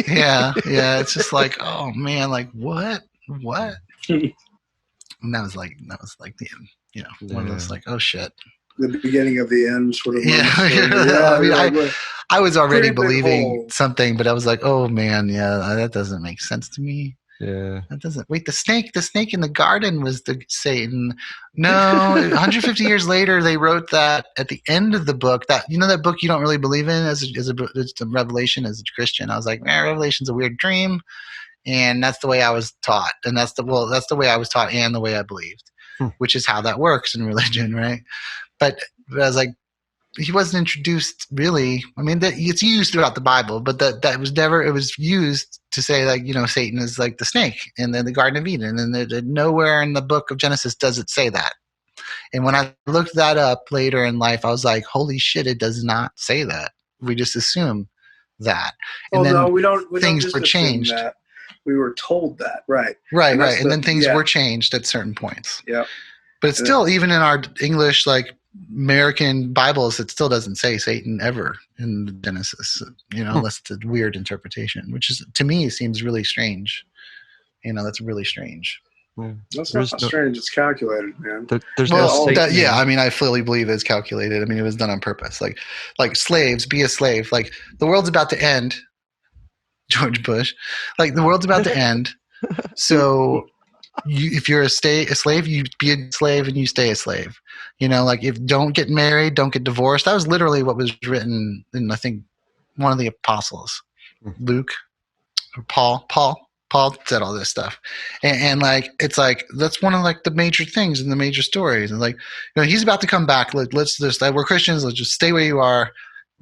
Yeah. It's just like, oh man, like what? And that was like the end, you know, one of those like, oh shit. The beginning of the end sort of. Yeah. I mean, I was already believing something, but I was like, oh man, yeah, that doesn't make sense to me. Yeah. That doesn't. Wait, the snake in the garden was the Satan. No, 150 years later, they wrote that at the end of the book. That, you know, that book you don't really believe in as a Revelation as a Christian. I was like, man, Revelation's a weird dream, and that's the way I was taught, and that's the way I was taught, and the way I believed, which is how that works in religion, right? But I was like, he wasn't introduced really. I mean, it's used throughout the Bible, but that was never. It was used to say, like, you know, Satan is like the snake in the Garden of Eden, and nowhere in the book of Genesis does it say that. And when I looked that up later in life, I was like, holy shit, it does not say that. We just assume that. And then we don't things were changed. That. We were told that, right? Right. And then things were changed at certain points. Yeah. But it's still, even in our English, like, American Bibles, it still doesn't say Satan ever in Genesis, you know, unless it's a weird interpretation, which is, to me, seems really strange. You know, that's really strange. That's not strange. It's calculated, man. I mean, I fully believe it's calculated. I mean, it was done on purpose. Like slaves, be a slave. Like, the world's about to end. George Bush. Like, the world's about to end. So if you're a slave, you be a slave and you stay a slave. Like if don't get married, don't get divorced. That was literally what was written in, I think, one of the apostles, Luke or Paul said all this stuff. And like, it's like, that's one of like the major things in the major stories. And like, he's about to come back. Like, let's just, like, we're Christians. Let's just stay where you are.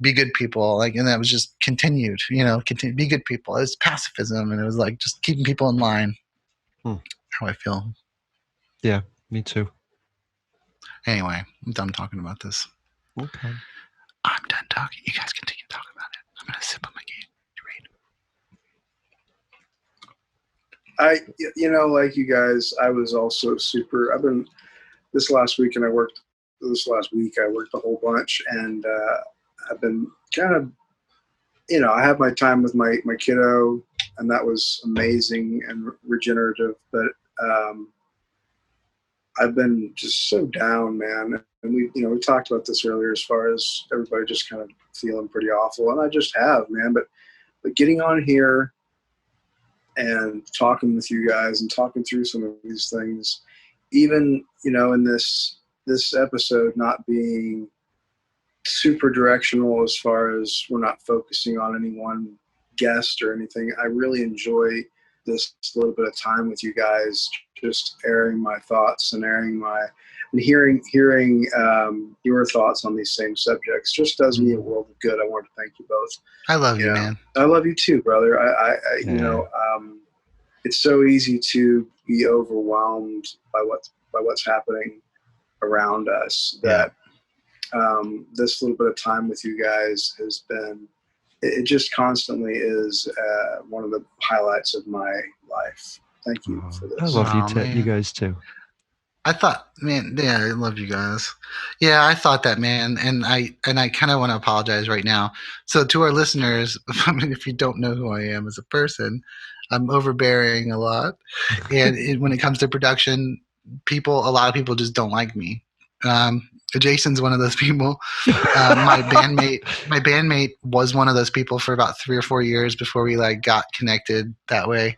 Be good people. Like, and that was just continued, be good people. It's pacifism. And it was like, just keeping people in line. How I feel. Yeah, me too. Anyway, I'm done talking about this. Okay. I'm done talking. You guys continue talking about it. I'm going to sip on my Gatorade. Like you guys, I was also this last week I worked a whole bunch, and I've been kind of, I had my time with my kiddo, and that was amazing and regenerative, but I've been just so down, man. And we talked about this earlier as far as everybody just kind of feeling pretty awful. And I just have, man, but getting on here and talking with you guys and talking through some of these things, even, in this episode not being super directional as far as we're not focusing on any one guest or anything, I really enjoy this little bit of time with you guys, just airing my thoughts and hearing your thoughts on these same subjects just does me a world of good. I want to thank you both. I love you, man. I love you too, brother. It's so easy to be overwhelmed by what's happening around us that this little bit of time with you guys has been, it just constantly is one of the highlights of my life. Thank you for this. I love you guys too. I thought, man, yeah, I love you guys. Yeah, I thought that, man, and I kind of want to apologize right now. So to our listeners, I mean, if you don't know who I am as a person, I'm overbearing a lot, and when it comes to production, a lot of people just don't like me. Jason's one of those people. My bandmate was one of those people for about 3 or 4 years before we like got connected that way.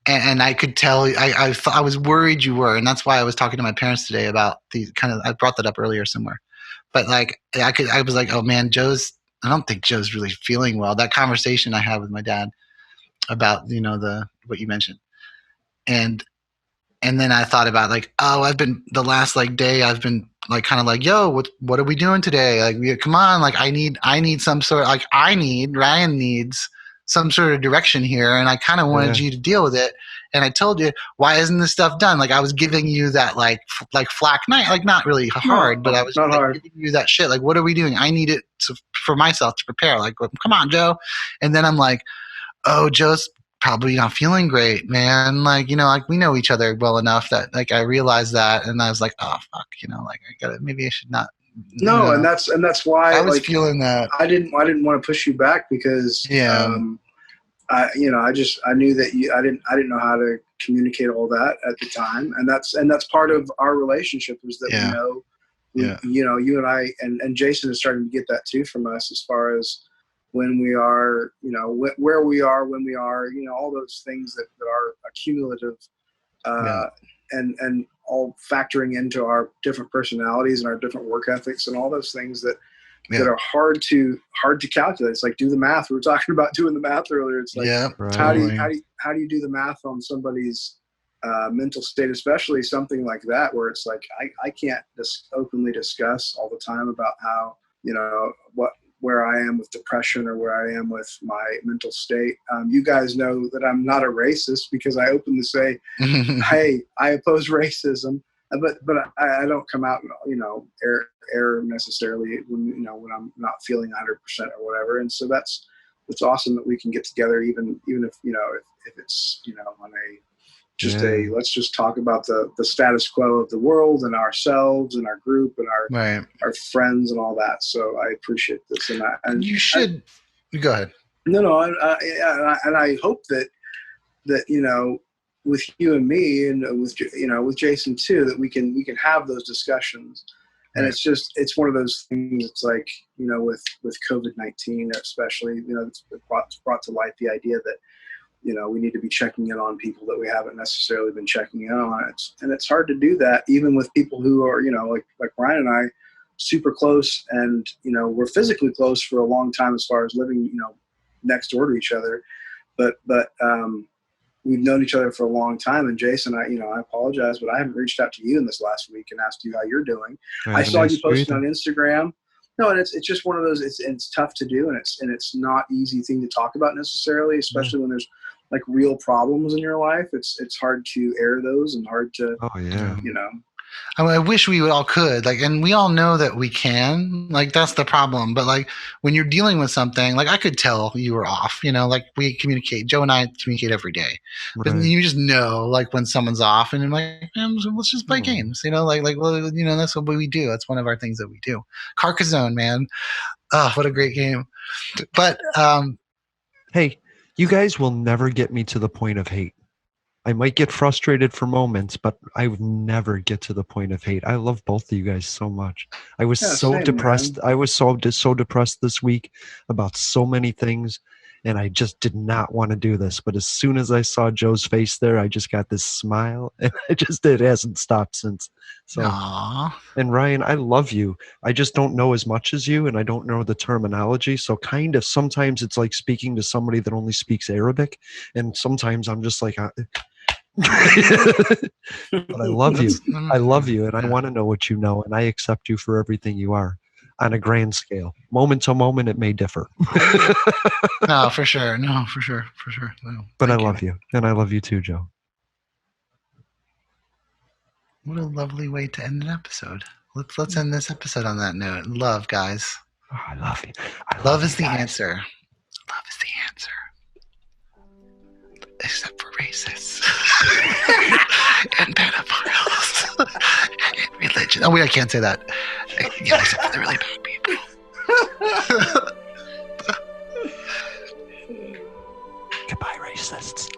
And I could tell I was worried you were, and that's why I was talking to my parents today about these I brought that up earlier somewhere, but like I was like, oh man, I don't think Joe's really feeling well. That conversation I had with my dad about what you mentioned, and then I thought about like, oh, the last like day I've been like kind of like, yo, what are we doing today? Like, come on, like I need some sort, like Ryan needs some sort of direction here, and I kind of wanted you to deal with it. And I told you, why isn't this stuff done? Like I was giving you that like flack night, like not really hard, but I was like, giving you that shit. Like, what are we doing? I need it for myself to prepare. Like, come on, Joe. And then I'm like, oh, Joe's probably not feeling great, man. Like, like we know each other well enough that like I realized that, and I was like, oh fuck, like maybe I should not. No, and that's why I was feeling that. I didn't want to push you back because I knew that I didn't know how to communicate all that at the time, and that's part of our relationship is that you and I and Jason is starting to get that too from us as far as when we are, where we are, when we are, all those things that are accumulative and all factoring into our different personalities and our different work ethics and all those things that are hard to calculate. It's like do the math. We were talking about doing the math earlier. It's like how do you do the math on somebody's mental state, especially something like that where it's like I can't just openly discuss all the time about how where I am with depression or where I am with my mental state. You guys know that I'm not a racist because I openly say, hey, I oppose racism, but I don't come out, air necessarily when I'm not feeling 100% or whatever. And so it's awesome that we can get together, even if, if it's, on let's just talk about the status quo of the world and ourselves and our group and our friends and all that. So I appreciate this. And you should go ahead. No. And I hope that, with you and me and with Jason too, that we can have those discussions. And it's one of those things. It's like, with COVID-19, especially, it's brought to light the idea that we need to be checking in on people that we haven't necessarily been checking in on. It's hard to do that even with people who are, like Ryan and I, super close, and we're physically close for a long time as far as living next door to each other, but we've known each other for a long time. And Jason, I apologize, but I haven't reached out to you in this last week and asked you how you're doing. I saw you posting on Instagram. No, and it's just one of those. It's tough to do, and it's not easy thing to talk about necessarily, especially when there's like real problems in your life. It's hard to air those and hard to. Oh yeah. I wish we all could, and we all know that we can, that's the problem. But when you're dealing with something, I could tell you were off, we communicate, Joe and I communicate every day, but you just know, when someone's off, and I'm like, let's just play games, that's what we do. That's one of our things that we do. Carcassonne, man. Oh, what a great game. But, hey, you guys will never get me to the point of hate. I might get frustrated for moments, but I would never get to the point of hate. I love both of you guys so much. I was so depressed. Man. I was so depressed this week about so many things, and I just did not want to do this. But as soon as I saw Joe's face there, I just got this smile, and it hasn't stopped since. So, aww. And Ryan, I love you. I just don't know as much as you, and I don't know the terminology. So kind of sometimes it's like speaking to somebody that only speaks Arabic, and sometimes I'm just like, but I love you. I love you, and I want to know what you know, and I accept you for everything you are on a grand scale. Moment to moment, it may differ. No, for sure. No, for sure. No, but I love you, and I love you too, Joe. What a lovely way to end an episode. Let's end this episode on that note. Love, guys. Oh, I love you. Love is the answer. Love is the answer. Except for racists and pedophiles and religion. Oh, wait, I can't say that. Yeah, except for the really bad people. Goodbye, racists.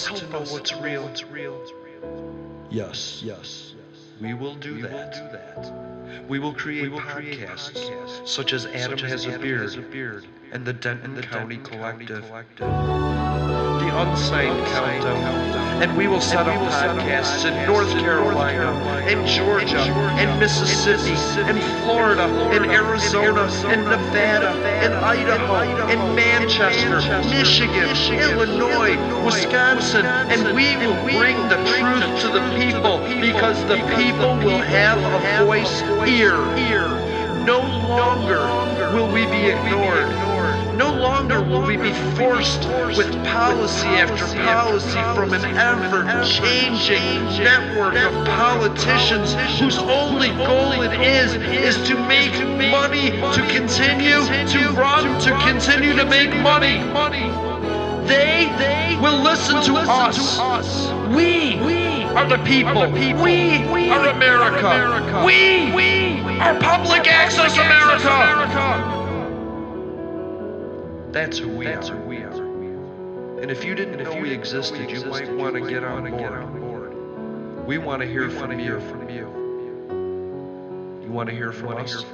To know what's real. Yes. We will do that. We will create podcasts such as Adam Has a Beard and the Denton County Collective, the Unsigned Countdown, and we will set up podcasts in North Carolina, and Georgia, and Mississippi, and Florida, and Arizona, and Nevada, and Idaho, and Manchester, Michigan, Illinois, Wisconsin, and we will bring the truth to the people, because the people will have a voice here. No longer will we be ignored. No longer will we be forced with policy after policy from an ever-changing network of politicians whose only goal it is to make money, to continue to run, to continue to make money. They will listen to us. We are the people. We are America. We are public access America. That's who we are. And if you didn't know we existed, you might want to get on board. We want to hear from you. You want to hear from us?